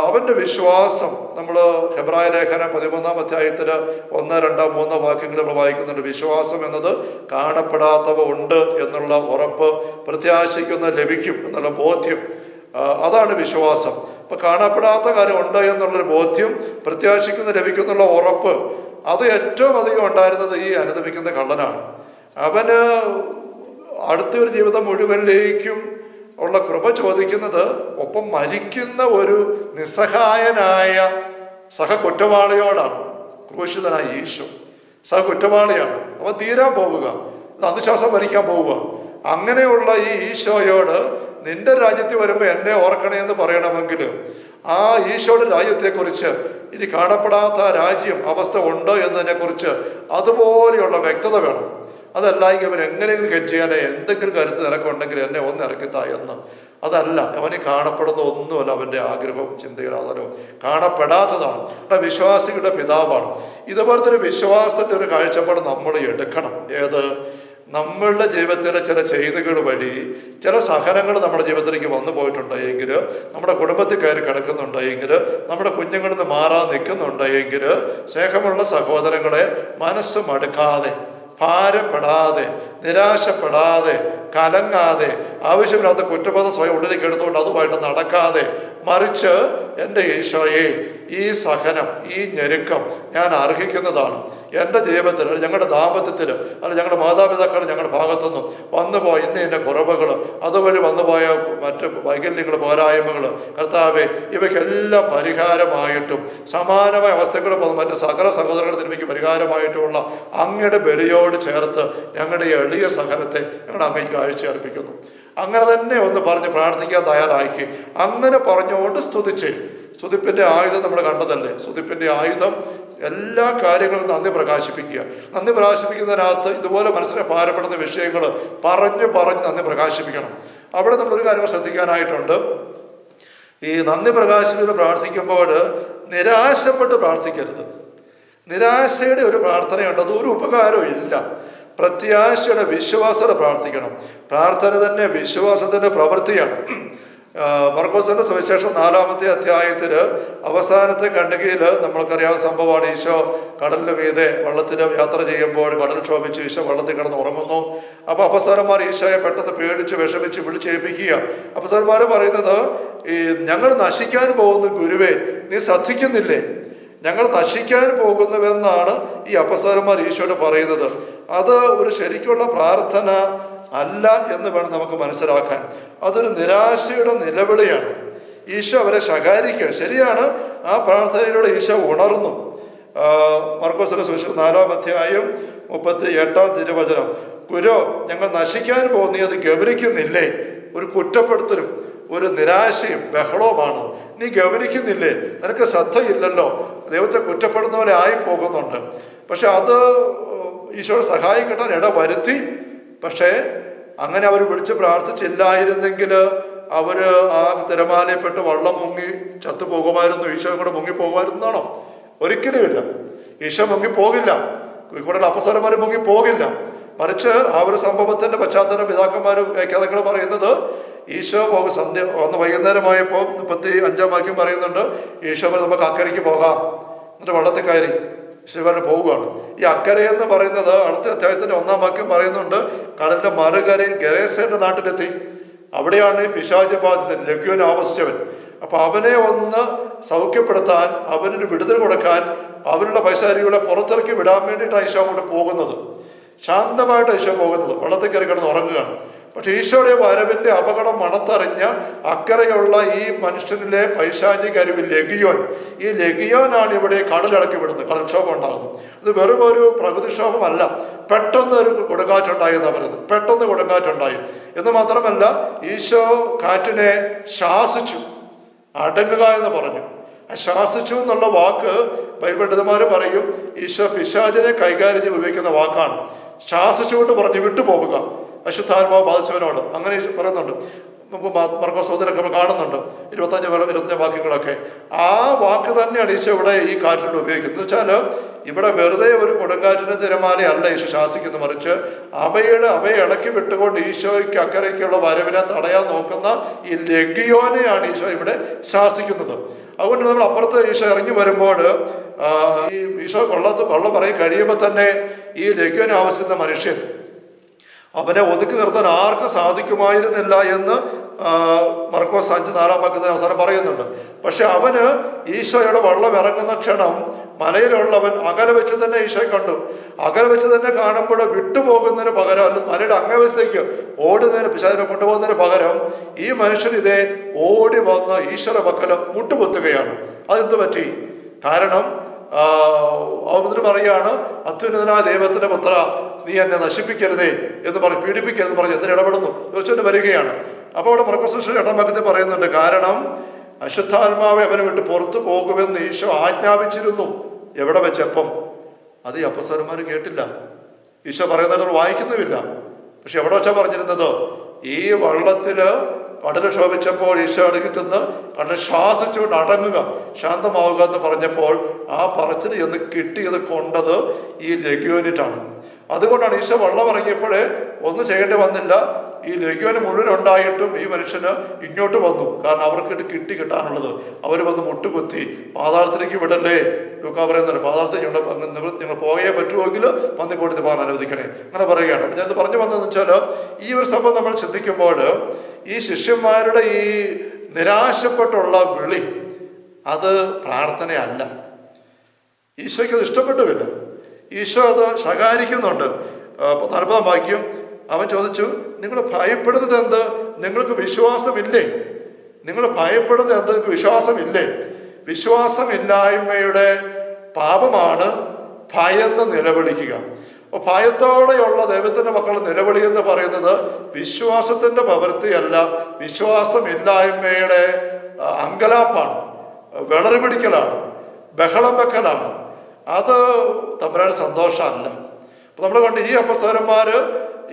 അവൻ്റെ വിശ്വാസം, നമ്മൾ ഹെബ്രായ ലേഖനം 13-ാം അധ്യായത്തിൽ 1, 2, 3 വാക്യങ്ങൾ നമ്മൾ വായിക്കുന്നുണ്ട്. വിശ്വാസം എന്നത് കാണപ്പെടാത്തവ ഉണ്ട് എന്നുള്ള ഉറപ്പ്, പ്രത്യാശിക്കുന്ന ലഭിക്കും എന്നുള്ള ബോധ്യം, അതാണ് വിശ്വാസം. അപ്പൊ കാണപ്പെടാത്ത കാര്യം ഉണ്ട് എന്നുള്ളൊരു ബോധ്യം, പ്രത്യാശിക്കുന്ന ലഭിക്കുന്നുള്ള ഉറപ്പ്, അത് ഏറ്റവും അധികം ഉണ്ടായിരുന്നത് ഈ അനുദപിക്കുന്ന കള്ളനാണ്. അവന് അടുത്തൊരു ജീവിതം മുഴുവനിലേക്കും ഉള്ള കൃപ ചോദിക്കുന്നത് ഒപ്പം മരിക്കുന്ന ഒരു നിസ്സഹായനായ സഹകുറ്റവാളിയോടാണ്. ക്രൂശിതനായ ഈശോ സഹകുറ്റവാളിയാണ്, അവൻ തീരാൻ പോവുക, അന്ധശ്വാസം വലിക്കാൻ പോവുക. അങ്ങനെയുള്ള ഈ ഈശോയോട് നിന്റെ രാജ്യത്തിൽ വരുമ്പോൾ എന്നെ ഓർക്കണേ എന്ന് പറയണമെങ്കിൽ ആ ഈശോയുടെ രാജ്യത്തെക്കുറിച്ച് ഇനി കാണപ്പെടാത്ത രാജ്യം അവസ്ഥ ഉണ്ട് എന്നതിനെക്കുറിച്ച് അതുപോലെയുള്ള വ്യക്തത വേണം. അതല്ലെങ്കിൽ അവൻ എങ്ങനെയെങ്കിലും ചെയ്യാനേ എന്തെങ്കിലും കരുത്ത് നിനക്കുണ്ടെങ്കിൽ എന്നെ ഒന്ന് ഇറക്കിത്താ എന്ന്. അതല്ല, അവന് കാണപ്പെടുന്ന ഒന്നുമല്ല അവൻ്റെ ആഗ്രഹവും ചിന്തയുടെ ആധാരവും കാണപ്പെടാത്തതാണ്. വിശ്വാസികളുടെ പിതാവാണ്. ഇതുപോലത്തെ ഒരു വിശ്വാസത്തിൻ്റെ ഒരു കാഴ്ചപ്പാട് നമ്മൾ എടുക്കണം. ഏത്? നമ്മളുടെ ജീവിതത്തിലെ ചില ചെയ്തികൾ വഴി ചില സഹനങ്ങൾ നമ്മുടെ ജീവിതത്തിലേക്ക് വന്നു പോയിട്ടുണ്ടെങ്കിൽ, നമ്മുടെ കുടുംബത്തിൽ കയറി കിടക്കുന്നുണ്ടെങ്കിൽ, നമ്മുടെ കുഞ്ഞുങ്ങളിൽ നിന്ന് മാറാൻ നിൽക്കുന്നുണ്ടെങ്കിൽ, സ്നേഹമുള്ള സഹോദരങ്ങളെ, മനസ്സ് മടുക്കാതെ, ഭാരപ്പെടാതെ, നിരാശപ്പെടാതെ, കലങ്ങാതെ, ആവശ്യമില്ലാത്ത കുറ്റബോധം സ്വയം ഉള്ളിലേക്ക് എടുത്തുകൊണ്ട് അതുമായിട്ട് നടക്കാതെ, മറിച്ച് എൻ്റെ ഈശോയെ, ഈ സഹനം, ഈ ഞെരുക്കം ഞാൻ അർഹിക്കുന്നതാണ്. എൻ്റെ ജീവിതത്തിൽ, ഞങ്ങളുടെ ദാമ്പത്യത്തിൽ, അല്ല ഞങ്ങളുടെ മാതാപിതാക്കൾ ഞങ്ങളുടെ ഭാഗത്തുനിന്നും വന്നുപോയ ഇന്ന കുറവുകൾ, അതുവഴി വന്നുപോയ മറ്റ് വൈകല്യങ്ങൾ, പോരായ്മകൾ, കർത്താവെ, ഇവയ്ക്കെല്ലാം പരിഹാരമായിട്ടും സമാനമായ അവസ്ഥകൾ മറ്റ് സകല സഹോദരങ്ങളുടെ തിരുമയ്ക്ക് പരിഹാരമായിട്ടുള്ള അങ്ങയുടെ ബലിയോട് ചേർത്ത് ഞങ്ങളുടെ എളിയ സഹനത്തെ ഞങ്ങൾ അങ്ങേക്ക് കാഴ്ച അർപ്പിക്കുന്നു. അങ്ങനെ തന്നെ ഒന്ന് പറഞ്ഞ് പ്രാർത്ഥിക്കാൻ തയ്യാറാക്കി. അങ്ങനെ പറഞ്ഞുകൊണ്ട് സ്തുതിച്ച്, സ്തുതിപ്പിൻ്റെ ആയുധം നമ്മൾ കണ്ടതല്ലേ. സ്തുതിപ്പിൻ്റെ ആയുധം എല്ലാ കാര്യങ്ങളും നന്ദി പ്രകാശിപ്പിക്കുക. നന്ദി പ്രകാശിപ്പിക്കുന്നതിനകത്ത് ഇതുപോലെ മനസ്സിനെ ഭാരപ്പെടുന്ന വിഷയങ്ങൾ പറഞ്ഞ് നന്ദി പ്രകാശിപ്പിക്കണം. അവിടെ നമ്മളൊരു കാര്യം ശ്രദ്ധിക്കാനായിട്ടുണ്ട്. ഈ നന്ദി പ്രകാശിപ്പിച്ച് പ്രാർത്ഥിക്കുമ്പോൾ നിരാശപ്പെട്ട് പ്രാർത്ഥിക്കരുത്. നിരാശയുടെ ഒരു പ്രാർത്ഥനയുണ്ട്, അത് ഒരു ഉപകാരവും ഇല്ല. പ്രത്യാശയുടെ, വിശ്വാസത്തോടെ പ്രാർത്ഥിക്കണം. പ്രാർത്ഥന തന്നെ വിശ്വാസത്തിൻ്റെ പ്രവൃത്തിയാണ്. മർക്കോസിന്റെ സുവിശേഷം 4-ാമത്തെ അധ്യായത്തിൽ അവസാനത്തെ ഖണ്ഡികയിൽ നമ്മൾക്കറിയാവുന്ന സംഭവമാണ്. ഈശോ കടലിന് മീതെ വള്ളത്തിൽ യാത്ര ചെയ്യുമ്പോൾ കടൽ ക്ഷോഭിച്ച് ഈശോ വള്ളത്തിൽ കിടന്ന് ഉറങ്ങുന്നു. അപ്പോൾ അപ്പസ്തലന്മാർ ഈശോയെ പെട്ടെന്ന് പേടിച്ച് വിഷമിച്ച് വിളിച്ചേൽപ്പിക്കുക. അപ്പസ്തലന്മാർ പറയുന്നത്, ഈ ഞങ്ങൾ നശിക്കാൻ പോകുന്ന ഗുരുവേ, നീ ശ്രദ്ധിക്കുന്നില്ലേ? ഞങ്ങൾ നശിക്കാൻ പോകുന്നുവെന്നാണ് ഈ അപ്പസ്തലന്മാർ ഈശോയോട് പറയുന്നത്. അത് ഒരു ശരിക്കുള്ള പ്രാർത്ഥന അല്ല എന്ന് വേണം നമുക്ക് മനസ്സിലാക്കാൻ. അതൊരു നിരാശയുടെ നിലവിളിയാണ്. ഈശോ അവരെ ശകാരിക്കുക. ശരിയാണ്, ആ പ്രാർത്ഥനയിലൂടെ ഈശോ ഉണർന്നു. മർക്കോസിന്റെ സുവിശേഷം 4-ാം അധ്യായം 38-ാം തിരുവചനം, ഗുരു, ഞങ്ങൾ നശിക്കാൻ പോകുന്നത് ഗൗനിക്കുന്നില്ലേ? ഒരു കുറ്റപ്പെടുത്തലും ഒരു നിരാശയും ബഹളവുമാണ്. നീ ഗൗനിക്കുന്നില്ലേ? നിനക്ക് ശ്രദ്ധയില്ലല്ലോ. ദൈവത്തെ കുറ്റപ്പെടുന്ന പോലെ ആയി പോകുന്നുണ്ട്. പക്ഷെ അത് ഈശോയുടെ സഹായം കിട്ടാൻ ഇട വരുത്തി. പക്ഷേ അങ്ങനെ അവർ വിളിച്ച് പ്രാർത്ഥിച്ചില്ലായിരുന്നെങ്കിൽ അവർ ആ തിരമാലയപ്പെട്ട് വള്ളം മുങ്ങി ചത്തുപോകുമായിരുന്നു. ഈശോയും കൂടെ മുങ്ങിപ്പോകുമായിരുന്നാണോ? ഒരിക്കലുമില്ല. ഈശോ മുങ്ങിപ്പോകില്ല, കൂടുതൽ അപ്പസ്തലന്മാർ മുങ്ങിപ്പോകില്ല. മറിച്ച് ആ ഒരു സംഭവത്തിന്റെ പശ്ചാത്തലം പിതാക്കന്മാരും വ്യാഖ്യാതാക്കൾ പറയുന്നത്, ഈശോ സന്ധ്യ ഒന്ന് വൈകുന്നേരമായപ്പോൾ 35-ാം വാക്യം പറയുന്നുണ്ട്, ഈശോ നമുക്ക് അക്കരയ്ക്ക് പോകാം. എന്നിട്ട് വള്ളത്തിൽ കയറി ശിവന് പോവുകയാണ്. ഈ അക്കരെ എന്ന് പറയുന്നത് അടുത്ത അധ്യായത്തിന്റെ 1-ാം വാക്യം പറയുന്നുണ്ട്, കടലിന്റെ മറുകരയിൽ ഗരേസന്റെ നാട്ടിലെത്തി. അവിടെയാണ് ഈ പിശാച ബാധിതൻ ലഗ്യോൻ ആവസിച്ചവൻ. അപ്പൊ അവനെ ഒന്ന് സൗഖ്യപ്പെടുത്താൻ, അവനൊരു വിടുതൽ കൊടുക്കാൻ, അവരുടെ പൈശാരികളെ പുറത്തിറക്കി വിടാൻ വേണ്ടിയിട്ടാണ് ഈശോ അങ്ങോട്ട് പോകുന്നത്. ശാന്തമായിട്ട് ഈശോ പോകുന്നത്, വള്ളത്തിൽ കയറി കിടന്ന് ഉറങ്ങുകയാണ്. പക്ഷെ ഈശോയുടെ വരവിന്റെ അപകടം മണത്തറിഞ്ഞ അക്കരെയുള്ള ഈ മനുഷ്യനിലെ പൈശാചിക അരുവിൽ ലഗിയോൻ, ഈ ലഗിയോനാണ് ഇവിടെ കടലിളക്കി വിടുന്നത്, കടൽക്ഷോഭം ഉണ്ടാകുന്നത്. ഇത് വെറും ഒരു പ്രകൃതിക്ഷോഭമല്ല, പെട്ടെന്ന് ഒരു കൊടുങ്കാറ്റുണ്ടായി എന്നാണ് പറയുന്നത്. പെട്ടെന്ന് കൊടുങ്കാറ്റുണ്ടായി എന്ന് മാത്രമല്ല, ഈശോ കാറ്റിനെ ശാസിച്ചു, അടങ്ങുക എന്ന് പറഞ്ഞു. ശാസിച്ചു എന്നുള്ള വാക്ക് ബൈബിൾ പണ്ഡിതന്മാർ പറയും, ഈശോ പിശാചിനെ കൈകാര്യം ചെയ്ത് ഉപയോഗിക്കുന്ന വാക്കാണ്. ശാസിച്ചുകൊണ്ട് പറഞ്ഞു വിട്ടുപോവുക അശുദ്ധാത്മാവ് ബാധിച്ചവനോട്, അങ്ങനെ പറയുന്നുണ്ട്. നമുക്ക് മർക്കോസിലൊക്കെ നമ്മൾ കാണുന്നുണ്ട് 25 വാക്യങ്ങളൊക്കെ. ആ വാക്ക് തന്നെയാണ് ഈശോ ഇവിടെ ഈ കാറ്റിനോട് ഉപയോഗിക്കുന്നത്. എന്ന് വെച്ചാൽ ഇവിടെ വെറുതെ ഒരു കൊടുങ്കാറ്റിന്റെ തിരമാലയല്ല ഈശോ ശാസിക്കുന്നു, മറിച്ച് അവയെ ഇളക്കി വിട്ടുകൊണ്ട് ഈശോയ്ക്ക് അക്കരയ്ക്കുള്ള വരവിനെ തടയാൻ നോക്കുന്ന ഈ ലഗിയോനെയാണ് ഈശോ ഇവിടെ ശാസിക്കുന്നത്. അതുകൊണ്ട് നമ്മൾ അപ്പുറത്ത് ഈശോ ഇറങ്ങി വരുമ്പോൾ ഈ ഈശോ കൊള്ളം പറയും കഴിയുമ്പോൾ തന്നെ ഈ ലഗിയോനെ ആവശ്യമുള്ള മനുഷ്യൻ അവനെ ഒതുക്കി നിർത്താൻ ആർക്കും സാധിക്കുമായിരുന്നില്ല എന്ന് മർക്കോസ് 5:4 വാക്യത്തിന് അവസാനം പറയുന്നുണ്ട്. പക്ഷെ അവന് ഈശോയുടെ വള്ളം ഇറങ്ങുന്ന ക്ഷണം മലയിലുള്ളവൻ അകലെ വെച്ച് തന്നെ ഈശോയെ കണ്ടു. അകലെ വെച്ച് തന്നെ കാണുമ്പോൾ വിട്ടുപോകുന്നതിന് പകരം, അല്ല മലയുടെ അങ്ങവസ്ഥയ്ക്ക് ഓടുന്നതിന് പിശാചിനെ കൊണ്ടുപോകുന്നതിന് പകരം ഈ മനുഷ്യൻ ഇതേ ഓടി വന്ന് ഈശ്വര പക്കല് മുട്ടുപൊത്തുകയാണ്. അതെന്ത് പറ്റി? കാരണം അവന് പറയാണ്, അത്യുന്നതനായ ദൈവത്തിന്റെ പുത്ര, നീ എന്നെ നശിപ്പിക്കരുതേ എന്ന് പറഞ്ഞ്, പീഡിപ്പിക്കരുതെന്ന് പറഞ്ഞ് എന്തിന് ഇടപെടുന്നു ചോദിച്ചുകൊണ്ട് വരികയാണ്. അപ്പോൾ അവിടെ മർക്കോസ് 8-ാം വാക്യത്തിൽ പറയുന്നുണ്ട്, കാരണം അശുദ്ധാത്മാവെ അവനെ വിട്ട് പുറത്തു പോകുമെന്ന് ഈശോ ആജ്ഞാപിച്ചിരുന്നു. എവിടെ വെച്ചപ്പം? അത് ഈ അപ്പസ്തലന്മാർ കേട്ടില്ല. ഈശോ പറയുന്നത് വായിക്കുന്നുമില്ല. പക്ഷെ എവിടെ വെച്ചാ പറഞ്ഞിരുന്നത്? ഈ വള്ളത്തില് കടല് ശോഭിച്ചപ്പോൾ ഈശോ അടുക്കിട്ടെന്ന് കടൽ ശ്വാസിച്ചുകൊണ്ട് അടങ്ങുക, ശാന്തമാവുക എന്ന് പറഞ്ഞപ്പോൾ ആ പറച്ചിൽ എന്ന് കിട്ടിയത് കൊണ്ടത് ഈ ലഗ്യോനിറ്റാണ്. അതുകൊണ്ടാണ് ഈശോ വള്ളം ഇറങ്ങിയപ്പോഴേ ഒന്നും ചെയ്യേണ്ടി വന്നില്ല. ഈ ലഗ്യോന് മുഴുവൻ ഉണ്ടായിട്ടും ഈ മനുഷ്യന് ഇങ്ങോട്ട് വന്നു. കാരണം അവർക്ക് കിട്ടാനുള്ളത്. അവർ വന്ന് മുട്ടുകുത്തി, പാതാളത്തിലേക്ക് വിടല്ലേ, ലൂക്കാ പറയുന്നുണ്ട്, പാതാളത്തിൽ നിങ്ങൾ പോകേ പറ്റുമെങ്കിൽ പന്നിക്കൂട്ടത്തിൽ പോകാൻ അനുവദിക്കണേ, അങ്ങനെ പറയുകയാണ്. അപ്പം ഞാനത് പറഞ്ഞു വന്നതെന്ന് വെച്ചാൽ, ഈ ഒരു സംഭവം നമ്മൾ ചിന്തിക്കുമ്പോൾ ഈ ശിഷ്യന്മാരുടെ ഈ നിരാശപ്പെട്ടുള്ള വിളി അത് പ്രാർത്ഥനയല്ല. ഈശോയ്ക്ക് അത് ഇഷ്ടപ്പെട്ടുമില്ല. ഈശോ അത് ശകാരിക്കുന്നുണ്ട്. 40-ാം വാക്യം, അവൻ ചോദിച്ചു, നിങ്ങൾ ഭയപ്പെടുന്നത് എന്ത്? നിങ്ങൾക്ക് വിശ്വാസമില്ലേ? നിങ്ങൾ ഭയപ്പെടുന്നത് എന്ത്? നിങ്ങൾക്ക് വിശ്വാസമില്ലേ? വിശ്വാസമില്ലായ്മയുടെ പാപമാണ് ഭയന്ന് നിലവിളിക്കുക. അപ്പോൾ ഭയത്തോടെയുള്ള ദൈവത്തിൻ്റെ മക്കളുടെ നിലവിളി എന്ന് പറയുന്നത് വിശ്വാസത്തിൻ്റെ പ്രവൃത്തിയല്ല, വിശ്വാസമില്ലായ്മയുടെ അങ്കലാപ്പാണ്, വിളറി പിടിക്കലാണ്, ബഹളം വെക്കലാണ്. അത് തമ്പുരാന് സന്തോഷമല്ല. അപ്പൊ നമ്മൾ കണ്ട് ഈ അപ്പസ്തലന്മാര്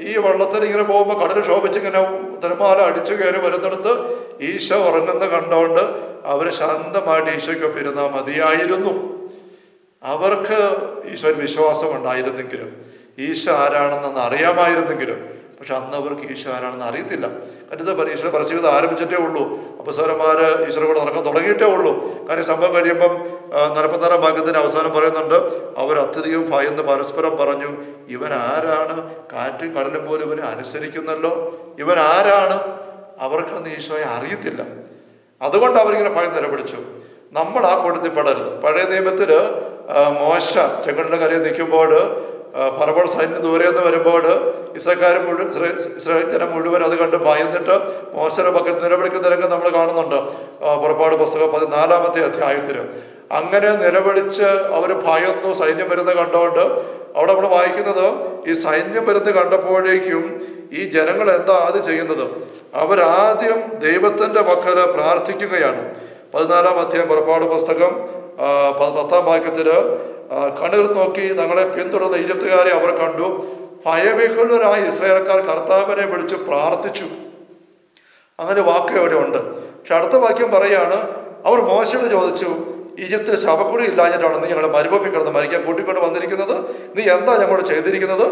ഈ വള്ളത്തിൽ ഇങ്ങനെ പോകുമ്പോൾ കടൽ ശോഭിച്ചിങ്ങനെ തിരമാല അടിച്ചു കയറി വരുന്നിടത്ത് ഈശോ ഉറങ്ങുന്ന കണ്ടോണ്ട് അവര് ശാന്തമായിട്ട് ഈശോയ്ക്കൊപ്പം ഇരുന്നാൽ മതിയായിരുന്നു. അവർക്ക് ഈശോ വിശ്വാസം ഉണ്ടായിരുന്നെങ്കിലും, ഈശോ ആരാണെന്ന് അറിയാമായിരുന്നെങ്കിലും, പക്ഷെ അന്ന് അവർക്ക് ഈശോ ആരാണെന്ന് അറിയത്തില്ല. എന്നിട്ട് ഈശോ പരിശീലനം ആരംഭിച്ചിട്ടേ ഉള്ളൂ. അപ്പസ്തലന്മാര് ഈശോയുടെ കൂടെ നടക്കാൻ തുടങ്ങിയിട്ടേ ഉള്ളൂ. കാര്യം സംഭവം കഴിയുമ്പം 44-ാം വാക്യത്തിന്റെ അവസാനം പറയുന്നുണ്ട്, അവർ അത്യധികം ഭയന്ന് പരസ്പരം പറഞ്ഞു, ഇവൻ ആരാണ്? കാറ്റും കടലും പോലും ഇവനെ അനുസരിക്കുന്നല്ലോ, ഇവൻ ആരാണ്? അവർക്കന്ന് ഈശോയെ അറിയത്തില്ല. അതുകൊണ്ട് അവരിങ്ങനെ ഭയം നിലപിടിച്ചു. നമ്മൾ ആ കൂട്ടത്തിൽ പെടരുത്. പഴയ നിയമത്തില് മോശ ചെങ്കടലിന്റെ കരയിൽ നിൽക്കുമ്പോൾ ഫറവോൻ സൈന്യം ദൂരെ നിന്ന് വരുമ്പോൾ ഇസ്രായേൽ ജനം മുഴുവൻ അത് കണ്ട് ഭയന്നിട്ട് മോശയുടെ പക്കൽ നിലവിളിക്കുന്ന രംഗം നമ്മൾ കാണുന്നുണ്ട്. പുറപ്പാട് പുസ്തകം 14-ാമത്തെ അധ്യായത്തിൽ. അങ്ങനെ നിലവിളിച്ച് അവർ ഭയന്നു, സൈന്യം വരുന്നത് കണ്ടുകൊണ്ട്. അവിടെ നമ്മൾ വായിക്കുന്നത്, ഈ സൈന്യം വരുന്നത് കണ്ടപ്പോഴേക്കും ഈ ജനങ്ങൾ എന്താ ആദ്യം ചെയ്യുന്നത്? അവരാദ്യം ദൈവത്തിന്റെ പക്കൽ പ്രാർത്ഥിക്കുകയാണ്. 14-ാം അധ്യായം പുറപ്പാട് പുസ്തകം 10-ാം വാക്യത്തില്, കണ്ണീർ നോക്കി തങ്ങളെ പിന്തുടർന്ന ഈജിപ്തുകാരെ അവർ കണ്ടു. ഭയവിഹ്വലരായ ഇസ്രായേൽക്കാർ കർത്താവിനെ വിളിച്ച് പ്രാർത്ഥിച്ചു. അങ്ങനെ വാക്ക് അവിടെ ഉണ്ട്. പക്ഷെ അടുത്ത വാക്യം പറയാണ്, അവർ മോശയോട് ചോദിച്ചു, ഈജിപ്തിൽ ശവക്കുഴി ഇല്ലാഞ്ഞിട്ടാണ് നീ ഞങ്ങളെ മരുഭൂമി കിടന്ന് മരിക്കാൻ കൂട്ടിക്കൊണ്ട് വന്നിരിക്കുന്നത്? നീ എന്താ ഞങ്ങളോട് ചെയ്തിരിക്കുന്നത്?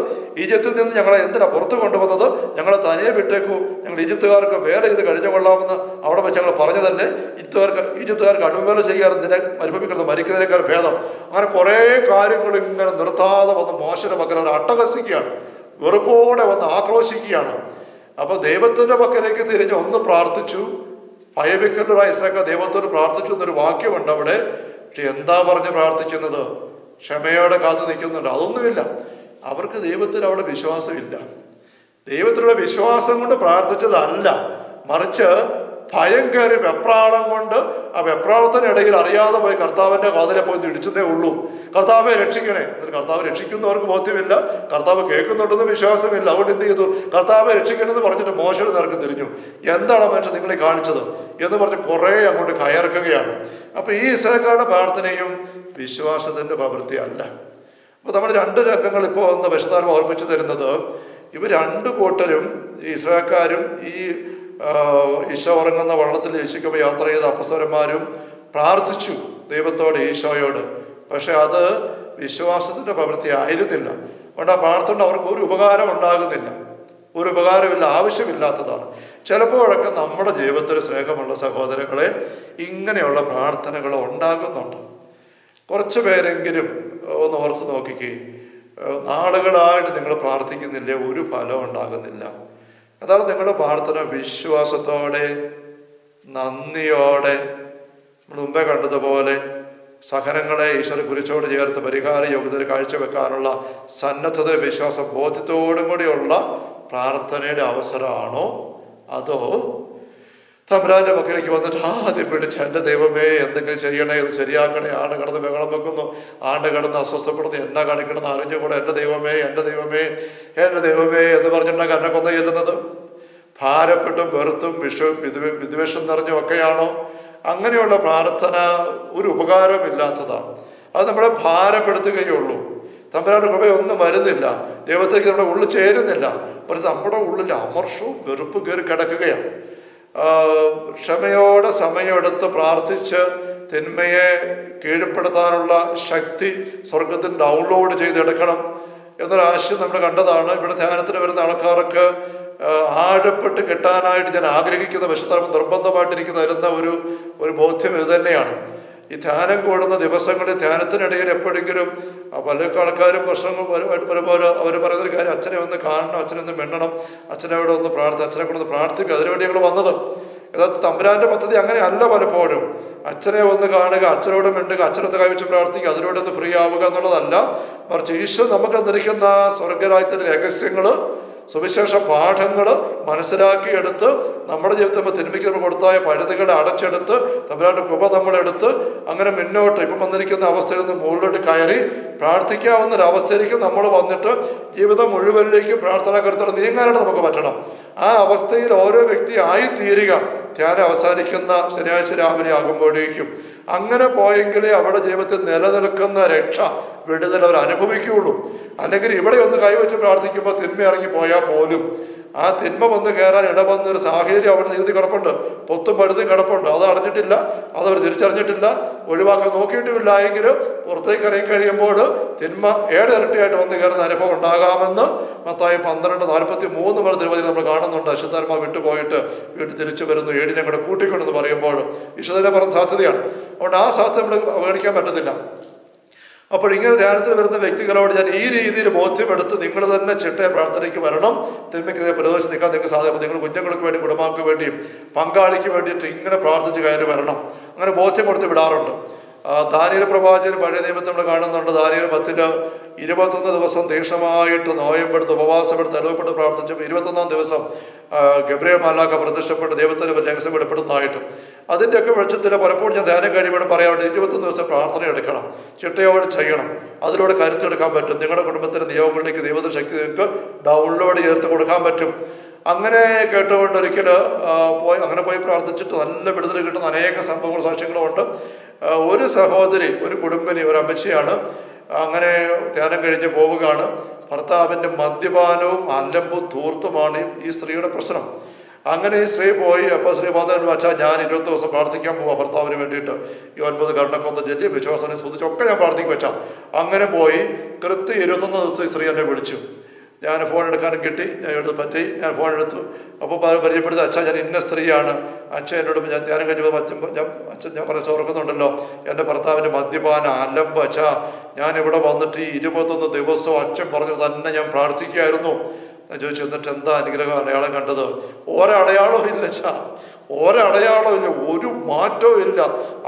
ഈജിപ്തിൽ നിന്ന് ഞങ്ങളെ എന്തിനാ പുറത്ത് കൊണ്ടുവന്നത്? ഞങ്ങളെ തനിയെ വിട്ടേക്കൂ, ഞങ്ങൾ ഈജിപ്തുകാർക്ക് വേല ചെയ്ത് കഴിഞ്ഞു കൊള്ളാമെന്ന് അവിടെ വെച്ച് ഞങ്ങൾ പറഞ്ഞതല്ലേ? ഈജിപ്തുകാർക്ക് അടിമവേല ചെയ്യാറ് നിന്നെ മരുഭൂമി കിടന്ന് മരിക്കുന്നതിനേക്കാൾ ഭേദം. അങ്ങനെ കുറേ കാര്യങ്ങൾ ഇങ്ങനെ നിർത്താതെ വന്ന് മോശയുടെ പക്കൽ അവർ അട്ടഹസിക്കുകയാണ്, വെറുപ്പോടെ വന്ന് ആക്രോശിക്കുകയാണ്. അപ്പൊ ദൈവത്തിന്റെ പക്കലേക്ക് തിരിഞ്ഞ് ഒന്ന് പ്രാർത്ഥിച്ചു. ഭയവിഹ്വലരായ ഇസ്രായേൽക്കാർ ദൈവത്തോട് പ്രാർത്ഥിച്ചു എന്നൊരു വാക്യമുണ്ട് അവിടെ. പക്ഷെ എന്താ പറഞ്ഞ് പ്രാർത്ഥിക്കുന്നത്? ക്ഷമയോടെ കാത്തു നിൽക്കുന്നുണ്ട്. അതൊന്നുമില്ല. അവർക്ക് ദൈവത്തിൽ അവിടെ വിശ്വാസമില്ല. ദൈവത്തിലുള്ള വിശ്വാസം കൊണ്ട് പ്രാർത്ഥിച്ചതല്ല, മറിച്ച് ഭയം കയറി വെപ്രാളം കൊണ്ട് ആ വെപ്രാളത്തിനിടയിൽ അറിയാതെ പോയി കർത്താവിന്റെ വാതിലെ പോയി ഇടിച്ചതേ ഉള്ളൂ. കർത്താവെ രക്ഷിക്കണേ. എന്നിട്ട് കർത്താവ് രക്ഷിക്കുന്നവർക്ക് ബോധ്യമില്ല, കർത്താവ് കേൾക്കുന്നുണ്ടെന്ന് വിശ്വാസമില്ല. അതുകൊണ്ട് എന്ത് ചെയ്തു? കർത്താവെ രക്ഷിക്കണമെന്ന് പറഞ്ഞിട്ട് മോശയുടെ നേർക്ക് തിരിഞ്ഞു. എന്താണ് മനുഷ്യൻ നിങ്ങളെ കാണിച്ചത് എന്ന് പറഞ്ഞ് കുറെ അങ്ങോട്ട് കയർക്കുകയാണ്. അപ്പൊ ഈ ഇസ്രായേൽക്കാരുടെ പ്രാർത്ഥനയും വിശ്വാസത്തിന്റെ പ്രവൃത്തി അല്ല. അപ്പൊ നമ്മൾ രണ്ട് രംഗങ്ങൾ ഇപ്പോൾ ഒന്ന് വിശദാനം ഓർമ്മിച്ചു തരുന്നത്, ഇവർ രണ്ടു കൂട്ടരും, ഈ ഇസ്രായേൽക്കാരും ഈ ഈശോ ഉറങ്ങുന്ന വള്ളത്തിൽ ഈശോയ്ക്കൊപ്പം യാത്ര ചെയ്ത അപ്പസ്തലന്മാരും പ്രാർത്ഥിച്ചു ദൈവത്തോട്, ഈശോയോട്. പക്ഷെ അത് വിശ്വാസത്തിന്റെ പ്രവൃത്തി ആയിരുന്നില്ല. അതുകൊണ്ട് ആ പ്രാർത്ഥന അവർക്ക് ഒരു ഉപകാരം ഉണ്ടാകുന്നില്ല, ഒരു ഉപകാരമില്ല, ആവശ്യമില്ലാത്തതാണ്. ചിലപ്പോഴൊക്കെ നമ്മുടെ ജീവിതത്തിൽ സ്നേഹമുള്ള സഹോദരങ്ങളെ ഇങ്ങനെയുള്ള പ്രാർത്ഥനകൾ ഉണ്ടാകുന്നുണ്ട്. കുറച്ച് പേരെങ്കിലും ഒന്ന് ഓർത്ത് നോക്കിക്കേ, നാളുകളായിട്ട് നിങ്ങൾ പ്രാർത്ഥിക്കുന്നില്ലേ, ഒരു ഫലം ഉണ്ടാകുന്നില്ല. അതാണ് നിങ്ങളുടെ പ്രാർത്ഥന വിശ്വാസത്തോടെ, നന്ദിയോടെ, നമ്മൾ മുമ്പേ കണ്ടതുപോലെ സഹനങ്ങളെ ഈശ്വര കുരിശോട് ചേർത്ത് പരിഹാര യോഗ്യത കാഴ്ചവെക്കാനുള്ള സന്നദ്ധത, വിശ്വാസ ബോധ്യത്തോടും കൂടിയുള്ള പ്രാർത്ഥനയുടെ അവസരമാണോ? അതോ തമ്പുരാന്റെ പക്കലേക്ക് വന്നിട്ട് ആദ്യം പിടിച്ച് എൻ്റെ ദൈവമേ എന്തെങ്കിലും ചെയ്യണേ, ഇത് ശരിയാക്കണേ, ആണ്ട് കിടന്ന് ബഹളം വെക്കുന്നു, ആണ്ട് കിടന്ന് അസ്വസ്ഥപ്പെടുന്നു, എന്നാ കാണിക്കണമെന്ന് അറിഞ്ഞുകൂടെ എൻ്റെ ദൈവമേ എൻ്റെ ദൈവമേ എൻ്റെ ദൈവമേ എന്ന് പറഞ്ഞിട്ടുണ്ടെങ്കിൽ എന്നെ കൊന്ന ചെല്ലുന്നത്? ഭാരപ്പെട്ടും വെറുത്തും വിദ്വേഷം നിറഞ്ഞും ഒക്കെയാണോ? അങ്ങനെയുള്ള പ്രാർത്ഥന ഒരു ഉപകാരമില്ലാത്തതാണ്. അത് നമ്മളെ ഭാരപ്പെടുത്തുകയുള്ളൂ. തമ്പുരാന്റെ കൃപയൊന്നും വരുന്നില്ല, ദൈവത്തേക്ക് നമ്മുടെ ഉള്ളിൽ ചേരുന്നില്ല. ഒരു നമ്മുടെ ഉള്ളിൽ അമർഷവും വെറുപ്പ് കയറി കിടക്കുകയാണ്. ക്ഷമയോടെ സമയമെടുത്ത് പ്രാർത്ഥിച്ച് തിന്മയെ കീഴ്പ്പെടുത്താനുള്ള ശക്തി സ്വർഗത്തിൽ ഡൗൺലോഡ് ചെയ്തെടുക്കണം എന്നൊരാശയം നമ്മൾ കണ്ടതാണ്. ഇവിടെ ധ്യാനത്തിന് വരുന്ന ആൾക്കാർക്ക് ആഴപ്പെട്ട് കിട്ടാനായിട്ട് ഞാൻ ആഗ്രഹിക്കുന്ന വിശുദ്ധർമ്മം നിർബന്ധമായിട്ടിരിക്കുന്ന വരുന്ന ഒരു ബോധ്യം ഇത് തന്നെയാണ്. ഈ ധ്യാനം കൂടുന്ന ദിവസങ്ങളിൽ ധ്യാനത്തിനിടയിൽ എപ്പോഴെങ്കിലും പല ആൾക്കാരും പ്രശ്നങ്ങൾ വരുമ്പോൾ അവർ പറയുന്നൊരു കാര്യം, അച്ഛനെ ഒന്ന് കാണണം, അച്ഛനെ ഒന്ന് മിണ്ടണം, അച്ഛനെ അവിടെ ഒന്ന് അച്ഛനെ കൊണ്ടൊന്ന് പ്രാർത്ഥിക്കുക, അതിനുവേണ്ടി ഞങ്ങൾ വന്നത്. യഥാർത്ഥ തമ്പുരാന്റെ പദ്ധതി അങ്ങനെ അല്ല. പലപ്പോഴും അച്ഛനെ ഒന്ന് കാണുക, അച്ഛനോട് മിണ്ടുക, അച്ഛനൊന്ന് കൈവച്ച് പ്രാർത്ഥിക്കുക, അതിലൂടെ ഒന്ന് ഫ്രീ ആവുക എന്നുള്ളതല്ല. മറിച്ച് ഈശോ നമുക്ക് തന്നിരിക്കുന്ന സ്വർഗരാജ്യത്തിൻ്റെ രഹസ്യങ്ങൾ, സുവിശേഷ പാഠങ്ങൾ മനസ്സിലാക്കിയെടുത്ത് നമ്മുടെ ജീവിതത്തിൽ നമ്മൾ തിന്മയ്ക്ക് നമ്മൾ കൊടുത്തായ പഴുതുകളെ അടച്ചെടുത്ത് തമ്പുരാന്റെ കൃപ നമ്മളെടുത്ത് അങ്ങനെ മുന്നോട്ട് ഇപ്പം വന്നിരിക്കുന്ന അവസ്ഥയിൽ നിന്ന് മുകളിലോട്ട് കയറി പ്രാർത്ഥിക്കാവുന്ന ഒരവസ്ഥയിലേക്ക് നമ്മൾ വന്നിട്ട് ജീവിതം മുഴുവനിലേക്കും പ്രാർത്ഥനാ കരുത്തോടെ നീങ്ങാനായിട്ട് നമുക്ക് പറ്റണം. ആ അവസ്ഥയിൽ ഓരോ വ്യക്തി ആയിത്തീരുക ധ്യാനം അവസാനിക്കുന്ന ശനിയാഴ്ച രാവിലെ ആകുമ്പോഴേക്കും. അങ്ങനെ പോയെങ്കിലേ അവിടെ ജീവിതത്തിൽ നിലനിൽക്കുന്ന രക്ഷ, വിടുതൽ അവർ അനുഭവിക്കുകയുള്ളൂ. അല്ലെങ്കിൽ ഇവിടെ ഒന്ന് കൈവച്ച് പ്രാർത്ഥിക്കുമ്പോൾ തിന്മ ഇറങ്ങി പോയാൽ പോലും ആ തിന്മ വന്ന് കയറാൻ ഇടവന്നൊരു സാഹചര്യം അവിടെ ജീവിതത്തിൽ കിടപ്പുണ്ട്, പൊത്തും പഴുതും കിടപ്പുണ്ട്. അത് അടഞ്ഞിട്ടില്ല, അതവർ തിരിച്ചറിഞ്ഞിട്ടില്ല, ഒഴിവാക്കാൻ നോക്കിയിട്ടുമില്ല. എങ്കിലും പുറത്തേക്ക് ഇറങ്ങി കഴിയുമ്പോൾ തിന്മ 7 ഇരട്ടിയായിട്ട് വന്ന് കയറുന്ന അനുഭവം ഉണ്ടാകാമെന്ന് മത്തായി 12:43 വരെ തിരുവചനം നമ്മൾ കാണുന്നുണ്ട്. അശുദ്ധാത്മാ വിട്ടുപോയിട്ട് വീട്ടിൽ തിരിച്ചു വരുന്നു, 7 കൂടെ കൂട്ടിക്കൊണ്ടെന്ന് പറയുമ്പോൾ ഈശോനെ പറഞ്ഞ സാധ്യതയാണ്. അതുകൊണ്ട് ആ സാധ്യത നമ്മൾ അവഗണിക്കാൻ പറ്റത്തില്ല. അപ്പോൾ ഇങ്ങനെ ധ്യാനത്തിൽ വരുന്ന വ്യക്തികളോട് ഞാൻ ഈ രീതിയിൽ ബോധ്യമെടുത്ത് നിങ്ങൾ തന്നെ ചിട്ടയ പ്രാർത്ഥനയ്ക്ക് വരണം, തിന്മയ്ക്കെതിരെ പ്രതിരോധിച്ച് നിൽക്കാൻ നിങ്ങൾക്ക് സാധിക്കും. നിങ്ങൾ കുഞ്ഞുങ്ങൾക്ക് വേണ്ടി, കുടുംബങ്ങൾക്ക് വേണ്ടിയും പങ്കാളിക്ക് വേണ്ടിയിട്ട് ഇങ്ങനെ പ്രാർത്ഥിച്ച് കയറി വരണം. അങ്ങനെ ബോധ്യം കൊടുത്ത് വിടാറുണ്ട്. ദാനിയേൽ പ്രവാചകൻ പഴയ നിയമത്തിൽ നമ്മൾ കാണുന്നുണ്ട്. ദാനിയേൽ 10-21 ദിവസം തീക്ഷ്ണമായിട്ട് നോയമ്പെടുത്ത് ഉപവാസമെടുത്ത് അനുഭവപ്പെട്ട് പ്രാർത്ഥിച്ചപ്പോൾ 21-ാം ദിവസം ഗബ്രിയേൽ മാലാഖ പ്രത്യക്ഷപ്പെട്ട് ദൈവത്തിന് രഹസ്യം വെളിപ്പെടുന്നതായിട്ട്. അതിൻ്റെയൊക്കെ വെളിച്ചത്തിൽ പലപ്പോഴും ഞാൻ ധ്യാനം കഴിയുമ്പോൾ പറയാറുണ്ട്, 21 ദിവസം പ്രാർത്ഥന എടുക്കണം, ചിട്ടയോടെ ചെയ്യണം. അതിലൂടെ കരുത്തെടുക്കാൻ പറ്റും. നിങ്ങളുടെ കുടുംബത്തിൻ്റെ നിയോഗങ്ങളിലേക്ക് ദൈവത്തിൻ്റെ ശക്തി നിങ്ങൾക്ക് ഡൗൺലോഡ് ചേർത്ത് കൊടുക്കാൻ പറ്റും. അങ്ങനെ കേട്ടുകൊണ്ട് ഒരിക്കൽ പോയി പ്രാർത്ഥിച്ചിട്ട് നല്ല വിടുതൽ കിട്ടുന്ന അനേക സംഭവങ്ങൾ സാക്ഷ്യങ്ങളുമുണ്ട്. ഒരു സഹോദരി, ഒരു കുടുംബിനി, ഒരു അമ്മച്ചിയാണ്. അങ്ങനെ ധ്യാനം കഴിഞ്ഞ് പോവുകയാണ്. ഭർത്താവിൻ്റെ മദ്യപാനവും അലമ്പും ധൂർത്തുമാണ് ഈ സ്ത്രീയുടെ പ്രശ്നം. അങ്ങനെ ഈ സ്ത്രീ പോയി. അപ്പോൾ സ്ത്രീ പറഞ്ഞു, അച്ഛാ ഞാൻ 20 ദിവസം പ്രാർത്ഥിക്കാൻ പോവാ ഭർത്താവിന് വേണ്ടിയിട്ട്, ഈ 9 കരുണക്കൊന്ന് ചൊല്ലി വിശ്വാസം സ്തുതിച്ചൊക്കെ ഞാൻ പ്രാർത്ഥിക്കും വെച്ചാൽ. അങ്ങനെ പോയി കൃത്യം 21 ദിവസത്തെ ഈ സ്ത്രീ എന്നെ വിളിച്ചു. ഞാൻ ഫോൺ എടുക്കാനും കിട്ടി, ഞാൻ ഫോൺ എടുത്തു. അപ്പോൾ പരിചയപ്പെടുത്തി, അച്ഛാ ഞാൻ ഇന്ന സ്ത്രീയാണ്, അച്ഛൻ എന്നോട് ഞാൻ ധ്യാനം കഴിഞ്ഞപ്പോൾ അച്ഛൻ ഞാൻ പറഞ്ഞ ഓർക്കുന്നുണ്ടല്ലോ, എൻ്റെ ഭർത്താവിൻ്റെ മദ്യപാന അലമ്പ് അച്ഛാ, ഞാൻ ഇവിടെ വന്നിട്ട് ഈ 21 ദിവസവും അച്ഛൻ പറഞ്ഞത് തന്നെ ഞാൻ പ്രാർത്ഥിക്കുകയായിരുന്നു. ഞാൻ ചോദിച്ചു, എന്നിട്ട് എന്താ അനുഗ്രഹം അടയാളം കണ്ടത്? ഒരടയാളവും ഇല്ല അച്ഛാ, ഒരടയാളവും ഇല്ല, ഒരു മാറ്റവും ഇല്ല.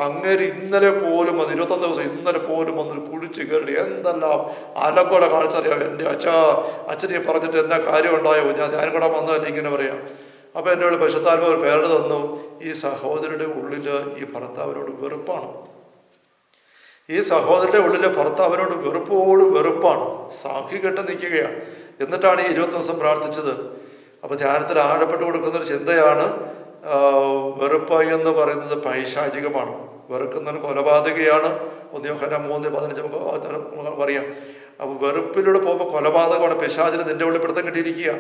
അങ്ങനെ ഇന്നലെ പോലും അത് 21 ദിവസം ഇന്നലെ പോലും വന്ന് കുളിച്ച് കയറി എന്തെല്ലാം അലങ്കോല കാണിച്ചറിയാം. എൻ്റെ അച്ഛനെ പറഞ്ഞിട്ട് എന്നാ കാര്യം ഉണ്ടായോ? ഞാനും കൂടെ വന്നതല്ലേ ഇങ്ങനെ പറയാം. അപ്പോൾ എന്നോട് പരിശുദ്ധാത്മാവ് ഒരു പേര് തന്നു. ഈ സഹോദരിയുടെ ഉള്ളിൽ ഈ ഭർത്താവിനോട് വെറുപ്പാണ്. ഈ സഹോദരിയുടെ ഉള്ളിലെ ഭർത്താവിനോട് വെറുപ്പാണ്. സാഖി കെട്ട് നിൽക്കുകയാണ്. എന്നിട്ടാണ് ഈ 20 ദിവസം പ്രാർത്ഥിച്ചത്. അപ്പോൾ ധ്യാനത്തിൽ ആഴപ്പെട്ട് കൊടുക്കുന്നൊരു ചിന്തയാണ്, വെറുപ്പ് എന്ന് പറയുന്നത് പൈശാചികമാണ്. വെറുക്കുന്നതിന് കൊലപാതകയാണ്. 1 യോഹന്നാൻ 3:15 നമുക്ക് അറിയാം. അപ്പോൾ വെറുപ്പിലൂടെ പോകുമ്പോൾ കൊലപാതകമാണ്. പിശാചിന് നിന്റെ ഉള്ളിൽ പിടുത്തം കിട്ടിയിരിക്കുക.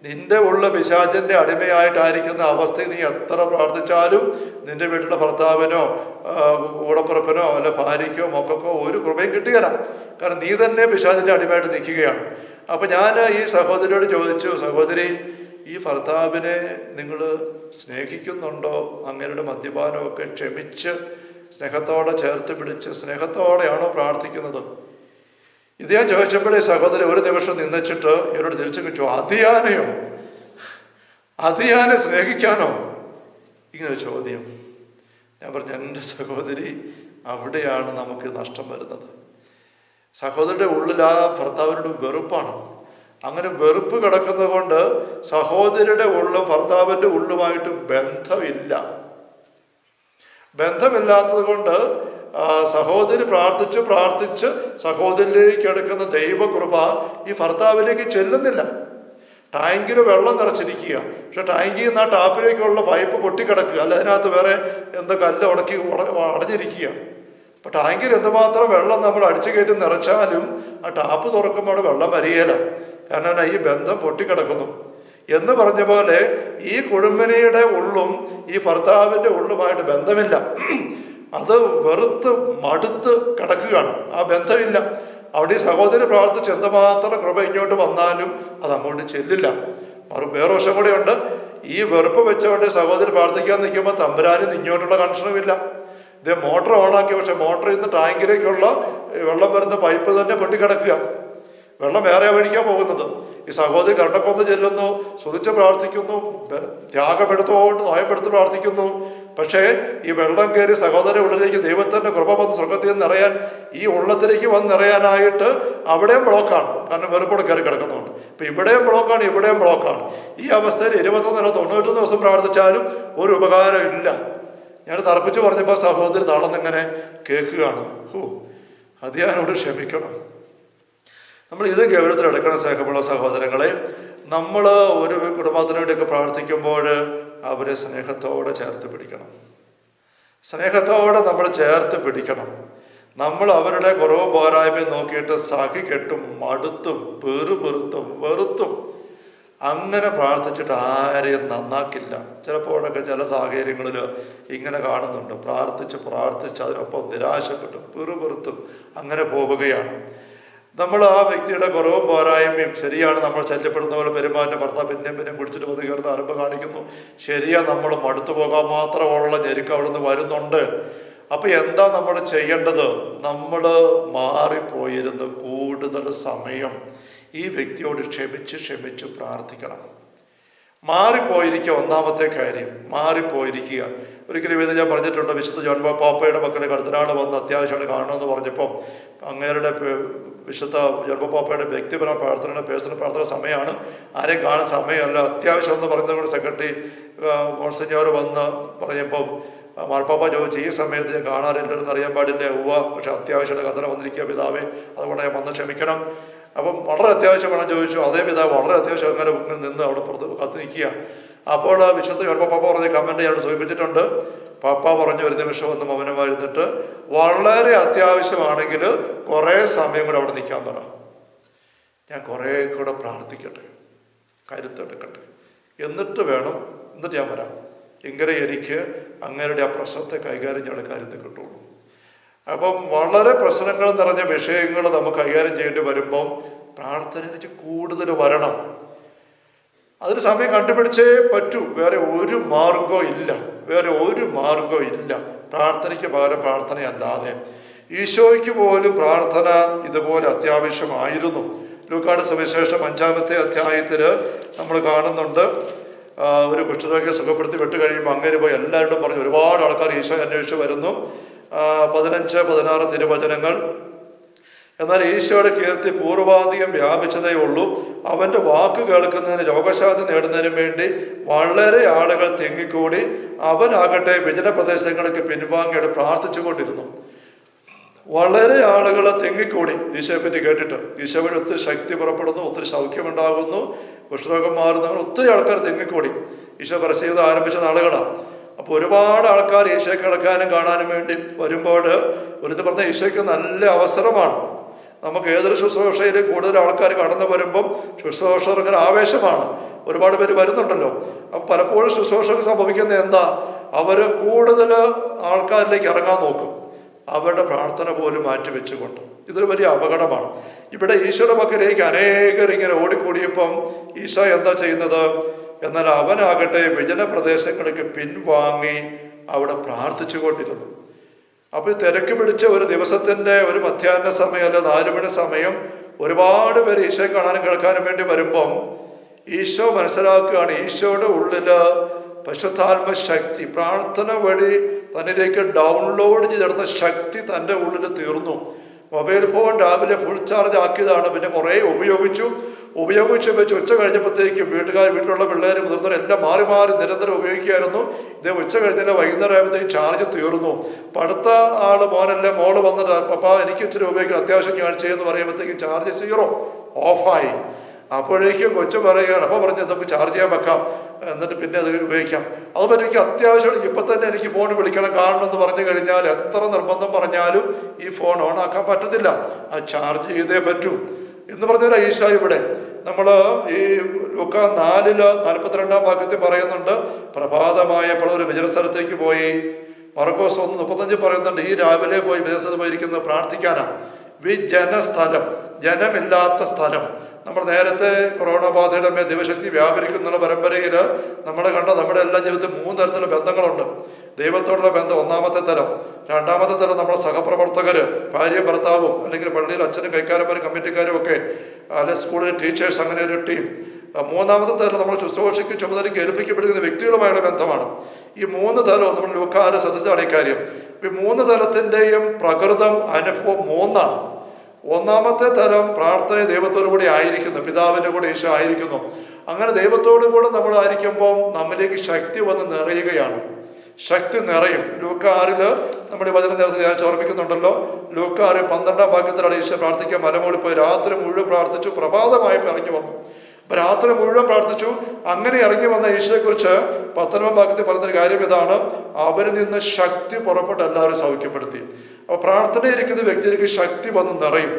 നിന്റെ ഉള്ള പിശാചിൻ്റെ അടിമയായിട്ടായിരിക്കുന്ന അവസ്ഥയിൽ നീ എത്ര പ്രാർത്ഥിച്ചാലും നിന്റെ വീട്ടിലെ ഭർത്താവിനോ കൂടപ്പുറപ്പിനോ അല്ല ഭാര്യയ്ക്കോ മക്കൾക്കോ ഒരു കൃപയും കിട്ടുകയില്ല. കാരണം നീ തന്നെ പിശാചിൻ്റെ അടിമയായിട്ട് നിൽക്കുകയാണ്. അപ്പം ഞാൻ ഈ സഹോദരിയോട് ചോദിച്ചു, സഹോദരി, ഈ ഭർത്താവിനെ നിങ്ങൾ സ്നേഹിക്കുന്നുണ്ടോ? അങ്ങയുടെ മദ്യപാനമൊക്കെ ക്ഷമിച്ച് സ്നേഹത്തോടെ ചേർത്ത് പിടിച്ച് സ്നേഹത്തോടെയാണോ പ്രാർത്ഥിക്കുന്നത്? ഇത് ഞാൻ ചോദിച്ചപ്പോഴേ സഹോദരി ഒരു നിമിഷം നിന്നിച്ചിട്ട് ഇവരോട് തിരിച്ചു വെച്ചു, അതിയാനെ സ്നേഹിക്കാനോ? ഇങ്ങനെ ചോദ്യം. ഞാൻ പറഞ്ഞു, എൻ്റെ സഹോദരി, അവിടെയാണ് നമുക്ക് നഷ്ടം വരുന്നത്. സഹോദരിയുടെ ഉള്ളിൽ ആ ഭർത്താവിനോട് വെറുപ്പാണ്. അങ്ങനെ വെറുപ്പ് കിടക്കുന്നത് കൊണ്ട് സഹോദരിയുടെ ഉള്ളും ഭർത്താവിൻ്റെ ഉള്ളുമായിട്ട് ബന്ധമില്ലാത്തത് കൊണ്ട് സഹോദരി പ്രാർത്ഥിച്ച് സഹോദരിയിലേക്ക് എടുക്കുന്ന ദൈവകൃപ ഈ ഭർത്താവിലേക്ക് ചെല്ലുന്നില്ല. ടാങ്കിൽ വെള്ളം നിറച്ചിരിക്കുക, പക്ഷെ ടാങ്കിൽ നിന്ന് ആ ടാപ്പിലേക്കുള്ള പൈപ്പ് പൊട്ടിക്കിടക്കുക, അല്ല അതിനകത്ത് വേറെ എന്താ കല്ല് അടഞ്ഞിരിക്കുക. അപ്പം ടാങ്കിൽ എന്തുമാത്രം വെള്ളം നമ്മൾ അടിച്ചു കയറ്റി നിറച്ചാലും ആ ടാപ്പ് തുറക്കുമ്പോൾ അവിടെ വെള്ളം വരികയില്ല. കാരണം ഈ ബന്ധം പൊട്ടിക്കിടക്കുന്നു എന്ന് പറഞ്ഞ പോലെ ഈ കുടുംബിനിയുടെ ഉള്ളും ഈ ഭർത്താവിൻ്റെ ഉള്ളുമായിട്ട് ബന്ധമില്ല. അത് വെറുത്ത് മടുത്ത് കിടക്കുകയാണ്, ആ ബന്ധമില്ല. അവിടെ ഈ സഹോദരി പ്രാർത്ഥിച്ച് എന്തുമാത്രം കൃപ ഇങ്ങോട്ട് വന്നാലും അത് അങ്ങോട്ട് ചെല്ലില്ല. വേറെ വശം കൂടെ ഉണ്ട്. ഈ വെറുപ്പ് വെച്ചുകൊണ്ട് സഹോദരി പ്രാർത്ഥിക്കാൻ നിൽക്കുമ്പോൾ തമ്പുരാനും ഇങ്ങോട്ടുള്ള കണക്ഷനുമില്ല. ഇത് മോട്ടർ ഓണാക്കി, പക്ഷെ മോട്ടറിൽ നിന്ന് ടാങ്കിലേക്കുള്ള വെള്ളം വരുന്ന പൈപ്പ് തന്നെ പൊട്ടിക്കിടക്കുക. വെള്ളം വേറെ മേടിക്കാൻ പോകുന്നത്. ഈ സഹോദരി കണ്ടക്കൊന്ന് ചെല്ലുന്നു, സ്തുതിച്ച് പ്രാർത്ഥിക്കുന്നു, ത്യാഗമെടുത്തുകൊണ്ട് നോയപ്പെടുത്ത് പ്രാർത്ഥിക്കുന്നു. പക്ഷേ ഈ വെള്ളം കയറി സഹോദരി ഉള്ളിലേക്ക് ദൈവത്തിൻ്റെ കൃപ വന്ന് സ്വർഗത്തിൽ നിന്ന് നിറയാൻ, ഈ ഉള്ളത്തിലേക്ക് വന്ന് നിറയാനായിട്ട് അവിടെയും ബ്ലോക്കാണ്. കാരണം വെറുപ്പോടെ കയറി കിടക്കുന്നുണ്ട്. ഇപ്പം ഇവിടെയും ബ്ലോക്കാണ്, ഇവിടെയും ബ്ലോക്കാണ്. ഈ അവസ്ഥയിൽ 91 ദിവസം പ്രാർത്ഥിച്ചാലും ഒരു ഉപകാരം ഇല്ല. ഞാൻ തറപ്പിച്ച് പറഞ്ഞപ്പോൾ സഹോദരി താളന്നിങ്ങനെ കേൾക്കുകയാണ്. അത് ഞാനോട് ക്ഷമിക്കണം. നമ്മൾ ഇത് ഗൗരവത്തിലെടുക്കണം. സ്നേഹമുള്ള സഹോദരങ്ങളെ, നമ്മൾ ഒരു കുടുംബത്തിന് വേണ്ടിയൊക്കെ പ്രാർത്ഥിക്കുമ്പോൾ അവരെ സ്നേഹത്തോടെ ചേർത്ത് പിടിക്കണം. സ്നേഹത്തോടെ നമ്മൾ ചേർത്ത് പിടിക്കണം. നമ്മൾ അവരുടെ കുറവും പോരായ്മയും നോക്കിയിട്ട് സഹികെട്ടും മടുത്തും പെറുപെറുത്തും വെറുത്തും അങ്ങനെ പ്രാർത്ഥിച്ചിട്ട് ആരെയും നന്നാക്കില്ല. ചിലപ്പോഴൊക്കെ ചില സാഹചര്യങ്ങളിൽ ഇങ്ങനെ കാണുന്നുണ്ട്. പ്രാർത്ഥിച്ച് അതിനൊപ്പം നിരാശപ്പെട്ടും പെറുപെറുത്തും അങ്ങനെ പോവുകയാണ്. നമ്മൾ ആ വ്യക്തിയുടെ കുറവും പോരായ്മയും ശരിയാണ്. നമ്മൾ ശല്യപ്പെടുന്ന പോലെ പെരുമാറ്റം ഭർത്താവ് പിന്നെയും കുടിച്ചിട്ട് പതി കയറുന്ന ആരംഭം കാണിക്കുന്നു. ശരിയാ, നമ്മൾ മടുത്തു പോകാൻ മാത്രമുള്ള ഞെരുക്കം അവിടെ നിന്ന് വരുന്നുണ്ട്. അപ്പം എന്താ നമ്മൾ ചെയ്യേണ്ടത്? നമ്മൾ മാറിപ്പോയിരുന്ന് കൂടുതൽ സമയം ഈ വ്യക്തിയോട് ക്ഷമിച്ച് പ്രാർത്ഥിക്കണം. മാറിപ്പോയിരിക്കുക. ഒന്നാമത്തെ കാര്യം മാറിപ്പോയിരിക്കുക. ഒരിക്കലും ഇത് ഞാൻ പറഞ്ഞിട്ടുണ്ട്. വിശുദ്ധ ജോൺ പാപ്പയുടെ മക്കളെ കടത്തനാൾ വന്ന് അത്യാവശ്യമാണ് കാണണമെന്ന് പറഞ്ഞപ്പോൾ അങ്ങേരുടെ വിശുദ്ധ ജോൺ പാപ്പയുടെ വ്യക്തിപരമായ പ്രാർത്ഥനയുടെ പേഴ്സണൽ പ്രാർത്ഥന സമയമാണ്, ആരെയും കാണാൻ സമയമല്ല, അത്യാവശ്യം എന്ന് പറയുന്നത് സെക്രട്ടറി മോൺസിഞ്ഞോർ വന്ന് പറഞ്ഞപ്പോൾ മാർപ്പാപ്പ ചോദിച്ചു, ഈ സമയത്ത് ഞാൻ കാണാറില്ലെന്ന് അറിയാൻ പാടില്ല. പക്ഷെ അത്യാവശ്യമായിട്ട് കർത്തന വന്നിരിക്കുക പിതാവേ, അതുകൊണ്ട് ഞാൻ വന്ന് ക്ഷമിക്കണം. അപ്പം വളരെ അത്യാവശ്യമാണ് ചോദിച്ചു. അതേ പിതാവ് വളരെ അത്യാവശ്യം അങ്ങനെ നിന്ന് അവിടെ പുറത്ത് കത്ത് നിൽക്കുക. അപ്പോൾ വിശുദ്ധ ജോൺ പാപ്പ പറഞ്ഞ കമൻറ്റ് ഞാൻ സൂചിപ്പിച്ചിട്ടുണ്ട്. പാപ്പ പറഞ്ഞു ഒരു നിമിഷം വന്ന് മൗനമായിരുന്നിട്ട് വളരെ അത്യാവശ്യമാണെങ്കിൽ കുറേ സമയം കൂടെ അവിടെ നിൽക്കാൻ പറ, ഞാൻ കുറേ കൂടെ പ്രാർത്ഥിക്കട്ടെ, കരുത്തെടുക്കട്ടെ, എന്നിട്ട് ഞാൻ വരാം. എങ്ങനെ എനിക്ക് അങ്ങേരുടെ ആ പ്രശ്നത്തെ കൈകാര്യം ചെയ്യാൻ കരുത്ത് കിട്ടുള്ളൂ. അപ്പം വളരെ പ്രശ്നങ്ങൾ നിറഞ്ഞ വിഷയങ്ങൾ നമുക്ക് കൈകാര്യം ചെയ്യേണ്ടി വരുമ്പം പ്രാർത്ഥനയ്ക്ക് കൂടുതൽ വരണം. അതിന് സമയം കണ്ടുപിടിച്ചേ പറ്റൂ. വേറെ ഒരു മാർഗവും ഇല്ല. പ്രാർത്ഥനയ്ക്ക് പകരം പ്രാർത്ഥനയല്ലാതെ. ഈശോയ്ക്ക് പോലും പ്രാർത്ഥന ഇതുപോലെ അത്യാവശ്യമായിരുന്നു. ലൂക്കായുടെ സുവിശേഷം 5-ാമത്തെ അധ്യായത്തിൽ നമ്മൾ കാണുന്നുണ്ട്. ഒരു കുഷ്ഠരോഗിയെ സുഖപ്പെടുത്തി വിട്ട് കഴിയുമ്പോൾ അങ്ങനെ പോയി എല്ലാവരോടും പറഞ്ഞു. ഒരുപാട് ആൾക്കാർ ഈശോ അന്വേഷിച്ച് വരുന്നു. 15-16 തിരുവചനങ്ങൾ. എന്നാൽ ഈശോയുടെ കീർത്തി പൂർവാധികം വ്യാപിച്ചതേ ഉള്ളൂ. അവൻ്റെ വാക്ക് കേൾക്കുന്നതിന് രോഗശാന്തി നേടുന്നതിനും വേണ്ടി വളരെ ആളുകൾ തിങ്ങിക്കൂടി. അവനാകട്ടെ വിജന പ്രദേശങ്ങൾക്ക് പിൻവാങ്ങിയിട്ട് പ്രാർത്ഥിച്ചുകൊണ്ടിരുന്നു. വളരെ ആളുകൾ തിങ്ങിക്കൂടി ഈശോയെ പറ്റി കേട്ടിട്ട്. ഈശോ വഴി ഒത്തിരി ശക്തി പുറപ്പെടുന്നു, ഒത്തിരി സൗഖ്യമുണ്ടാകുന്നു, കുഷ്ഠരോഗം മാറുന്നവർ ഒത്തിരി ആൾക്കാർ തിങ്ങിക്കൂടി. ഈശോ പരസ്യത ആരംഭിച്ച നാളുകളാണ്. അപ്പോൾ ഒരുപാട് ആൾക്കാർ ഈശോയെ കിടക്കാനും കാണാനും വേണ്ടി വരുമ്പോൾ ഒരുത്ത് പറഞ്ഞ ഈശോയ്ക്ക് നല്ല അവസരമാണ്. നമുക്ക് ഏതൊരു ശുശ്രൂഷയിലും കൂടുതൽ ആൾക്കാർ കടന്നു വരുമ്പം ശുശ്രൂഷകർക്ക് ആവേശമാണ്. ഒരുപാട് പേര് വരുന്നുണ്ടല്ലോ. അപ്പം പലപ്പോഴും ശുശ്രൂഷകർക്ക് സംഭവിക്കുന്നത് എന്താ? അവർ കൂടുതൽ ആൾക്കാരിലേക്ക് ഇറങ്ങാൻ നോക്കും, അവരുടെ പ്രാർത്ഥന പോലും മാറ്റിവെച്ചുകൊണ്ട്. ഇതൊരു വലിയ അപകടമാണ്. ഇവിടെ ഈശോയുടെ പക്കലേക്ക് അനേകർ ഇങ്ങനെ ഓടിക്കൂടിയപ്പം ഈശോ എന്താ ചെയ്യുന്നത്? എന്നാൽ അവനാകട്ടെ വിജന പ്രദേശങ്ങൾക്ക് പിൻവാങ്ങി അവിടെ പ്രാർത്ഥിച്ചു കൊണ്ടിരുന്നു. അപ്പോൾ തിരക്ക് പിടിച്ച ഒരു ദിവസത്തിൻ്റെ ഒരു മധ്യാഹ്ന സമയം അല്ല 4 മണി സമയം ഒരുപാട് പേര് ഈശോയെ കാണാനും കേൾക്കാനും വേണ്ടി വരുമ്പം ഈശോ മനസ്സിലാക്കുകയാണ് ഈശോയുടെ ഉള്ളിൽ പരിശുദ്ധാത്മ ശക്തി, പ്രാർത്ഥന വഴി തന്നിലേക്ക് ഡൗൺലോഡ് ചെയ്തെടുത്ത ശക്തി തൻ്റെ ഉള്ളിൽ തീർന്നു. മൊബൈൽ ഫോൺ രാവിലെ ഫുൾ ചാർജ് ആക്കിയതാണ്. പിന്നെ കുറേ ഉപയോഗിച്ച് വെച്ച് ഉച്ച കഴിഞ്ഞപ്പോഴത്തേക്കും വീട്ടിലുള്ള പിള്ളേർ മുതിർന്നവർ എല്ലാം മാറി നിരന്തരം ഉപയോഗിക്കുകയായിരുന്നു. ഇത് ഉച്ച കഴിഞ്ഞാൽ വൈകുന്നേരം ആയപ്പോഴത്തേക്കും ചാർജ് തീർന്നു. അപ്പം അടുത്ത മോള് വന്നിട്ട് പപ്പാ എനിക്ക് ഇച്ചിരി ഉപയോഗിക്കണം, അത്യാവശ്യം ഞാൻ ചെയ്യുമെന്ന് പറയുമ്പോഴത്തേക്കും ചാർജ് 0 ഓഫായി. അപ്പോഴേക്കും കൊച്ചു പറയുകയാണ്. അപ്പോൾ പറഞ്ഞു നമുക്ക് ചാർജ് ചെയ്യാൻ വെക്കാം, എന്നിട്ട് പിന്നെ അത് ഉപയോഗിക്കാം. അതുപോലെ എനിക്ക് അത്യാവശ്യമാണ് ഇപ്പം തന്നെ എനിക്ക് ഫോൺ വിളിക്കണം കാണണമെന്ന് പറഞ്ഞു കഴിഞ്ഞാൽ എത്ര നിർബന്ധം പറഞ്ഞാലും ഈ ഫോൺ ഓൺ ആക്കാൻ പറ്റത്തില്ല, അത് ചാർജ് ചെയ്തേ പറ്റൂ എന്ന് പറഞ്ഞാൽ ഈശോ ഇവിടെ നമ്മൾ ഈ ലൂക്ക 4:42 വാക്യത്തിൽ പറയുന്നുണ്ട്, പ്രഭാതമായപ്പോൾ ഒരു വിജന സ്ഥലത്തേക്ക് പോയി. മർക്കോസ് 1:35 പറയുന്നുണ്ട്, ഈ രാവിലെ പോയി വിജന സ്ഥലത്ത് പോയിരിക്കുന്നത് പ്രാർത്ഥിക്കാനാണ്. വിജനസ്ഥലം, ജനമില്ലാത്ത സ്ഥലം. നമ്മൾ നേരത്തെ കൊറോണ ബാധയുടെ മേൽ ദൈവശക്തി വ്യാപരിക്കുന്ന പരമ്പരയിൽ നമ്മൾ കണ്ട നമ്മുടെ എല്ലാ ജീവിതത്തിൽ 3 തരത്തിലുള്ള ബന്ധങ്ങളുണ്ട്. ദൈവത്തോടുള്ള ബന്ധം ഒന്നാമത്തെ തരം. രണ്ടാമത്തെ തരം നമ്മുടെ സഹപ്രവർത്തകര്, ഭാര്യ ഭർത്താവും, അല്ലെങ്കിൽ പള്ളിയിൽ അച്ഛനും കൈക്കാരന്മാരും കമ്മിറ്റിക്കാരും ഒക്കെ, അല്ലെ സ്കൂളിലെ ടീച്ചേഴ്സ്, അങ്ങനെ ഒരു ടീം. മൂന്നാമത്തെ തരം നമ്മൾ ശുശ്രൂഷയ്ക്ക് ചുമതലയ്ക്ക് ഏൽപ്പിക്കപ്പെടുന്ന വ്യക്തികളുമായുള്ള ബന്ധമാണ്. ഈ 3 തലവും നമ്മൾ ലൂക്കാരെ ശ്രദ്ധിച്ചാണ് ഇക്കാര്യം. ഈ 3 തലത്തിൻ്റെയും പ്രകൃതം, അനുഭവം 3ആണ്. ഒന്നാമത്തെ തരം പ്രാർത്ഥന ദൈവത്തോടു കൂടി ആയിരിക്കുന്നു, പിതാവിൻ്റെ കൂടെ ഈശോ ആയിരിക്കുന്നു. അങ്ങനെ ദൈവത്തോടു കൂടെ നമ്മൾ ആയിരിക്കുമ്പോൾ നമ്മിലേക്ക് ശക്തി വന്ന് നിറയുകയാണ്. ശക്തി നിറയും. ലൂക്ക 6 നമ്മുടെ വചനം നേരത്തെ ഞാൻ ഓർമ്മിക്കുന്നുണ്ടല്ലോ. ലൂക്ക 6:12 വാക്യത്തിലാണ് ഈശോ പ്രാർത്ഥിക്കാൻ മലമുകളിൽ പോയി രാത്രി മുഴുവൻ പ്രാർത്ഥിച്ചു, പ്രഭാതമായപ്പോൾ ഇറങ്ങി വന്നു. അപ്പൊ രാത്രി മുഴുവൻ പ്രാർത്ഥിച്ചു. അങ്ങനെ ഇറങ്ങി വന്ന ഈശോയെക്കുറിച്ച് 19 വാക്യത്തിൽ പറയുന്നൊരു കാര്യം ഇതാണ്, അവരിൽ നിന്ന് ശക്തി പുറപ്പെട്ട് എല്ലാവരും സൗഖ്യപ്പെടുത്തി. അപ്പൊ പ്രാർത്ഥനയിരിക്കുന്ന വ്യക്തിയിലേക്ക് ശക്തി വന്ന് നിറയും,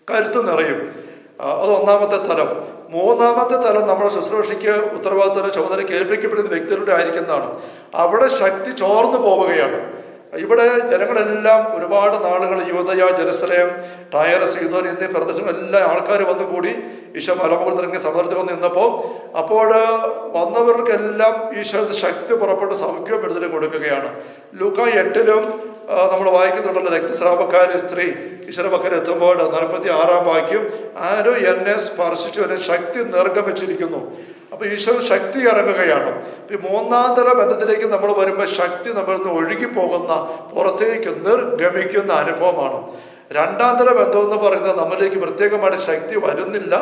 കരുത്ത് നിറയും. അത് ഒന്നാമത്തെ തലം. മൂന്നാമത്തെ തലം നമ്മുടെ ശുശ്രൂഷയ്ക്ക് ഉത്തരവാദിത്തത്തിന് ചുമതലയ്ക്ക് ഏൽപ്പിക്കപ്പെടുന്ന വ്യക്തികളുടെ ആയിരിക്കുന്നതാണ്. അവിടെ ശക്തി ചോർന്നു പോവുകയാണ്. ഇവിടെ ജനങ്ങളെല്ലാം ഒരുപാട് നാളുകൾ യൂദയ, ജെറുസലേം, ടയർ, സീദോൻ എന്നീ പ്രദേശങ്ങളെല്ലാം ആൾക്കാർ വന്നുകൂടി ഈശോ മലമുകളിൽ ഇറങ്ങി സമുദ്രത്തിൽ വന്ന് നിന്നപ്പോൾ അപ്പോൾ വന്നവർക്കെല്ലാം ഈശോ ശക്തി പുറപ്പെട്ട് സൗഖ്യം വിടുതൽ കൊടുക്കുകയാണ്. ലൂക്ക 8 നമ്മൾ വായിക്കുന്നുണ്ടല്ലോ, രക്തസ്രാവക്കാരി സ്ത്രീ ഈശ്വര പക്കൽ എത്തുമ്പോൾ 46 വാക്യം, ആരോ എന്നെ സ്പർശിച്ചു, എന്നെ ശക്തി നിർഗമിച്ചിരിക്കുന്നു. അപ്പൊ ഈശോ ശക്തി ഇറങ്ങുകയാണ്. ഈ 3-ാം തല ബന്ധത്തിലേക്ക് നമ്മൾ വരുമ്പോൾ ശക്തി നമ്മളിൽ നിന്ന് ഒഴുകിപ്പോകുന്ന, പുറത്തേക്ക് നിർഗമിക്കുന്ന അനുഭവമാണ്. 2-ാം തല ബന്ധം എന്ന് പറയുന്നത് നമ്മളിലേക്ക് പ്രത്യേകമായിട്ട് ശക്തി വരുന്നില്ല,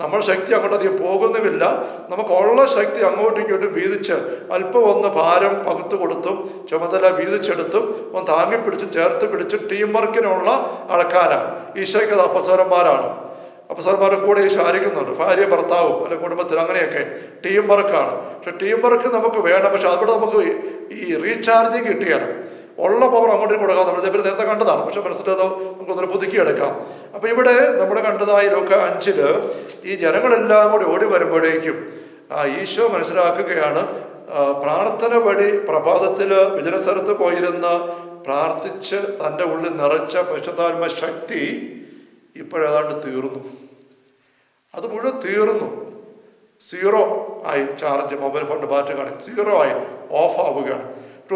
നമ്മൾ ശക്തി അങ്ങോട്ടധികം പോകുന്നുമില്ല. നമുക്കുള്ള ശക്തി അങ്ങോട്ടും ഇങ്ങോട്ടും വീതിച്ച് അല്പം ഒന്ന് ഭാരം പകുത്തു കൊടുത്തും ചുമതല വീതിച്ചെടുത്തും ഒന്ന് താങ്ങിപ്പിടിച്ചും ചേർത്ത് പിടിച്ചും ടീം വർക്കിനുള്ള ആൾക്കാരാണ്. ഈശോയ്ക്ക് അത് അപ്പസ്വരന്മാരാണ്. അപ്പസ്വരന്മാരുടെ കൂടെ ഈശോ ആയിരിക്കുന്നുണ്ട്, ഭാര്യ ഭർത്താവും അല്ലെ കുടുംബത്തിൽ, അങ്ങനെയൊക്കെ ടീം വർക്കാണ്. പക്ഷെ ടീം വർക്ക് നമുക്ക് വേണം. പക്ഷെ അവിടെ നമുക്ക് ഈ റീചാർജിങ് കിട്ടിയാലും ഉള്ള പവർ അങ്ങോട്ടും കൊടുക്കാം. നമ്മൾ ഇതേപോലെ നേരത്തെ കണ്ടതാണ്, പക്ഷെ മനസ്സിലത് നമുക്കൊന്നൊരു പുതുക്കിയെടുക്കാം. അപ്പൊ ഇവിടെ നമ്മൾ കണ്ടതായി ലൂക്ക 5 ഈ ജനങ്ങളെല്ലാം കൂടി ഓടി വരുമ്പോഴേക്കും ഈശോ മനസ്സിലാക്കുകയാണ്, പ്രാർത്ഥന വഴി പ്രഭാതത്തിൽ വിജനസ്ഥലത്ത് പോയിരുന്ന് പ്രാർത്ഥിച്ച് തൻ്റെ ഉള്ളിൽ നിറച്ച പരിശുദ്ധാത്മ ശക്തി ഇപ്പോഴേതാണ്ട് തീർന്നു. അത് മുഴുവൻ തീർന്നു. 0 ആയി ചാർജ്, മൊബൈൽ ഫോണിൻ്റെ ബാറ്ററി കാണി 0 ആയി ഓഫ് ആവുകയാണ്.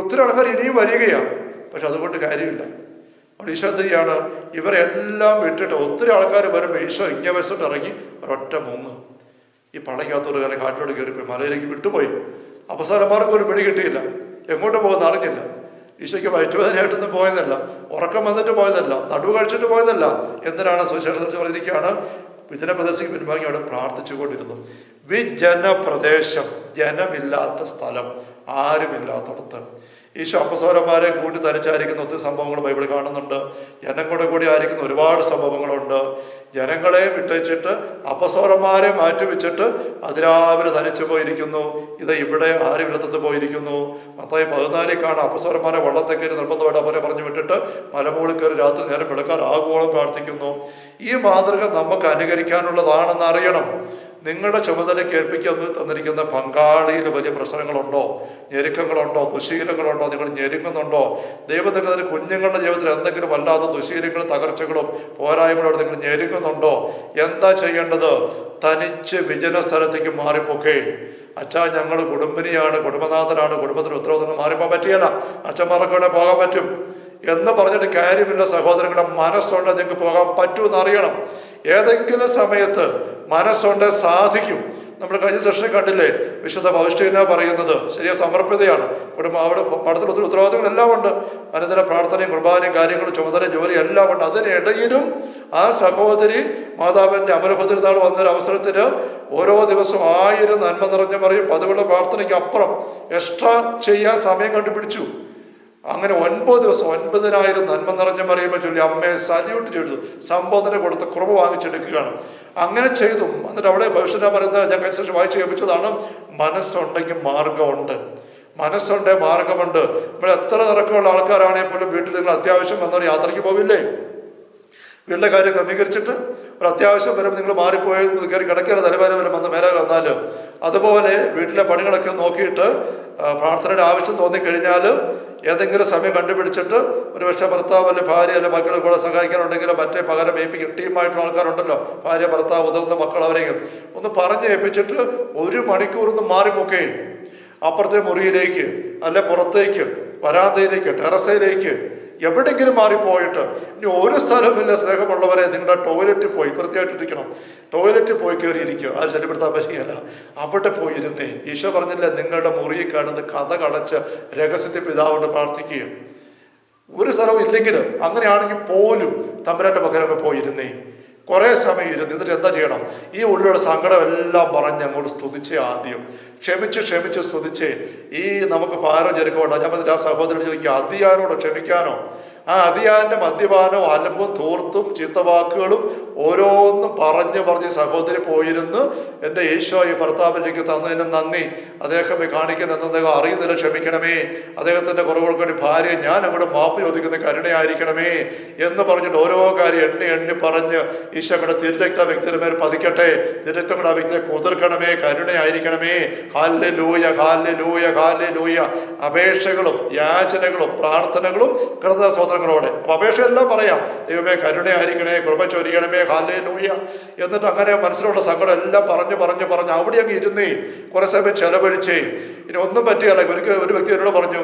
ഒത്തിരി ആൾക്കാർ ഇനിയും വരികയാണ്, പക്ഷെ അതുകൊണ്ട് കാര്യമില്ല. അവിടെ ഈശോ എന്ത് ചെയ്യാണ്, ഇവരെല്ലാം വിട്ടിട്ട് ഒത്തിരി ആൾക്കാർ വരുമ്പോൾ ഈശോ ഇങ്ങനെ വെച്ചിട്ട് ഇറങ്ങി ഒരൊറ്റ മുങ്ങ് ഈ പളയ്ക്കകത്തൊരു കാലം കാട്ടിലോട് കയറിപ്പോയി മലയിലേക്ക് വിട്ടുപോയി. അവസാനമാർക്ക് ഒരു പിടി കിട്ടിയില്ല, എങ്ങോട്ട് പോകുന്ന അറിഞ്ഞില്ല. ഈശോയ്ക്ക് വയറ്റുവേദനയായിട്ടൊന്നും പോയതല്ല, ഉറക്കം വന്നിട്ട് പോയതല്ല, നടുവ് കഴിച്ചിട്ട് പോയതല്ല. എന്തിനാണ് സുവിശേഷത്തിൽ പറഞ്ഞിരിക്കുകയാണ്, വിജനപ്രദേശത്തേക്ക് പിൻവാങ്ങി അവിടെ പ്രാർത്ഥിച്ചു കൊണ്ടിരുന്നു. വിജനപ്രദേശം, ജനമില്ലാത്ത സ്ഥലം, ആരുമില്ലാത്തടത്ത് ഈശോ അപ്പസ്വരന്മാരെ കൂട്ടി തനിച്ചായിരിക്കുന്ന ഒത്തിരി സംഭവങ്ങൾ ബൈബിളിൽ കാണുന്നുണ്ട്. ജനം കൂടെ ആയിരിക്കുന്ന ഒരുപാട് സംഭവങ്ങളുണ്ട്. ജനങ്ങളെ വിട്ടേച്ചിട്ട് അപ്പസ്വരന്മാരെ മാറ്റിവെച്ചിട്ട് അതിരാവിലെ തനിച്ചു പോയിരിക്കുന്നു. ഇത് ഇവിടെ ആരുമില്ലത്തത് പോയിരിക്കുന്നു. മത്തായി 14 കാണാം, അപ്പസ്വരന്മാരെ വള്ളത്തേക്കരി നിർബന്ധമായിട്ട് അവരെ പറഞ്ഞു വിട്ടിട്ട് മലമുകളിൽ കയറി രാത്രി നേരം വെളുക്കാൻ ആഗോളം പ്രാർത്ഥിക്കുന്നു. ഈ മാതൃക നമുക്ക് അനുകരിക്കാനുള്ളതാണെന്ന് അറിയണം. നിങ്ങളുടെ ചുമതലയ്ക്ക് ഏൽപ്പിക്കാൻ തന്നിരിക്കുന്ന പങ്കാളിയിൽ വലിയ പ്രശ്നങ്ങളുണ്ടോ, ഞെരുക്കങ്ങളുണ്ടോ, ദുശീലങ്ങളുണ്ടോ, നിങ്ങൾ ഞെരുങ്ങുന്നുണ്ടോ? ദൈവം നിങ്ങളുടെ കുഞ്ഞുങ്ങളുടെ ജീവിതത്തിൽ എന്തെങ്കിലും വല്ലാത്ത ദുശീലങ്ങളും തകർച്ചകളും പോരായ്മകളോട് നിങ്ങൾ ഞെരുങ്ങുന്നുണ്ടോ? എന്താ ചെയ്യേണ്ടത്? തനിച്ച് വിജന സ്ഥലത്തേക്ക് മാറിപ്പോക്കേ. അച്ഛാ ഞങ്ങൾ കുടുംബിനിയാണ്, കുടുംബനാഥനാണ്, കുടുംബത്തിന് ഉത്തരവാദിത്തം മാറിപ്പോകാൻ പറ്റിയല്ല, അച്ഛന്മാർക്ക് ഇവിടെ പോകാൻ പറ്റും എന്ന് പറഞ്ഞിട്ട് കാര്യമില്ല. സഹോദരങ്ങളുടെ മനസ്സുണ്ട്, നിങ്ങൾക്ക് പോകാൻ പറ്റുമെന്ന് അറിയണം. ഏതെങ്കിലും സമയത്ത് മനസ്സുണ്ട്, സാധിക്കും. നമ്മൾ കഴിഞ്ഞ സെഷനിൽ കണ്ടില്ലേ, വിശുദ്ധ പൗസ്റ്റീന പറയുന്നത് ശരിയാ, സമർപ്പിതയാണ്. കുടുംബം അവിടെ മഠത്തിൽ ഒത്തിരി ഉത്തരവാദിത്തങ്ങളെല്ലാം ഉണ്ട്, അനുദിന പ്രാർത്ഥനയും കുർബാനയും കാര്യങ്ങളും ചുമതല ജോലി എല്ലാം ഉണ്ട്. അതിനിടയിലും ആ സഹോദരി മാതാവിൻ്റെ അമരഭദ്രനാൾ വന്നൊരു അവസരത്തിൽ ഓരോ ദിവസവും 1000 നന്മ നിറഞ്ഞ പറയും പതിവുള്ള പ്രാർത്ഥനയ്ക്ക് അപ്പുറം എക്സ്ട്രാ ചെയ്യാൻ സമയം കണ്ടുപിടിച്ചു. അങ്ങനെ 9 ദിവസം 9000 നന്മ നിറഞ്ഞ പറയുമ്പോൾ ചൊല്ലി അമ്മയെ സല്യൂട്ട് ചെയ്തു, സംബോധന കൊടുത്ത് കുറവ് വാങ്ങിച്ചെടുക്കുകയാണ്. അങ്ങനെ ചെയ്തു. എന്നിട്ട് അവിടെ ഭവിഷ്യന പറയുന്നത് ഞാൻ കൺസെഷൻ വായിച്ച് കേൾപ്പിച്ചതാണ്, മനസ്സുണ്ടെങ്കിൽ മാർഗമുണ്ട്. മനസ്സുണ്ട്, മാർഗമുണ്ട്. നമ്മൾ എത്ര തിരക്കുള്ള ആൾക്കാരാണെങ്കിൽ പോലും വീട്ടിൽ നിങ്ങൾ അത്യാവശ്യം വന്നൊരു യാത്രയ്ക്ക് പോവില്ലേ? വീട്ടിലെ കാര്യം ക്രമീകരിച്ചിട്ട് ഒരു അത്യാവശ്യം വരുമ്പോൾ നിങ്ങൾ മാറിപ്പോയി കയറി കിടക്കരുത്, തലവേദന വരെ വന്ന് മേലെ വന്നാലും. അതുപോലെ വീട്ടിലെ പണികളൊക്കെ നോക്കിയിട്ട് പ്രാർത്ഥനയുടെ ആവശ്യം തോന്നിക്കഴിഞ്ഞാൽ ഏതെങ്കിലും സമയം കണ്ടുപിടിച്ചിട്ട് ഒരു പക്ഷേ ഭർത്താവ് അല്ലെ ഭാര്യ അല്ലെ മക്കളെ കൂടെ സഹായിക്കാനുണ്ടെങ്കിലും മറ്റേ പകരം ഏൽപ്പിക്കും. ടീമായിട്ടുള്ള ആൾക്കാരുണ്ടല്ലോ, ഭാര്യ, ഭർത്താവ്, മുതിർന്ന മക്കൾ, അവരെയും ഒന്ന് പറഞ്ഞ് ഏൽപ്പിച്ചിട്ട് 1 മണിക്കൂറൊന്ന് മാറിപ്പോക്കേ, അപ്പുറത്തെ മുറിയിലേക്ക് അല്ലെ പുറത്തേക്ക്, വരാന്തയിലേക്ക്, ടെറസയിലേക്ക്, എവിടെയെങ്കിലും മാറിപ്പോയിട്ട്. ഇനി ഒരു സ്ഥലമില്ല സ്നേഹമുള്ളവരെ, നിങ്ങളുടെ ടോയ്ലറ്റിൽ പോയി വൃത്തിയായിട്ടിരിക്കണം, ടോയ്ലറ്റിൽ പോയി കയറിയിരിക്കുക, അത് ശല്യപ്പെടുത്താൻ പറ്റുകയല്ല, അവിടെ പോയിരുന്നേ. ഈശോ പറഞ്ഞില്ലേ, നിങ്ങളുടെ മുറിയിൽ കിടന്ന് കഥ കടച്ച് രഹസ്യത്തിൽ പിതാവോട് പ്രാർത്ഥിക്കുക. ഒരു സ്ഥലവും ഇല്ലെങ്കിലും അങ്ങനെയാണെങ്കിൽ പോലും തമ്പുരാന്റെ പക്കലൊക്കെ പോയിരുന്നേ, കുറേ സമയം ഇരുന്ന്. എന്നിട്ട് എന്താ ചെയ്യണം? ഈ ഉള്ളിലുള്ള സങ്കടം എല്ലാം പറഞ്ഞ് അങ്ങോട്ട് സ്തുതിച്ചേ. ആദ്യം ക്ഷമിച്ച് സ്തുതിച്ചേ. ഈ നമുക്ക് ഭാരം ചെറുക്കമുണ്ടോ? ഞാൻ പറഞ്ഞിട്ട് ആ സഹോദരൻ ചോദിക്കുക, അതിയാനോട് ക്ഷമിക്കാനോ? ആ അതിയാന്റെ മദ്യപാനവും അലമ്പും ധൂർത്തും ചീത്തവാക്കുകളും ഓരോന്നും പറഞ്ഞ് സഹോദരി പോയിരുന്ന് എൻ്റെ ഈശോയെ ഭർത്താവിലേക്ക് തന്നതിന് നന്ദി, അദ്ദേഹമേ കാണിക്കുന്ന അദ്ദേഹം അറിയുന്നില്ല, ക്ഷമിക്കണമേ. അദ്ദേഹത്തിൻ്റെ കുറവുകൾക്ക് വേണ്ടി ഭാര്യ ഞാൻ അങ്ങോട്ട് മാപ്പ് ചോദിക്കുന്ന കരുണയായിരിക്കണമേ എന്ന് പറഞ്ഞിട്ട് ഓരോ കാര്യം എണ്ണി പറഞ്ഞ് ഈശോയുടെ തിരുരക്ത വ്യക്തിയുടെ മേൽ പതിക്കട്ടെ, തിരുരക്തം കൂടെ ആ വ്യക്തിയെ കുതിർക്കണമേ, കരുണയായിരിക്കണമേ. Hallelujah, hallelujah, hallelujah. അപേക്ഷകളും യാചനകളും പ്രാർത്ഥനകളും കൃതജ്ഞതാ സ്തോത്രങ്ങളോടെ അപേക്ഷയെല്ലാം പറയാം. ദൈവമേ കരുണയായിരിക്കണേ, കൃപ ചൊരിയണമേ, ഹല്ലേലൂയ. എന്നിട്ട് അങ്ങനെ മനസ്സിലുള്ള സങ്കടം എല്ലാം പറഞ്ഞ് അവിടെ അങ്ങ് ഇരുന്നേ, കുറെ സമയം ചെലവഴിച്ചേ. ഇനി ഒന്നും പറ്റിയല്ല. ഒരു വ്യക്തി എന്നോട് പറഞ്ഞു,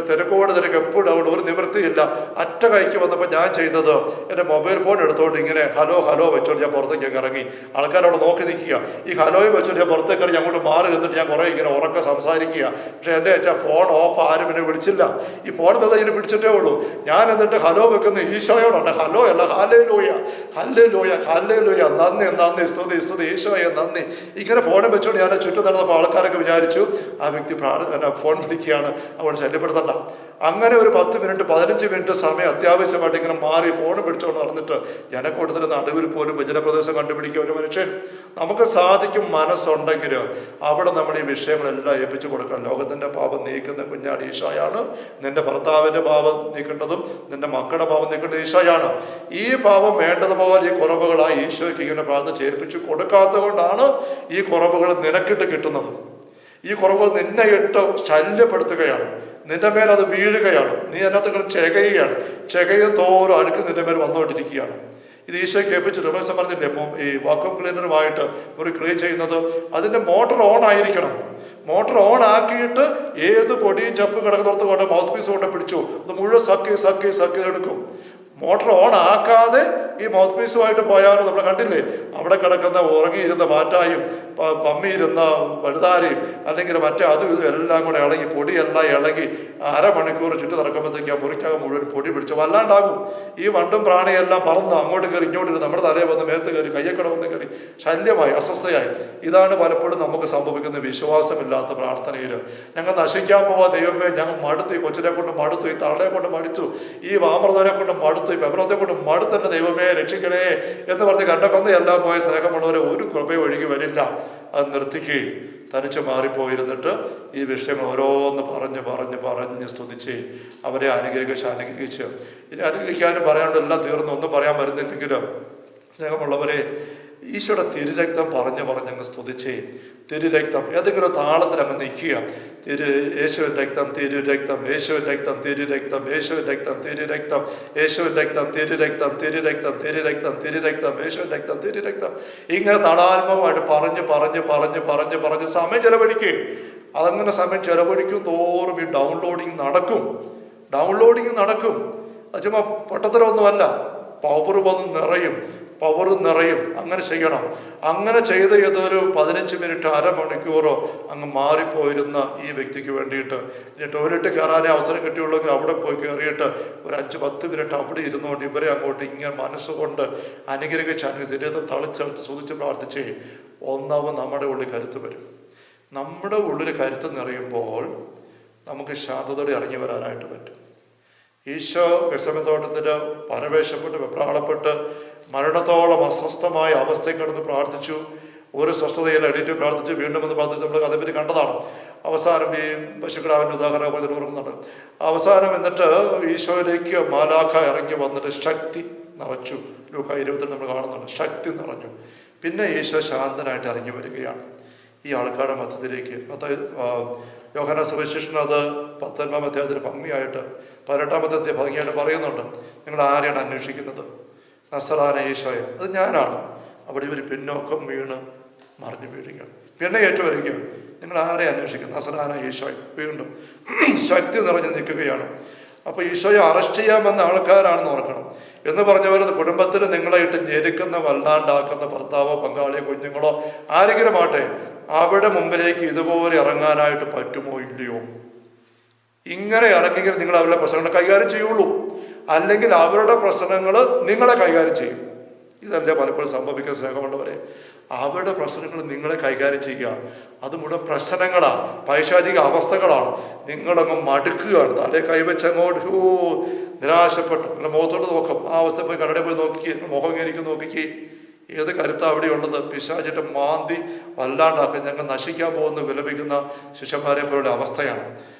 തിരക്ക് എപ്പോഴും അവിടെ ഒരു നിവൃത്തിയില്ല. അറ്റ കൈക്ക് വന്നപ്പോൾ ഞാൻ ചെയ്തത് എൻ്റെ മൊബൈൽ ഫോൺ എടുത്തുകൊണ്ട് ഇങ്ങനെ ഹലോ വെച്ചോണ്ട് ഞാൻ പുറത്തേക്ക് ഇറങ്ങി. ആൾക്കാരവിടെ നോക്കി നിൽക്കുക. ഈ ഹലോയും വെച്ചോണ്ട് ഞാൻ പുറത്തേക്ക് ഇറങ്ങി അങ്ങോട്ട് മാറി നിന്നിട്ട് ഞാൻ കുറേ ഇങ്ങനെ ഉറക്കെ സംസാരിക്കുക. പക്ഷെ എൻ്റെ വെച്ചാൽ ഫോൺ ഓഫ്, ആരും എന്നെ വിളിച്ചില്ല. ഈ ഫോൺ വെറുതെ ഇങ്ങനെ പിടിച്ചിട്ടേ ഉള്ളൂ. ഞാൻ എന്നിട്ട് ഹലോ വെക്കുന്ന ഈശോയോടാണ്. ഹലോ അല്ല, ഹല്ലേലൂയ, ഹല്ലേലൂയ, ഹല്ലേലൂയ, നന്ദി, സ്തുതി ഈശോയെ നന്ദി. ഇങ്ങനെ ഫോണും വെച്ചോണ്ട് ഞാൻ ചുറ്റും നടന്നപ്പോൾ ആൾക്കാരൊക്കെ വിചാരിച്ചു ആ വ്യക്തി ഫോൺ വിളിക്കുകയാണ്, അവിടെ ശല്യപ്പെടുത്തണ്ട. അങ്ങനെ ഒരു 10 മിനിറ്റ് 15 മിനിറ്റ് സമയം അത്യാവശ്യമായിട്ട് ഇങ്ങനെ മാറി ഫോൺ പിടിച്ചുകൊണ്ട് നടന്നിട്ട് ജനക്കൂട്ടത്തിന് നടുവിൽ പോലും വചനപ്രദേശം കണ്ടുപിടിക്കുക ഒരു മനുഷ്യൻ. നമുക്ക് സാധിക്കും, മനസ്സുണ്ടെങ്കിൽ അവിടെ നമ്മൾ ഈ വിഷയങ്ങളെല്ലാം ഏൽപ്പിച്ചു കൊടുക്കണം. ലോകത്തിന്റെ പാപം നീക്കുന്ന കുഞ്ഞാട് ഈശോയാണ്. നിന്റെ ഭർത്താവിന്റെ പാപം നീക്കേണ്ടതും നിന്റെ മക്കളുടെ പാപം നീക്കേണ്ടത് ഈശോയാണ്. ഈ പാപം വേണ്ടതുപോലെ ഈ കുറവുകളായി ഈശോയ്ക്ക് ഇങ്ങനെ പ്രാർത്ഥിച്ച് ഏൽപ്പിച്ചു കൊടുക്കാത്തത് കൊണ്ടാണ് ഈ കുറവുകൾ നിനക്കിട്ട് കിട്ടുന്നത്. ഈ കുറവുകൾ നിന്നെ ഇട്ട് ശല്യപ്പെടുത്തുകയാണ്, നിന്റെ മേൽ അത് വീഴുകയാണ്, നീ അതിനകത്ത് ചെകയുകയാണ്. ചെകയും തോറും അഴുക്ക് നിന്റെ മേൽ വന്നുകൊണ്ടിരിക്കുകയാണ്. ഇത് ഈശോയെ കേൾപ്പിച്ചിട്ട് രമേശൻ പറഞ്ഞില്ലേ, ഇപ്പം ഈ വാക്വം ക്ലീനറുമായിട്ട് ഒരു ക്ലീൻ ചെയ്യുന്നത് അതിൻ്റെ മോട്ടർ ഓൺ ആയിരിക്കണം. മോട്ടർ ഓൺ ആക്കിയിട്ട് ഏത് പൊടിയും ചപ്പും കിടക്കുന്നിടത്ത് കൊണ്ട് മൗത്ത് പീസ് കൊണ്ട് പിടിച്ചു അത് മുഴുവൻ സക്കി എടുക്കും. മോട്ടർ ഓൺ ആക്കാതെ ഈ മൗത്ത് പീസുമായിട്ട് പോയാലും നമ്മൾ കണ്ടില്ലേ, അവിടെ കിടക്കുന്ന ഉറങ്ങിയിരുന്ന പാറ്റായും പമ്മിയിരുന്ന വഴുതാരയും അല്ലെങ്കിൽ മറ്റേ അതും ഇതും എല്ലാം കൂടെ ഇളകി, പൊടിയെല്ലാം ഇളകി അരമണിക്കൂർ ചുറ്റി നടക്കുമ്പോഴത്തേക്ക് ആ മുറിക്കകം മുഴുവൻ പൊടി പിടിച്ച് വല്ലാണ്ടാകും. ഈ വണ്ടും പ്രാണിയെല്ലാം പറന്ന് അങ്ങോട്ട് കയറി ഇങ്ങോട്ട് നമ്മുടെ തലയിൽ വന്ന് മേത്ത് കയറി കയ്യക്കട വന്ന് കയറി ശല്യമായി, അസ്വസ്ഥയായി. ഇതാണ് പലപ്പോഴും നമുക്ക് സംഭവിക്കുന്ന വിശ്വാസമില്ലാത്ത പ്രാർത്ഥനയിൽ. ഞങ്ങൾ നശിക്കാൻ പോവാ, ദൈവമേ ഞങ്ങൾ മടുത്തു, ഈ കൊച്ചിനെ കൊണ്ട് മടുത്തു, ഈ തള്ളയെ കൊണ്ട് മടുത്തു, ഈ വാമൃതനെ കൊണ്ട് മടുത്തു, ഈ പെബ്രത്തെ കൊണ്ട് മടുത്തന്നെ, ദൈവമേ രക്ഷിക്കണേ എന്ന് പറഞ്ഞ് കണ്ടക്കൊന്നയെല്ലാം പോയ സ്നേഹമുള്ളവരെ ഒരു കൃപയും ഒഴുകി വരില്ല. അത് നിർത്തിക്കുകയും തനിച്ച് മാറിപ്പോയിരുന്നിട്ട് ഈ വിഷയങ്ങൾ ഓരോന്ന് പറഞ്ഞ് സ്തുതിച്ച് അവരെ അനുഗ്രഹിച്ച് ഇനി അനുഗ്രഹിക്കാനും പറയാനുള്ള എല്ലാം തീർന്നു, ഒന്നും പറയാൻ വരുന്നില്ലെങ്കിലും സ്നേഹമുള്ളവരെ ഈശോയുടെ തിരുരക്തം പറഞ്ഞങ്ങ് സ്തുതിച്ചേ. തിരുരക്തം ഏതെങ്കിലും താളത്തിൽ അങ്ങ് നിൽക്കുക. യേശുവിൻ രക്തം, തിരുരക്തം, യേശുവിൻ രക്തം, തിരുരക്തം, യേശുവിൻ രക്തം, തിരുരക്തം, യേശുവിൻ രക്തം, തിരുരക്തം, തിരുരക്തം, തിരുരക്തം, തിരുരക്തം, യേശുവിൻ രക്തം, തിരുരക്തം. ഇങ്ങനെ തടാത്മകമായിട്ട് പറഞ്ഞ് സമയം ചെലവഴിക്കുക. അതങ്ങനെ സമയം ചെലവഴിക്കും തോറും ഈ ഡൗൺലോഡിങ് നടക്കും. അത് ചുമ്മാ പൊട്ടത്തരമൊന്നുമല്ല, പവർ നിറയും. അങ്ങനെ ചെയ്യണം. അങ്ങനെ ചെയ്ത് ഏതൊരു 15 മിനിറ്റ് അരമണിക്കൂറോ അങ്ങ് മാറിപ്പോയിരുന്ന ഈ വ്യക്തിക്ക് വേണ്ടിയിട്ട് ഇനി ടോയ്ലറ്റ് കയറാനേ അവസരം കിട്ടിയുള്ളെങ്കിൽ അവിടെ പോയി കയറിയിട്ട് ഒരു 5-10 മിനിറ്റ് അവിടെ ഇരുന്നുകൊണ്ട് ഇവരെ അങ്ങോട്ട് ഇങ്ങനെ മനസ്സുകൊണ്ട് അനുഗ്രഹിച്ച് ശരീരത്തെ തളിച്ചെടുത്ത് സ്തുതിച്ച് പ്രാർത്ഥിച്ചേ. ഒന്നാമത് നമ്മുടെ ഉള്ളിൽ കരുത്ത് വരും. നമ്മുടെ ഉള്ളിൽ കരുത്ത് നിറയുമ്പോൾ നമുക്ക് ശാന്തതയോടെ ഇറങ്ങി വരാനായിട്ട് പറ്റും. ഈശോ ഗെത്സമനെ തോട്ടത്തിൽ പരവേശപ്പെട്ട് വെപ്രാളപ്പെട്ട് മരണത്തോളം അസ്വസ്ഥമായ അവസ്ഥയിൽ കിടന്ന് പ്രാർത്ഥിച്ചു. ഒരു സ്വസ്ഥതയിൽ എണീറ്റ് പ്രാർത്ഥിച്ചു, വീണ്ടും വന്ന് പ്രാർത്ഥിച്ചു. നമ്മൾ അതേപ്പറ്റി കണ്ടതാണ്. അവസാനം ഈ പശുക്കിടാവിൻ്റെ ഉദാഹരണം പോലെ ഓർക്കുന്നുണ്ട്. അവസാനം എന്നിട്ട് ഈശോയിലേക്ക് മാലാഖ ഇറങ്ങി വന്നിട്ട് ശക്തി നിറച്ചു. ലൂക്ക 22 നമ്മൾ കാണുന്നുണ്ട്, ശക്തി നിറഞ്ഞു. പിന്നെ ഈശോ ശാന്തനായിട്ട് ഇറങ്ങി വരികയാണ് ഈ ആൾക്കാരുടെ മധ്യത്തിലേക്ക്. യോഹന്നാൻ സുവിശേഷൻ അത് 19 അധ്യായത്തിൽ ഭംഗിയായിട്ട് 18 ഭംഗിയായിട്ട് പറയുന്നുണ്ട്. നിങ്ങൾ ആരെയാണ് അന്വേഷിക്കുന്നത്? നസറാന ഈശോയെ. അത് ഞാനാണ്. അവിടെ ഇവർ പിന്നോക്കം വീണ് മറിഞ്ഞു വീഴുകയാണ്. പിന്നെ ഏറ്റുവരികയാണ്. നിങ്ങൾ ആരെ അന്വേഷിക്കുന്നു? നസറാന ഈശോയെ. വീണ്ടും ശക്തി നിറഞ്ഞു നിൽക്കുകയാണ്. അപ്പോൾ ഈശോയെ അറസ്റ്റ് ചെയ്യാമെന്ന ആൾക്കാരാണെന്ന് ഓർക്കണം. എന്ന് പറഞ്ഞ പോലെ കുടുംബത്തിൽ നിങ്ങളെ ഇട്ട് ഞെരുക്കുന്ന, വല്ലാണ്ടാക്കുന്ന ഭർത്താവോ പങ്കാളിയോ കുഞ്ഞുങ്ങളോ ആരെങ്കിലും ആട്ടെ, അവിടെ മുമ്പിലേക്ക് ഇതുപോലെ ഇറങ്ങാനായിട്ട് പറ്റുമോ ഇല്ലയോ? ഇങ്ങനെ ഇറങ്ങിയെങ്കിൽ നിങ്ങൾ അവരുടെ പ്രശ്നങ്ങൾ കൈകാര്യം ചെയ്യുള്ളൂ. അല്ലെങ്കിൽ അവരുടെ പ്രശ്നങ്ങൾ നിങ്ങളെ കൈകാര്യം ചെയ്യും. ഇതല്ലേ പലപ്പോഴും സംഭവിക്കുന്ന സ്നേഹമുള്ളവരെ. അവരുടെ പ്രശ്നങ്ങൾ നിങ്ങളെ കൈകാര്യം ചെയ്യുക. അത് മുഴുവൻ പ്രശ്നങ്ങളാണ്, പൈശാചിക അവസ്ഥകളാണ്. നിങ്ങളങ്ങ് മടുക്കുകയാണ്. തലേ കൈവച്ചങ്ങോട്ട് നിരാശപ്പെട്ടു. നിങ്ങളുടെ മുഖത്തോട്ട് നോക്കും. ആ അവസ്ഥ പോയി കടയിൽ പോയി നോക്കി, മുഖം എനിക്ക് നോക്കിക്ക്. ഏത് കരുത്താ അവിടെ ഉള്ളത്? പിശാചിട്ട് മാന്തി വല്ലാണ്ടാക്കി ഞങ്ങൾ നശിക്കാൻ പോകുന്ന വിലപിക്കുന്ന ശിഷ്യന്മാരെ പോലുള്ള അവസ്ഥയാണ്.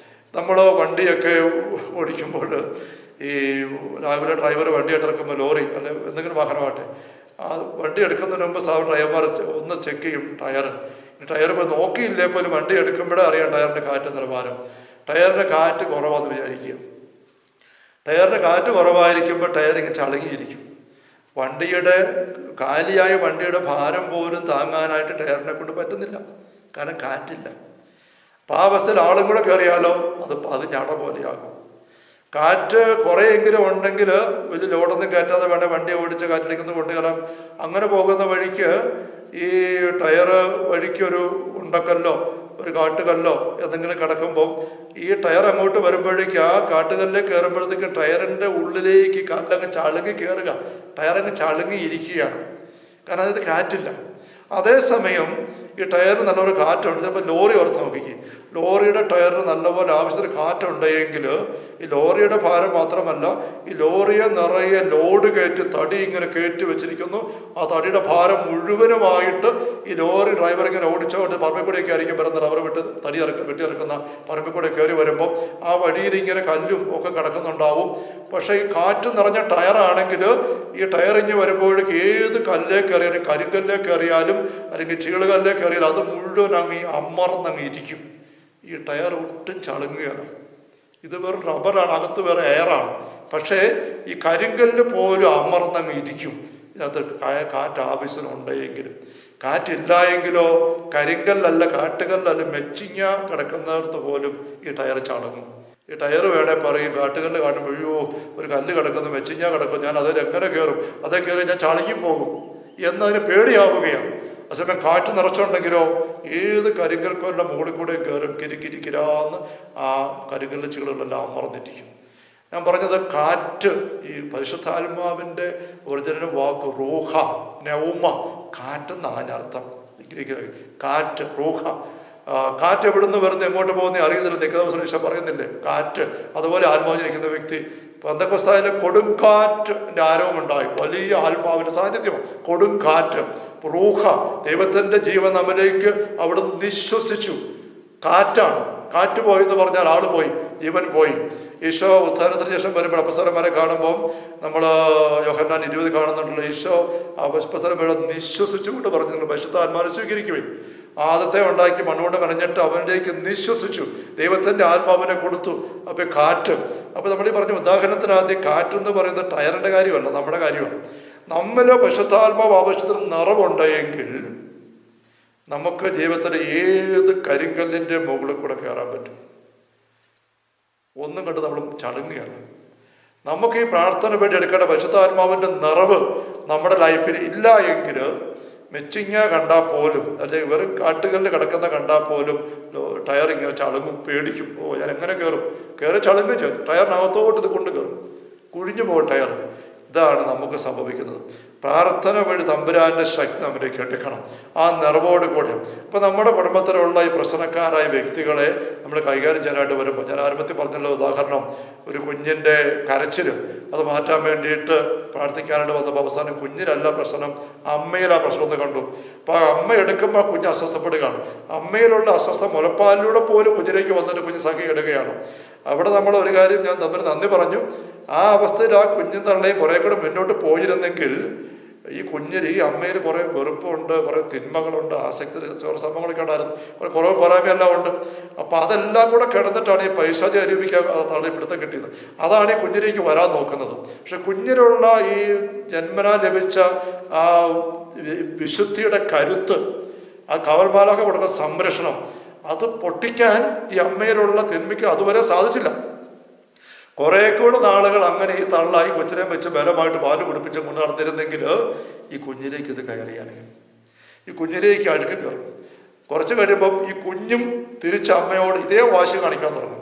നമ്മൾ വണ്ടിയൊക്കെ ഓടിക്കുമ്പോൾ ഈ രാവിലെ ഡ്രൈവർ വണ്ടിയായിട്ട് ഇറക്കുമ്പോൾ, ലോറി അല്ലെ എന്തെങ്കിലും വാഹനമാട്ടെ, ആ വണ്ടി എടുക്കുന്നതിന് മുമ്പ് സാധാരണ ഡ്രൈവർമാർ ഒന്ന് ചെക്ക് ചെയ്യും ടയർ. ടയർ പോയി നോക്കിയില്ലേ പോലും വണ്ടി എടുക്കുമ്പോഴേ അറിയാം ടയറിൻ്റെ കാറ്റ് നിലവാരം. ടയറിൻ്റെ കാറ്റ് കുറവാന്ന് വിചാരിക്കുക. ടയറിൻ്റെ കാറ്റ് കുറവായിരിക്കുമ്പോൾ ടയർ ഇങ്ങനെ ചളുങ്ങിയിരിക്കും. വണ്ടിയുടെ കാലിയായ വണ്ടിയുടെ ഭാരം പോലും താങ്ങാനായിട്ട് ടയറിനെ കൊണ്ട് പറ്റുന്നില്ല, കാരണം കാറ്റില്ല. അപ്പം ആ അവസ്ഥയിൽ ആളും കൂടെ കയറിയാലോ അത് ഞട പോലെയാകും. കാറ്റ് കുറേയെങ്കിലും ഉണ്ടെങ്കിൽ വലിയ ലോഡൊന്നും കയറ്റാതെ വേണേൽ വണ്ടി ഓടിച്ച് കാറ്റിലേക്കൊന്ന് കൊണ്ടുകയറാം. അങ്ങനെ പോകുന്ന വഴിക്ക് ഈ ടയറ് വഴിക്കൊരു ഉണ്ടക്കല്ലോ ഒരു കാട്ടുകല്ലോ എന്തെങ്കിലും കിടക്കുമ്പോൾ ഈ ടയർ അങ്ങോട്ട് വരുമ്പോഴേക്ക് ആ കാട്ടുകല്ലിലേക്ക് കയറുമ്പോഴത്തേക്കും ടയറിൻ്റെ ഉള്ളിലേക്ക് കല്ലങ്ങ് ചളുങ്ങി കയറുക. ടയറങ്ങ് ചളുങ്ങി ഇരിക്കുകയാണ്, കാരണം അതിന് കാറ്റില്ല. അതേസമയം ഈ ടയറിന് നല്ലൊരു കാറ്റുണ്ട്. ചിലപ്പോൾ ലോറി ഓർത്ത് നോക്കിക്കും. ലോറിയുടെ ടയറിന് നല്ലപോലെ ആവശ്യത്തിന് കാറ്റുണ്ടെങ്കിൽ ഈ ലോറിയുടെ ഭാരം മാത്രമല്ല, ഈ ലോറിയെ നിറയെ ലോഡ് കയറ്റി തടി ഇങ്ങനെ കയറ്റി വെച്ചിരിക്കുന്നു. ആ തടിയുടെ ഭാരം മുഴുവനുമായിട്ട് ഈ ലോറി ഡ്രൈവർ ഇങ്ങനെ ഓടിച്ചോണ്ട് പറമ്പിൽ കൂടെയൊക്കെ ആയിരിക്കും വരുന്നത്. റബ്ബർ വെട്ടിയിറക്കുന്ന പറമ്പിൽ കൂടെ കയറി വരുമ്പോൾ ആ വഴിയിൽ ഇങ്ങനെ കല്ലും ഒക്കെ കിടക്കുന്നുണ്ടാവും. പക്ഷേ ഈ കാറ്റ് നിറഞ്ഞ ടയറാണെങ്കിൽ ഈ ടയറിഞ്ഞ് വരുമ്പോഴേക്ക് ഏത് കല്ലേ കയറിയാലും, കരിങ്കല്ലേ കയറിയാലും അല്ലെങ്കിൽ ചീളുകല്ലേ കയറിയാലും അത് മുഴുവൻ അങ്ങ് അമർന്നങ്ങ് ഇരിക്കും. ഈ ടയർ ഒട്ടും ചളുങ്ങുകയാണ്. ഇത് വേറെ റബ്ബറാണ്, അകത്ത് വേറെ എയറാണ്. പക്ഷേ ഈ കരിങ്കല്ല് പോലും അമർന്നങ്ങ് ഇരിക്കും. ഇതിനകത്ത് കാറ്റ് ആവശ്യമുണ്ടെങ്കിലും. കാറ്റില്ല എങ്കിലോ കരിങ്കല്ലല്ല, കാട്ടുകല്ലല്ല, മെച്ചിങ്ങ കിടക്കുന്നിടത്ത് പോലും ഈ ടയർ ചളുങ്ങും. ഈ ടയർ വേണേൽ പറയും, കാട്ടുകല്ല് കാണുമ്പോൾ അയ്യോ ഒരു കല്ല് കിടക്കുന്നു, മെച്ചിങ്ങ കിടക്കും, ഞാൻ അതിൽ എങ്ങനെ കയറും, അതേ കയറി ഞാൻ ചളുങ്ങിപ്പോകും എന്നതിന് പേടിയാവുകയാണ്. അതേസമയം കാറ്റ് നിറച്ചുണ്ടെങ്കിലോ ഏത് കരിങ്കൽക്കോലിൻ്റെ മുകളിൽ കൂടെ കയറും, കിരിക്കിരിക്കിരാന്ന് ആ കരിങ്കല്ല് ചീളുകളെല്ലാം അമർന്നിരിക്കും. ഞാൻ പറഞ്ഞത് കാറ്റ്, ഈ പരിശുദ്ധാത്മാവിൻ്റെ ഒറിജിനൽ വാക്ക് റൂഹ, നൗമ, കാറ്റെന്നാണ് അതിനർത്ഥം. കാറ്റ്, റൂഹ. കാറ്റ് എവിടുന്ന് വരുന്നത് എങ്ങോട്ട് പോകുന്നേ അറിയുന്നില്ല. നിക്കോദെമോസ് പറയുന്നില്ലേ കാറ്റ്. അതുപോലെ ആത്മാവിലിരിക്കുന്ന വ്യക്തി പെന്തക്കോസ്തായിലെ കൊടുങ്കാറ്റിൻ്റെ ആരവമുണ്ടായി. വലിയ ആത്മാവിൻ്റെ സാന്നിധ്യം, കൊടുങ്കാറ്റ്, റൂഹ. ദൈവത്തിൻ്റെ ജീവൻ നമ്മിലേക്ക് അവിടെ നിശ്വസിച്ചു. കാറ്റാണ്. കാറ്റ് പോയെന്ന് പറഞ്ഞാൽ ആള് പോയി, ജീവൻ പോയി. ഈശോ ഉത്ഥാനത്തിന് ശേഷം വരുമ്പോൾ അപ്പസ്തലന്മാരെ കാണുമ്പോൾ നമ്മൾ യോഹന്നാൻ 20 കാണുന്നുണ്ടല്ലോ. ഈശോ ആ അപ്പസ്തലന്മാരെ നിശ്വസിച്ചുകൊണ്ട് പറഞ്ഞു, നിങ്ങൾ പരിശുദ്ധാത്മാവിനെ സ്വീകരിക്കുവിൻ. ആദത്തെ ഉണ്ടാക്കി മണ്ണുകൊണ്ട് മെനഞ്ഞിട്ട് അവനിലേക്ക് നിശ്വസിച്ചു, ദൈവത്തിൻ്റെ ആത്മാവിനെ കൊടുത്തു. അപ്പോൾ കാറ്റ്. അപ്പോൾ നമ്മൾ ഈ പറഞ്ഞു ഉദാഹരണത്തിന് ആദ്യം കാറ്റെന്ന് പറയുന്നത് ടയറിൻ്റെ കാര്യമല്ല, നമ്മുടെ കാര്യമാണ്. നമ്മിലെ പരിശുദ്ധാത്മാവ് ആവശ്യത്തിന് നിറവുണ്ടെങ്കിൽ നമുക്ക് ജീവിതത്തിലെ ഏത് കരിങ്കല്ലിൻ്റെ മുകളിൽ കൂടെ കയറാൻ പറ്റും. ഒന്നും കണ്ട് നമ്മൾ ചളുങ്ങുകയാണ്. നമുക്ക് ഈ പ്രാർത്ഥന വേണ്ടി എടുക്കേണ്ട പരിശുദ്ധാത്മാവിൻ്റെ നിറവ് നമ്മുടെ ലൈഫിൽ ഇല്ല എങ്കിൽ മെച്ചിങ്ങ കണ്ടാൽ പോലും, അല്ലെങ്കിൽ വെറും കാട്ടുകല്ല് കിടക്കുന്ന കണ്ടാൽ പോലും ടയർ ഇങ്ങനെ ചളുങ്ങും, പേടിക്കും. ഞാൻ എങ്ങനെ കയറും? കയറി ചളുങ്ങും ചെയ്യും. ടയറിനകത്തോട്ട് ഇത് കൊണ്ട് കയറും, കുഴിഞ്ഞു പോകും ടയർ. ഇതാണ് നമുക്ക് സംഭവിക്കുന്നത്. പ്രാർത്ഥന വഴി തമ്പുരാൻ്റെ ശക്തി നമ്മിലേക്ക് എടുക്കണം, ആ നിറവോട് കൂടെ. ഇപ്പം നമ്മുടെ കുടുംബത്തിലുള്ള ഈ പ്രശ്നക്കാരായ വ്യക്തികളെ നമ്മൾ കൈകാര്യം ചെയ്യാനായിട്ട് വരുമ്പോൾ, ഞാൻ ആരംഭത്തിൽ പറഞ്ഞല്ലോ ഉദാഹരണം, ഒരു കുഞ്ഞിൻ്റെ കരച്ചിൽ അത് മാറ്റാൻ വേണ്ടിയിട്ട് പ്രാർത്ഥിക്കാനായിട്ട് വന്നപ്പോൾ അവസാനം കുഞ്ഞിനല്ല പ്രശ്നം, അമ്മയിലാ പ്രശ്നം എന്ന് കണ്ടു. അപ്പോൾ ആ അമ്മ എടുക്കുമ്പോൾ കുഞ്ഞ് അസ്വസ്ഥപ്പെടുകയാണ്. അമ്മയിലുള്ള അസ്വസ്ഥ മുലപ്പാലിലൂടെ പോലും കുഞ്ഞിലേക്ക് വന്നിട്ട് കുഞ്ഞ് സഖി ഇടുകയാണ്. അവിടെ നമ്മൾ ഒരു കാര്യം ഞാൻ തമ്മിൽ നന്ദി പറഞ്ഞു, ആ അവസ്ഥയിൽ ആ കുഞ്ഞും തള്ളയും കുറേ കൂടെ മുന്നോട്ട് പോയിരുന്നെങ്കിൽ ഈ കുഞ്ഞിന് ഈ അമ്മയിൽ കുറേ വെറുപ്പുണ്ട്, കുറേ തിന്മകളുണ്ട്, ആസക്തി സംഭവങ്ങളൊക്കെ ഉണ്ടായിരുന്നു, കുറേ കുറവ് പോരായ്മയെല്ലാം ഉണ്ട്. അപ്പം അതെല്ലാം കൂടെ കിടന്നിട്ടാണ് ഈ പൈശാചി അരൂപിക്കാൻ തള്ളി പിടുത്തം കിട്ടിയത്. അതാണ് ഈ കുഞ്ഞിലേക്ക് വരാൻ നോക്കുന്നത്. പക്ഷെ കുഞ്ഞിനുള്ള ഈ ജന്മനാ ലഭിച്ച ആ വിശുദ്ധിയുടെ കരുത്ത്, ആ കവൽമാലാക കൊടുക്കുന്ന സംരക്ഷണം, അത് പൊട്ടിക്കാൻ ഈ അമ്മയിലുള്ള തിന്മയ്ക്ക് അതുവരെ സാധിച്ചില്ല. കുറേ കൂടെ നാളുകൾ അങ്ങനെ ഈ തള്ളായി കൊച്ചിനെ വെച്ച് ബലമായിട്ട് പാല് കുടിപ്പിച്ച് കൊണ്ട് നടന്നിരുന്നെങ്കിൽ ഈ കുഞ്ഞിലേക്ക് ഇത് കയറിയാനേ, ഈ കുഞ്ഞിലേക്ക് അഴുക്ക് കയറും. കുറച്ച് കഴിയുമ്പം ഈ കുഞ്ഞും തിരിച്ച് അമ്മയോട് ഇതേ വാശി കാണിക്കാൻ തുടങ്ങും.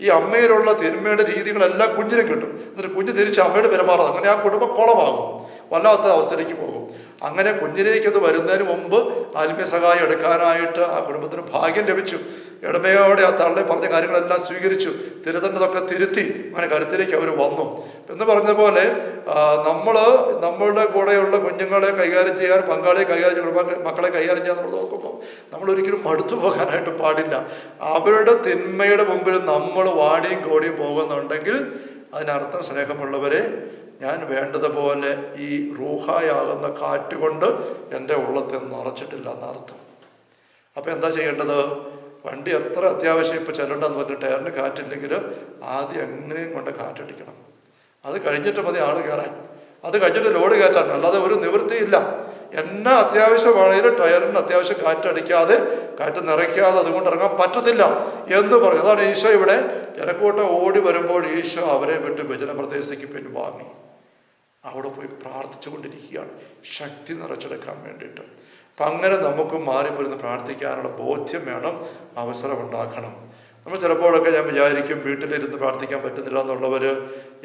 ഈ അമ്മയിലുള്ള തിന്മയുടെ രീതികളെല്ലാം കുഞ്ഞിനും കിട്ടും. എന്നിട്ട് കുഞ്ഞ് തിരിച്ച് അമ്മയോട് പെരുമാറും. അങ്ങനെ ആ കുടുംബം കുളമാകും, വല്ലാത്ത അവസ്ഥയിലേക്ക് പോകും. അങ്ങനെ കുഞ്ഞിലേക്ക് അത് വരുന്നതിന് മുമ്പ് ആത്മീയ സഹായം എടുക്കാനായിട്ട് ആ കുടുംബത്തിന് ഭാഗ്യം ലഭിച്ചു. എളിമയോടെ ആ തള്ളെ പറഞ്ഞ കാര്യങ്ങളെല്ലാം സ്വീകരിച്ചു, തിരുത്തേണ്ടതൊക്കെ തിരുത്തി, അങ്ങനെ കരുത്തിലേക്ക് അവർ വന്നു. എന്ന് പറഞ്ഞ പോലെ നമ്മളുടെ കൂടെയുള്ള കുഞ്ഞുങ്ങളെ കൈകാര്യം ചെയ്യാൻ, പങ്കാളിയെ കൈകാര്യം ചെയ്യാൻ, മക്കളെ കൈകാര്യം ചെയ്യാൻ നമ്മൾ നോക്കുമ്പോൾ നമ്മളൊരിക്കലും മടുത്തു പോകാനായിട്ട് പാടില്ല. അവരുടെ തിന്മയുടെ മുമ്പിൽ നമ്മൾ വാടിയും കോടിയും പോകുന്നുണ്ടെങ്കിൽ അതിനർത്ഥം, സ്നേഹമുള്ളവരെ, ഞാൻ വേണ്ടതുപോലെ ഈ റൂഹായാകുന്ന കാറ്റുകൊണ്ട് എൻ്റെ ഉള്ളത്തെ നിറച്ചിട്ടില്ല എന്നർത്ഥം. അപ്പം എന്താ ചെയ്യേണ്ടത്? വണ്ടി എത്ര അത്യാവശ്യം ഇപ്പോൾ ചെല്ലണ്ടെന്ന് പറഞ്ഞിട്ട് ടയറിന് കാറ്റില്ലെങ്കിൽ ആദ്യം എങ്ങനെയും കൊണ്ട് കാറ്റടിക്കണം. അത് കഴിഞ്ഞിട്ട് മതി ആൾ കയറാൻ, അത് കഴിഞ്ഞിട്ട് ലോഡ് കയറ്റാൻ, അല്ലാതെ ഒരു നിവൃത്തിയില്ല. എന്നാ അത്യാവശ്യമാണെങ്കിലും ടയറിന് അത്യാവശ്യം കാറ്റടിക്കാതെ, കാറ്റ് നിറയ്ക്കാതെ അതുകൊണ്ട് ഇറങ്ങാൻ പറ്റത്തില്ല എന്ന് പറഞ്ഞു. അതാണ് ഈശോ ഇവിടെ ജനക്കൂട്ടം ഓടി വരുമ്പോൾ ഈശോ അവരെ വിട്ട് ഭജന പ്രദേശത്തേക്ക് പിൻവാങ്ങി അവിടെ പോയി പ്രാർത്ഥിച്ചു കൊണ്ടിരിക്കുകയാണ്, ശക്തി നിറച്ചെടുക്കാൻ വേണ്ടിയിട്ട്. അപ്പം അങ്ങനെ നമുക്ക് മാറിപ്പോരുന്ന് പ്രാർത്ഥിക്കാനുള്ള ബോധ്യം വേണം, അവസരം ഉണ്ടാക്കണം. നമ്മൾ ചിലപ്പോഴൊക്കെ ഞാൻ വിചാരിക്കും, വീട്ടിലിരുന്ന് പ്രാർത്ഥിക്കാൻ പറ്റുന്നില്ല എന്നുള്ളവർ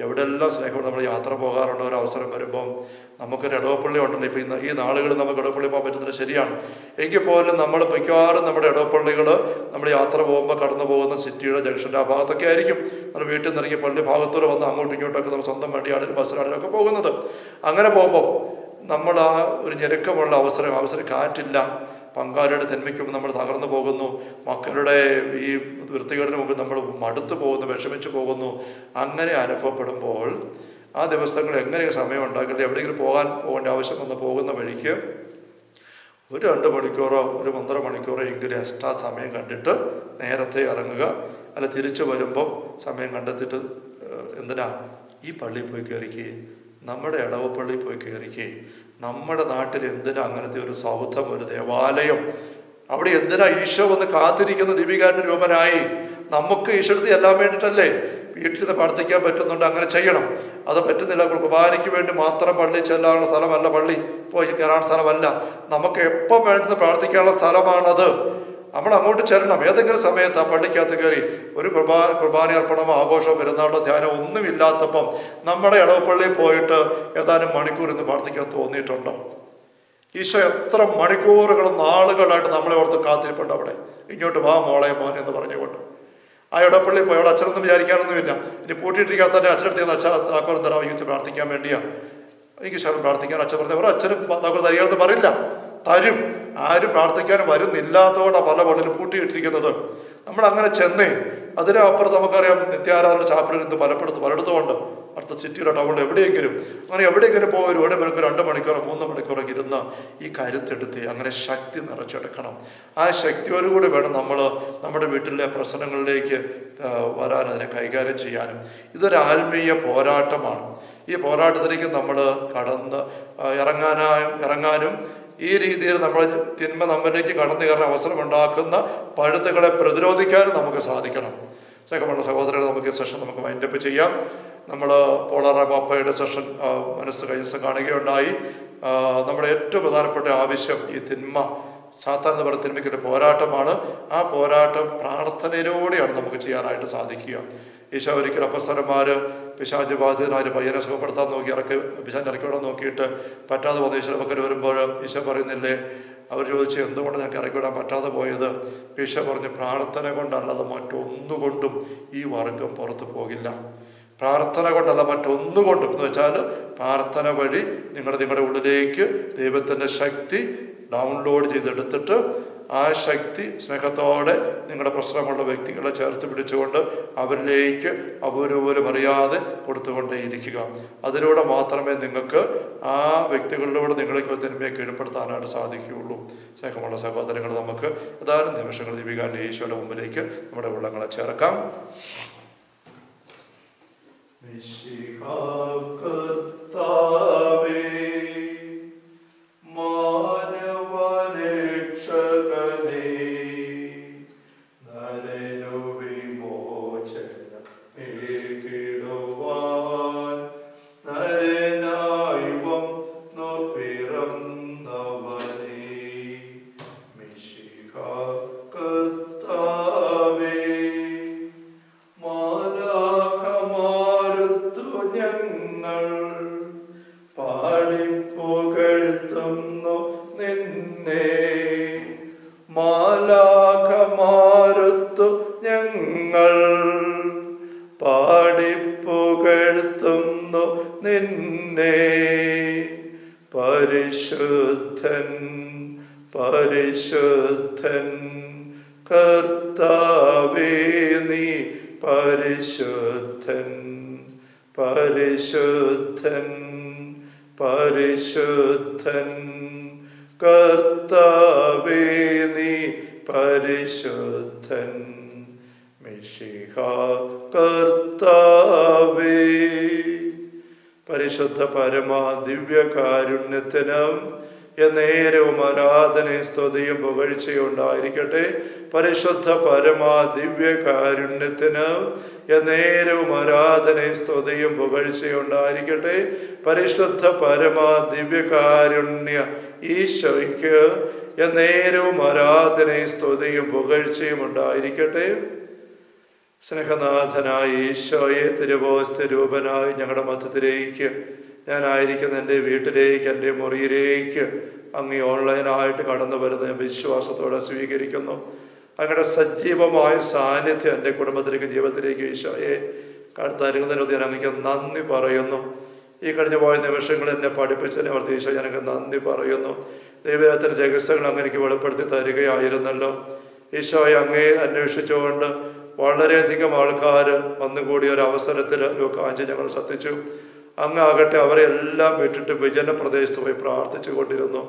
എവിടെയെല്ലാം സ്നേഹം നമ്മൾ യാത്ര പോകാറുണ്ട്. ഒരു അവസരം വരുമ്പം നമുക്കൊരു ഇടവപ്പള്ളി ഉണ്ടല്ലോ. ഇപ്പം ഇന്ന് ഈ നാളുകളിൽ നമുക്ക് ഇടവപ്പള്ളി പോകാൻ പറ്റുന്നില്ല, ശരിയാണ്. എങ്കിൽ പോലും നമ്മൾ മിക്കവാറും നമ്മുടെ ഇടവപ്പള്ളികൾ നമ്മൾ യാത്ര പോകുമ്പോൾ കടന്നു പോകുന്ന സിറ്റിയുടെ ജംഗ്ഷൻ്റെ ആ ഭാഗത്തൊക്കെ ആയിരിക്കും. നമ്മൾ വീട്ടിൽ നിന്ന് ഇറങ്ങി പള്ളി ഭാഗത്തോടെ വന്ന് അങ്ങോട്ടും ഇങ്ങോട്ടൊക്കെ നമ്മൾ സ്വന്തം വണ്ടിയാണെങ്കിലും ബസ്സിലാണെങ്കിലൊക്കെ പോകുന്നത്. അങ്ങനെ പോകുമ്പോൾ നമ്മൾ ആ ഒരു ഞെരുക്കമുള്ള അവസരം കാറ്റില്ല, പങ്കാളിയുടെ തിന്മയ്ക്ക് നമ്മൾ തകർന്നു പോകുന്നു, മക്കളുടെ ഈ വൃത്തികേടിന് മുമ്പ് നമ്മൾ മടുത്തു പോകുന്നു, വിഷമിച്ചു പോകുന്നു. അങ്ങനെ അനുഭവപ്പെടുമ്പോൾ ആ ദിവസങ്ങൾ എങ്ങനെ സമയം ഉണ്ടാക്കില്ല, എവിടെയെങ്കിലും പോകേണ്ട ആവശ്യം വന്ന് പോകുന്ന വഴിക്ക് ഒരു 2 മണിക്കൂറോ ഒരു 1.5 മണിക്കൂറോ എങ്കിലും എക്സ്ട്രാ സമയം കണ്ടിട്ട് നേരത്തെ ഇറങ്ങുക. അല്ല, തിരിച്ചു വരുമ്പം സമയം കണ്ടെത്തിയിട്ട് എന്തിനാ ഈ പള്ളിയിൽ പോയി കയറിക്കുകയും നമ്മുടെ ഇടവപ്പള്ളിയിൽ പോയി കയറിക്കുകയും നമ്മുടെ നാട്ടിൽ എന്തിനാ അങ്ങനത്തെ ഒരു സൗധം, ഒരു ദേവാലയം, അവിടെ എന്തിനാ ഈശോ വന്ന് കാത്തിരിക്കുന്ന ദീപികാരൻ്റെ രൂപനായി? നമുക്ക് ഈശ്വരത്തെ എല്ലാം വേണ്ടിയിട്ടല്ലേ? വീട്ടിൽ നിന്ന് പ്രാർത്ഥിക്കാൻ പറ്റുന്നുണ്ട്, അങ്ങനെ ചെയ്യണം. അത് പറ്റുന്നില്ല, കുർബാനയ്ക്ക് വേണ്ടി മാത്രം പള്ളി ചെല്ലാനുള്ള സ്ഥലമല്ല, പള്ളി പോയി കയറാൻ സ്ഥലമല്ല. നമുക്ക് എപ്പം വേണ്ടുന്ന പ്രാർത്ഥിക്കാനുള്ള സ്ഥലമാണത്. നമ്മൾ അങ്ങോട്ട് ചെല്ലണം. ഏതെങ്കിലും സമയത്ത് ആ പള്ളിക്കകത്ത് കയറി ഒരു കുർബാന അർപ്പണമോ ആഘോഷമോ പെരുന്നാളോ ധ്യാനമോ ഒന്നുമില്ലാത്തപ്പം നമ്മുടെ ഇടവപ്പള്ളിയിൽ പോയിട്ട് ഏതാനും മണിക്കൂർ ഇന്ന് പ്രാർത്ഥിക്കാൻ തോന്നിയിട്ടുണ്ടോ? ഈശോ എത്ര മണിക്കൂറുകളും നാളുകളായിട്ട് നമ്മളെ ഓർത്ത് കാത്തിരിപ്പുണ്ട് അവിടെ. ഇങ്ങോട്ട് വാ മോളെ മോനെ എന്ന് പറഞ്ഞുകൊണ്ട് ആ ഇടപ്പള്ളിയിൽ പോയി. അവിടെ അച്ഛനൊന്നും വിചാരിക്കാനൊന്നുമില്ല. ഇനി പൂട്ടിയിട്ടിരിക്കാത്ത തന്നെ അച്ഛനടുത്ത് താക്കോൽ തരാം എനിക്ക് പ്രാർത്ഥിക്കാൻ വേണ്ടിയാ, എനിക്ക് ശരം പ്രാർത്ഥിക്കാൻ അച്ഛൻ പറഞ്ഞ ഒരു അച്ഛനും താക്കോൽ തരികയെന്ന് പറയില്ല, തരും. ആരും പ്രാർത്ഥിക്കാനും വരുന്നില്ലാത്തതുകൊണ്ടാണ് പല പള്ളിയിലും പൂട്ടിയിട്ടിരിക്കുന്നത്. നമ്മൾ അങ്ങനെ ചെന്നേ അതിനപ്പുറത്ത് നമുക്കറിയാം നിത്യാരാധന ചാപ്പലിൽ നിന്ന് പലയിടത്തുമുണ്ട്. അടുത്ത സിറ്റിയിലോ ടൗണിലോ എവിടെയെങ്കിലും അങ്ങനെ എവിടെയെങ്കിലും പോയി ഒരു 2 മണിക്കൂറോ 3 മണിക്കൂറൊക്കെ ഇരുന്ന് ഈ കരുത്തെടുത്ത് അങ്ങനെ ശക്തി നിറച്ചെടുക്കണം. ആ ശക്തിയോടുകൂടി വേണം നമ്മൾ നമ്മുടെ വീട്ടിലെ പ്രശ്നങ്ങളിലേക്ക് വരാൻ, അതിനെ കൈകാര്യം ചെയ്യാനും. ഇതൊരു ആത്മീയ പോരാട്ടമാണ്. ഈ പോരാട്ടത്തിലേക്ക് നമ്മൾ കടന്ന് ഇറങ്ങാനും ഈ രീതിയിൽ നമ്മൾ തിന്മ നമ്മളിലേക്ക് കടന്നു കയറാൻ അവസരമുണ്ടാക്കുന്ന പഴുത്തുകളെ പ്രതിരോധിക്കാനും നമുക്ക് സാധിക്കണം. സ്നേഹമുള്ള സഹോദരരെ, നമുക്ക് ഈ സെഷൻ നമുക്ക് വൈൻഡപ്പ് ചെയ്യാം. നമ്മൾ പോളാറാം പാപ്പയുടെ സെഷൻ കഴിഞ്ഞ ദിവസം കാണുകയുണ്ടായി. നമ്മുടെ ഏറ്റവും പ്രധാനപ്പെട്ട ആവശ്യം ഈ തിന്മ, സാത്താൻ എന്ന് പറയുന്ന തിന്മയ്ക്കൊരു പോരാട്ടമാണ്. ആ പോരാട്ടം പ്രാർത്ഥനയിലൂടെയാണ് നമുക്ക് ചെയ്യാനായിട്ട് സാധിക്കുക. ഈശോ ഒരിക്കൽ അപ്പസ്തലന്മാർ പിശാച് ബാധിതനായ പയ്യനെ സുഖപ്പെടുത്താൻ നോക്കി പിശാചിനെ ഇറക്കിവിടാൻ നോക്കിയിട്ട് പറ്റാതെ വന്ന് ഈശോ പക്കൽ വരുമ്പോൾ ഈശോ പറയുന്നില്ലേ, അവർ ചോദിച്ചു എന്തുകൊണ്ട് ഞങ്ങൾക്ക് ഇറക്കിവിടാൻ പറ്റാതെ പോയത്? ഈശോ പറഞ്ഞു, പ്രാർത്ഥന കൊണ്ടല്ലാതെ മറ്റൊന്നുകൊണ്ടും ഈ വർഗം പുറത്തു പോകില്ല. പ്രാർത്ഥന കൊണ്ടല്ല മറ്റൊന്നുകൊണ്ടും എന്ന് വെച്ചാൽ പ്രാർത്ഥന വഴി നിങ്ങളുടെ ഉള്ളിലേക്ക് ദൈവത്തിൻ്റെ ശക്തി ഡൗൺലോഡ് ചെയ്തെടുത്തിട്ട് ആ ശക്തി സ്നേഹത്തോടെ നിങ്ങളുടെ പ്രശ്നമുള്ള വ്യക്തികളെ ചേർത്ത് പിടിച്ചുകൊണ്ട് അവരിലേക്ക് അവരോരും അറിയാതെ കൊടുത്തുകൊണ്ടേയിരിക്കുക. അതിലൂടെ മാത്രമേ നിങ്ങൾക്ക് ആ വ്യക്തികളിലൂടെ നിങ്ങൾക്ക് തിന്മയെ കീഴ്പ്പെടുത്താനായിട്ട് സാധിക്കുകയുള്ളൂ. സ്നേഹമുള്ള സഹോദരങ്ങൾ, നമുക്ക് ഏതാനും നിമിഷങ്ങൾ ദീപികാന്റെ ഈശോയുടെ മുമ്പിലേക്ക് നമ്മുടെ ഉള്ളങ്ങളെ ചേർക്കാം. മാലാഖമാരുത്തു ഞങ്ങൾ പാടിപ്പുകഴ്ത്തുന്നു നിന്നെ. പരിശുദ്ധൻ പരിശുദ്ധൻ കർത്താവേ നീ പരിശുദ്ധൻ. പരിശുദ്ധൻ പരിശുദ്ധൻ കർത്താവേ നീ പരിശുദ്ധൻ. മിശിഹ കർത്താവേ. പരിശുദ്ധ പരമാ ദിവ്യകാരുണ്യത്തിനും എന്നേരവും ആരാധനയും സ്തുതിയും പുകഴ്ചയും ഉണ്ടായിരിക്കട്ടെ. പരിശുദ്ധ പരമാ ദിവ്യകാരുണ്യത്തിന് എന്നേരവും ആരാധനയും സ്തുതിയും പുകഴ്ചയും ഉണ്ടായിരിക്കട്ടെ. പരിശുദ്ധ പരമാ ദിവ്യകാരുണ്യ ഈശോയ്ക്ക് എന്നേരവും ആരാധനയും സ്തുതിയും പുകഴ്ചയും ഉണ്ടായിരിക്കട്ടെ. സ്നേഹനാഥനായ ഈശോയെ, തിരുവോസ്ത രൂപനായി ഞങ്ങളുടെ മധ്യത്തിലേക്ക്, ഞാനായിരിക്കുന്ന എൻ്റെ വീട്ടിലേക്ക്, എൻ്റെ മുറിയിലേക്ക് അങ്ങ് ഓൺലൈനായിട്ട് കടന്നു വരുന്ന വിശ്വാസത്തോടെ സ്വീകരിക്കുന്നു. അങ്ങയുടെ സജീവമായ സാന്നിധ്യം എൻ്റെ കുടുംബത്തിലേക്ക്, ജീവിതത്തിലേക്ക് ഈശോയെ തരുന്നതിനോട് ഞാൻ അങ്ങേക്ക് നന്ദി പറയുന്നു. ഈ കഴിഞ്ഞ പോയ നിമിഷങ്ങൾ എന്നെ പഠിപ്പിച്ചതിനെ ഓർത്ത് ഈശോ ഞാൻ അങ്ങ് നന്ദി പറയുന്നു. ദൈവത്തിൻ്റെ രഹസ്യങ്ങൾ അങ്ങനെക്ക് വെളിപ്പെടുത്തി തരികയായിരുന്നല്ലോ. ഈശോയെ അങ്ങേ അന്വേഷിച്ചുകൊണ്ട് വളരെയധികം ആൾക്കാർ വന്നുകൂടിയ ഒരു അവസരത്തിൽ ലൂക്കാഞ്ചി ഞങ്ങൾ ശ്രദ്ധിച്ചു. അങ്ങാകട്ടെ അവരെ എല്ലാം വിട്ടിട്ട് വിജന പ്രദേശത്ത് പോയി പ്രാർത്ഥിച്ചു കൊണ്ടിരുന്നു.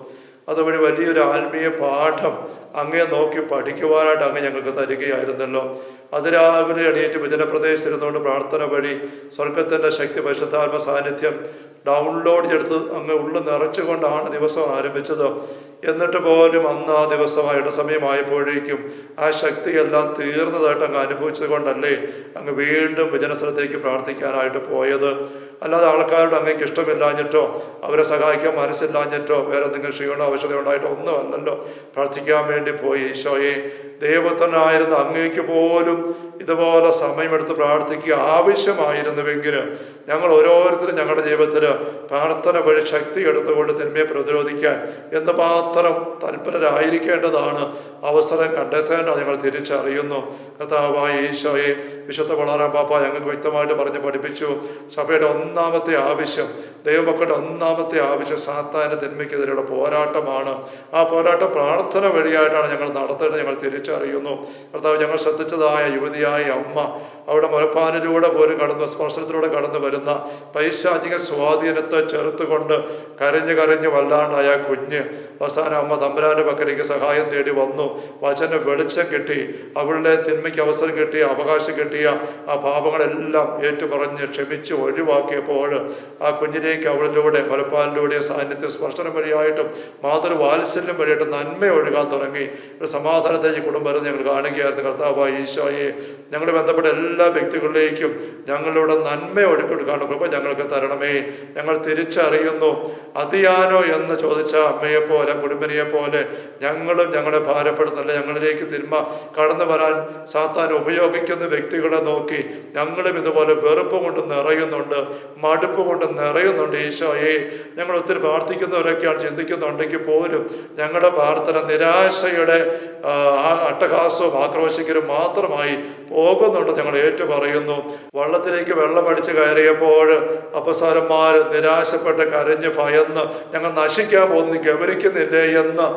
അതുവഴി വലിയൊരു ആത്മീയ പാഠം അങ്ങേ നോക്കി പഠിക്കുവാനായിട്ട് അങ്ങ് ഞങ്ങൾക്ക് തരികയായിരുന്നല്ലോ. അതിരാവിലെ എണീറ്റ് വിജനപ്രദേശത്ത് ഇരുന്നുകൊണ്ട് പ്രാർത്ഥന വഴി സ്വർഗത്തിൻ്റെ ശക്തി, പരിശുദ്ധാത്മ സാന്നിധ്യം ഡൗൺലോഡ് ചെയ്തെടുത്ത് അങ്ങ് ഉള്ളിൽ നിറച്ചുകൊണ്ടാണ് ദിവസം ആരംഭിച്ചത്. എന്നിട്ട് പോലും അന്ന് ആ ദിവസമായിട്ട് സമയമായപ്പോഴേക്കും ആ ശക്തിയെല്ലാം തീർന്നതായിട്ട് അങ്ങ് അനുഭവിച്ചത് കൊണ്ടല്ലേ അങ്ങ് വീണ്ടും വിജനസ്ഥലത്തേക്ക് പ്രാർത്ഥിക്കാനായിട്ട് പോയത്. അല്ലാതെ ആൾക്കാരുടെ അങ്ങേക്ക് ഇഷ്ടമില്ലാഞ്ഞിട്ടോ അവരെ സഹായിക്കാൻ മനസ്സില്ലാഞ്ഞിട്ടോ വേറെ എന്തെങ്കിലും ക്ഷീണോ ആവശ്യത ഉണ്ടായിട്ടോ ഒന്നും അല്ലല്ലോ പ്രാർത്ഥിക്കാൻ വേണ്ടി പോയി. ഈശോയെ, ദൈവത്തിനായിരുന്ന അങ്ങേക്ക് പോലും ഇതുപോലെ സമയമെടുത്ത് പ്രാർത്ഥിക്കുക ആവശ്യമായിരുന്നുവെങ്കിൽ ഞങ്ങൾ ഓരോരുത്തരും ഞങ്ങളുടെ ജീവിതത്തിൽ പ്രാർത്ഥന വഴി ശക്തി എടുത്തുകൊണ്ട് തിന്മയെ പ്രതിരോധിക്കാൻ എന്തുമാത്രം തൽപരരായിരിക്കേണ്ടതാണ്, അവസരം കണ്ടെത്തേണ്ടത് ഞങ്ങൾ തിരിച്ചറിയുന്നു. കർത്താവായ ഈശോയെ, വിശുദ്ധ വളരാൻ പാപ്പ ഞങ്ങൾക്ക് വ്യക്തമായിട്ട് പറഞ്ഞ് പഠിപ്പിച്ചു. സഭയുടെ ഒന്നാമത്തെ ആവശ്യം, ദൈവമക്കളുടെ ഒന്നാമത്തെ ആവശ്യം സാത്താൻ്റെ തിന്മയ്ക്കെതിരെയുള്ള പോരാട്ടമാണ്. ആ പോരാട്ടം പ്രാർത്ഥന വഴിയായിട്ടാണ് ഞങ്ങൾ നടത്തേണ്ടത് ഞങ്ങൾ തിരിച്ചറിയുന്നു. കർത്താവ്, ഞങ്ങൾ ശ്രദ്ധിച്ചതായ യുവതിയായ അമ്മ അവിടെ മുലപ്പാനിലൂടെ പോലും സ്പർശനത്തിലൂടെ കടന്നു വരുന്ന പൈശാചിക സ്വാധീനത്തെ ചെറുത്തുകൊണ്ട് കരഞ്ഞ് വല്ലാണ്ടായ കുഞ്ഞ് അവസാനം അമ്മ തമ്പുരാന്റെ പക്കലേക്ക് സഹായം തേടി വന്നു. വചന വെളിച്ചം കിട്ടി, അവളുടെ തിന്മയ്ക്ക് അവസരം കിട്ടിയ, അവകാശം കിട്ടിയ ആ പാപങ്ങളെല്ലാം ഏറ്റുപറഞ്ഞ് ക്ഷമിച്ച് ഒഴിവാക്കിയപ്പോൾ ആ കുഞ്ഞിനെ എന്നിലേക്ക് അവളിലൂടെ മുലപ്പാലിലൂടെ സാന്നിധ്യ സ്പർശനം വഴിയായിട്ടും മാതൃവാത്സല്യം വഴിയായിട്ടും നന്മ ഒഴുകാൻ തുടങ്ങി. ഒരു സമാധാനത്തേക്ക് കുടുംബം ഞങ്ങൾ കാണുകയായിരുന്നു. കർത്താവായ ഈശോയെ, ഞങ്ങൾ ബന്ധപ്പെട്ട എല്ലാ വ്യക്തികളിലേക്കും ഞങ്ങളുടെ നന്മ ഒഴുക്കിയെടുക്കാനുള്ള കൃപ ഞങ്ങൾക്ക് തരണമേ. ഞങ്ങൾ തിരിച്ചറിയുന്നു, അതിയാനോ എന്ന് ചോദിച്ച അമ്മയെ പോലെ കുടുംബിനിയെ പോലെ ഞങ്ങളും ഞങ്ങളെ ഭാരപ്പെടുന്നില്ല. ഞങ്ങളിലേക്ക് തിന്മ കടന്നു വരാൻ സാത്താൻ ഉപയോഗിക്കുന്ന വ്യക്തികളെ നോക്കി ഞങ്ങളും ഇതുപോലെ വെറുപ്പ് കൊണ്ട് നിറയുന്നുണ്ട്, മടുപ്പ് കൊണ്ട് നിറയുന്നുണ്ട്. ഈശോയെ, ഞങ്ങൾ ഒത്തിരി പ്രാർത്ഥിക്കുന്നവരൊക്കെയാണ് ചിന്തിക്കുന്നുണ്ടെങ്കിൽ പോലും ഞങ്ങളുടെ പ്രാർത്ഥന നിരാശയുടെ അട്ടഹാസവും ആക്രോശിക്കലും മാത്രമായി പോകുന്നുണ്ട്. ഞങ്ങൾ ഏറ്റു പറയുന്നു. വള്ളത്തിലേക്ക് വെള്ളം അടിച്ച് കയറിയപ്പോൾ അപ്പസ്വരന്മാർ നിരാശപ്പെട്ട് കരഞ്ഞ് ഭയന്ന് ഞങ്ങൾ നശിക്കാൻ പോകുന്നു, ഗൗനിക്കുന്നില്ലേ എന്ന്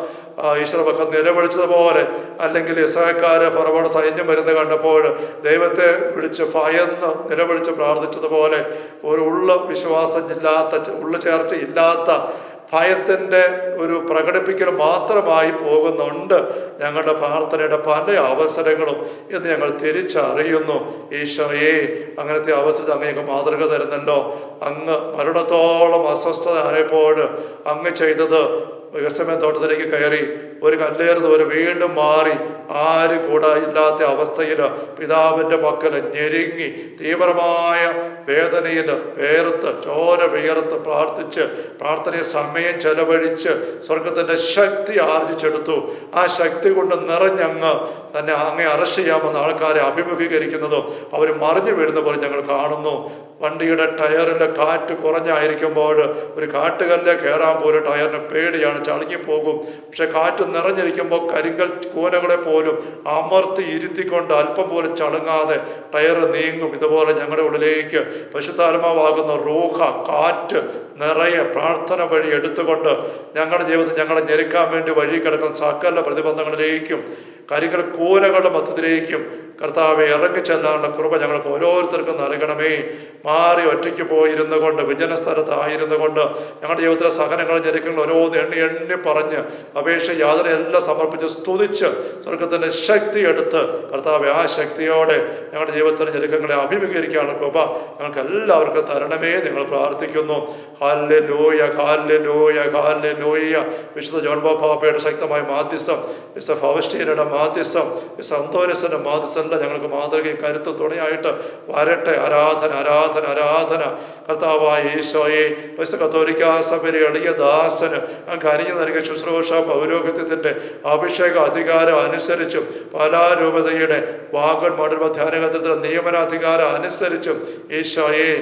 ഈശ്വരപക്കം നിലവിളിച്ചതുപോലെ, അല്ലെങ്കിൽ ഇസ്രായേൽക്കാര് ഫറവോയുടെ സൈന്യം വരുന്നത് കണ്ടപ്പോൾ ദൈവത്തെ വിളിച്ച് ഭയന്ന് നിലവിളിച്ച് പ്രാർത്ഥിച്ചതുപോലെ ഒരു വിശ്വാസം ഇല്ലാത്ത, ചേർച്ച ഇല്ലാത്ത ഭയത്തിൻ്റെ ഒരു പ്രകടിപ്പിക്കൽ മാത്രമായി പോകുന്നുണ്ട് ഞങ്ങളുടെ പ്രാർത്ഥനയുടെ പല അവസരങ്ങളും എന്ന് ഞങ്ങൾ തിരിച്ചറിയുന്നു. ഈശോയെ, അങ്ങനത്തെ അവസരത്തിൽ അങ്ങനെയൊക്കെ മാതൃക തരുന്നുണ്ടോ? അങ്ങ് മരണത്തോളം അസ്വസ്ഥത ആയപ്പോൾ അങ്ങ് ചെയ്തത് ഗെത്സമേൻ തോട്ടത്തിലേക്ക് കയറി ഒരു കല്ലേറുന്ന ഒരു വീണ്ടും മാറി ആരും കൂടെ ഇല്ലാത്ത അവസ്ഥയിൽ പിതാവിൻ്റെ പക്കൽ ഞെരുങ്ങി തീവ്രമായ വേദനയിൽ വേർത്ത് ചോര വിയർത്ത് പ്രാർത്ഥിച്ച് പ്രാർത്ഥനയെ സമയം ചെലവഴിച്ച് സ്വർഗത്തിൻ്റെ ശക്തി ആർജിച്ചെടുത്തു. ആ ശക്തി കൊണ്ട് നിറഞ്ഞങ്ങ് തന്നെ അങ്ങേ അറസ്റ്റ് ചെയ്യാമെന്ന് ആൾക്കാരെ അഭിമുഖീകരിക്കുന്നതും അവർ മറിഞ്ഞു വീഴുന്ന പോലെ ഞങ്ങൾ കാണുന്നു. വണ്ടിയുടെ ടയറിലെ കാറ്റ് കുറഞ്ഞായിരിക്കുമ്പോൾ ഒരു കാട്ടുകല്ലെ കയറാൻ പോലും ടയറിന് പേടിയാണ്, ചളുങ്ങിപ്പോകും. പക്ഷെ കാറ്റ് നിറഞ്ഞിരിക്കുമ്പോൾ കരിങ്കൽ കൂനകളെ പോലും അമർത്തി ഇരുത്തിക്കൊണ്ട് അല്പം പോലും ചളുങ്ങാതെ ടയർ നീങ്ങും. ഇതുപോലെ ഞങ്ങളുടെ ഉള്ളിലേക്ക് പരിശുദ്ധാത്മാവാകുന്ന റൂഹ കാറ്റ് നിറയെ പ്രാർത്ഥന വഴി എടുത്തുകൊണ്ട് ഞങ്ങളുടെ ജീവിതത്തിൽ ഞങ്ങളെ ഞെരുക്കാൻ വേണ്ടി വഴി കിടക്കുന്ന സകല പ്രതിബന്ധങ്ങളിലേക്കും കരിങ്കൽ കൂനകളുടെ മധ്യത്തിലേക്കും കർത്താവെ ഇറങ്ങിച്ചെല്ലാനുള്ള കൃപ ഞങ്ങൾക്ക് ഓരോരുത്തർക്കും നൽകണമേ. മാറി ഒറ്റയ്ക്ക് പോയിരുന്നു കൊണ്ട് വിജന സ്ഥലത്തായിരുന്നു കൊണ്ട് ഞങ്ങളുടെ ജീവിതത്തിലെ സഹനങ്ങൾ ഞെരുക്കങ്ങൾ ഓരോന്ന് എണ്ണി എണ്ണി പറഞ്ഞ് അപേക്ഷ യാതന എല്ലാം സമർപ്പിച്ച് സ്തുതിച്ച് സ്വർഗത്തിൻ്റെ ശക്തി എടുത്ത് കർത്താവെ ആ ശക്തിയോടെ ഞങ്ങളുടെ ജീവിതത്തിലെ ഞെരുക്കങ്ങളെ അഭിമുഖീകരിക്കാനുള്ള കൃപ ഞങ്ങൾക്ക് എല്ലാവർക്കും തരണമേ നിങ്ങൾ പ്രാർത്ഥിക്കുന്നു. Hallelujah, hallelujah, hallelujah. വിശുദ്ധ ജോൺ പാപ്പയുടെ ശക്തമായ മാധ്യസ്ഥം, വിശുദ്ധ ഫൗസ്റ്റീനയുടെ മാധ്യസ്ഥം, വിശുദ്ധ അന്തോനിസിന്റെ മാധ്യസ്ഥം ഞങ്ങൾക്ക് മാതൃകയും കരുത്തും തുണയായിട്ട് വരട്ടെ. ആരാധന, ആരാധന, ആരാധന. കർത്താവായ ഈശോയെ, വിശുദ്ധ കത്തോലിക്കാ സഭയിലെ എളിയ ദാസന് അങ്ങ് അനിഞ്ഞു നൽകിയ ശുശ്രൂഷ പൗരോഹിത്യത്തിന്റെ അഭിഷേക അധികാരം അനുസരിച്ചും പാലാരൂപതയുടെ വാഗൺ മണ്ഡല ധ്യാനകേന്ദ്രത്തിലെ നിയമനാധികാരം അനുസരിച്ചും ഈശോയെ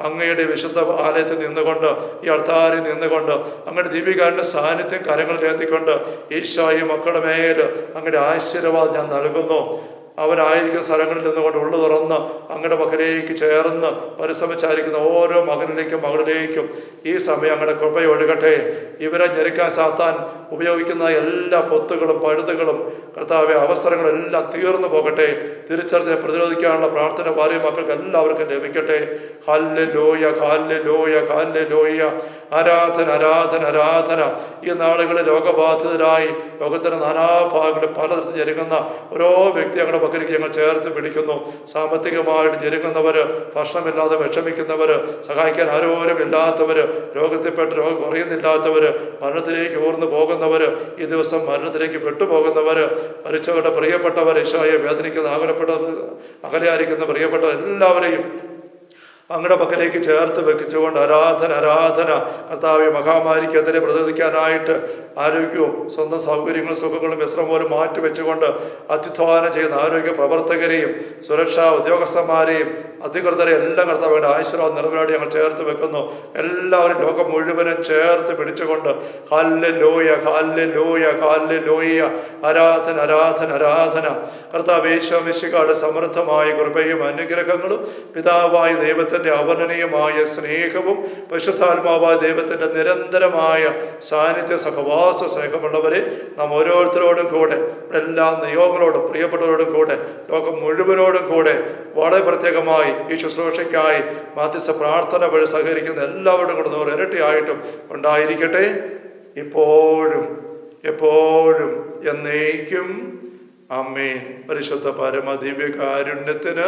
അങ്ങയുടെ വിശുദ്ധ ആലയത്തിൽ നിന്നുകൊണ്ട് ഈ അൾത്താരിൽ നിന്നുകൊണ്ട് അങ്ങയുടെ ദീപികാരൻ്റെ സാന്നിധ്യം കരങ്ങളിൽ ഏന്തിക്കൊണ്ട് ഈശോയെ മക്കളുടെ മേൽ അങ്ങയുടെ ആശീർവാദം ഞാൻ നൽകുന്നു. അവരായിരിക്കുന്ന സ്ഥലങ്ങളിൽ നിന്നുകൊണ്ട് ഉള്ളു തുറന്ന് അങ്ങയുടെ പക്കലേക്ക് ചേർന്ന് പരിശ്രമിച്ചായിരിക്കുന്ന ഓരോ മകനിലേക്കും മകളിലേക്കും ഈ സമയം അങ്ങയുടെ കൃപയൊഴുകട്ടെ. ഇവരെ ഞെരുക്കാൻ സാത്താൻ ഉപയോഗിക്കുന്ന എല്ലാ പൊത്തുകളും പഴുതുകളും കർത്താവെ അവസരങ്ങളും എല്ലാം തീർന്നു പോകട്ടെ. തിരിച്ചറിഞ്ഞ് പ്രതിരോധിക്കാനുള്ള പ്രാർത്ഥന ഭാര്യ മക്കൾക്ക് എല്ലാവർക്കും ലഭിക്കട്ടെ. Hallelujah, hallelujah, hallelujah. ആരാധന, ആരാധന, ആരാധന. ഈ നാളുകളിൽ രോഗബാധിതരായി ലോകത്തിന്റെ നാനാഭാഗങ്ങളിൽ പലതരത്തിൽ ഞെരുങ്ങുന്ന ഓരോ വ്യക്തി ഞങ്ങളുടെ പക്കലേക്ക് ഞങ്ങൾ ചേർത്ത് പിടിക്കുന്നു. സാമ്പത്തികമായിട്ട് ഞെരുങ്ങുന്നവര്, ഭക്ഷണമില്ലാതെ വിഷമിക്കുന്നവര്, സഹായിക്കാൻ ആരോരും ഇല്ലാത്തവര്, രോഗത്തിൽപ്പെട്ട് രോഗം കുറയുന്നില്ലാത്തവര്, മരണത്തിലേക്ക് ഊർന്നു പോകുന്നവര്, ഈ ദിവസം മരണത്തിലേക്ക് പെട്ടുപോകുന്നവര്, മരിച്ചവരുടെ പ്രിയപ്പെട്ടവർ, ഈശോയെ വേദനിക്കുന്ന അകലെയായിരിക്കുന്ന പ്രിയപ്പെട്ടവർ എല്ലാവരെയും അങ്ങയുടെ പക്കലേക്ക് ചേർത്ത് വെച്ചുകൊണ്ട് ആരാധന, ആരാധന. കർത്താവെ, മഹാമാരിക്കെതിരെ പ്രതിരോധിക്കാനായിട്ട് ആരോഗ്യവും സ്വന്തം സൗകര്യങ്ങളും സുഖങ്ങളും വിശ്രമം പോലും മാറ്റിവെച്ചുകൊണ്ട് അത്യുത്ഥാനം ചെയ്യുന്ന ആരോഗ്യ പ്രവർത്തകരെയും സുരക്ഷാ ഉദ്യോഗസ്ഥന്മാരെയും അധികൃതരെ എല്ലാം കർത്താവിന്റെ ആശീർവാദം നിറവേറ്റി ഞങ്ങൾ ചേർത്ത് വെക്കുന്നു. എല്ലാവരും ലോകം മുഴുവനും ചേർത്ത് പിടിച്ചുകൊണ്ട് ഹല്ലേലൂയ, ഹല്ലേലൂയ, ഹല്ലേലൂയ. ആരാധന, ആരാധന, ആരാധന. കർത്താവേ, ഈശോമിശിഹായുടെ സമൃദ്ധമായ കൃപയും അനുഗ്രഹങ്ങളും പിതാവായ ദൈവത്തിന്റെ അവർണ്ണനീയമായ സ്നേഹവും പരിശുദ്ധാത്മാവായ ദൈവത്തിന്റെ നിരന്തരമായ സാന്നിധ്യ സഹവാസ സ്നേഹമുള്ളവരെ നാം ഓരോരുത്തരോടും കൂടെ, എല്ലാ നിയോഗങ്ങളോടും പ്രിയപ്പെട്ടവരോടും കൂടെ, ലോകം മുഴുവനോടും കൂടെ വളരെ പ്രത്യേകമായി ഈ ശുശ്രൂഷയ്ക്കായി മാധ്യസ്ഥ പ്രാർത്ഥന വഴി സഹകരിക്കുന്ന എല്ലാവരോടും കൂടെ 100 ഇരട്ടിയായിട്ടും ഉണ്ടായിരിക്കട്ടെ, ഇപ്പോഴും എപ്പോഴും എന്നേക്കും. ആമേൻ. പരിശുദ്ധ പരമദിവ്യകാരുണ്യത്തിന്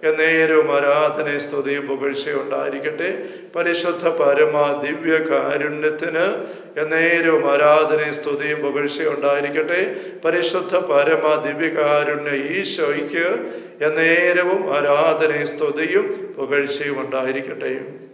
എന്നേരവും ആരാധനയും സ്തുതിയും പുകഴ്ചയും ഉണ്ടായിരിക്കട്ടെ. പരിശുദ്ധ പരമ ദിവ്യ കാരുണ്യത്തിന് എന്നേരവും ആരാധനയും സ്തുതിയും പുകഴ്ചയും ഉണ്ടായിരിക്കട്ടെ. പരിശുദ്ധ പരമ ദിവ്യകാരുണ്യ ഈശോയ്ക്ക് എന്നേരവും ആരാധനയും സ്തുതിയും പുകഴ്ചയും ഉണ്ടായിരിക്കട്ടെ.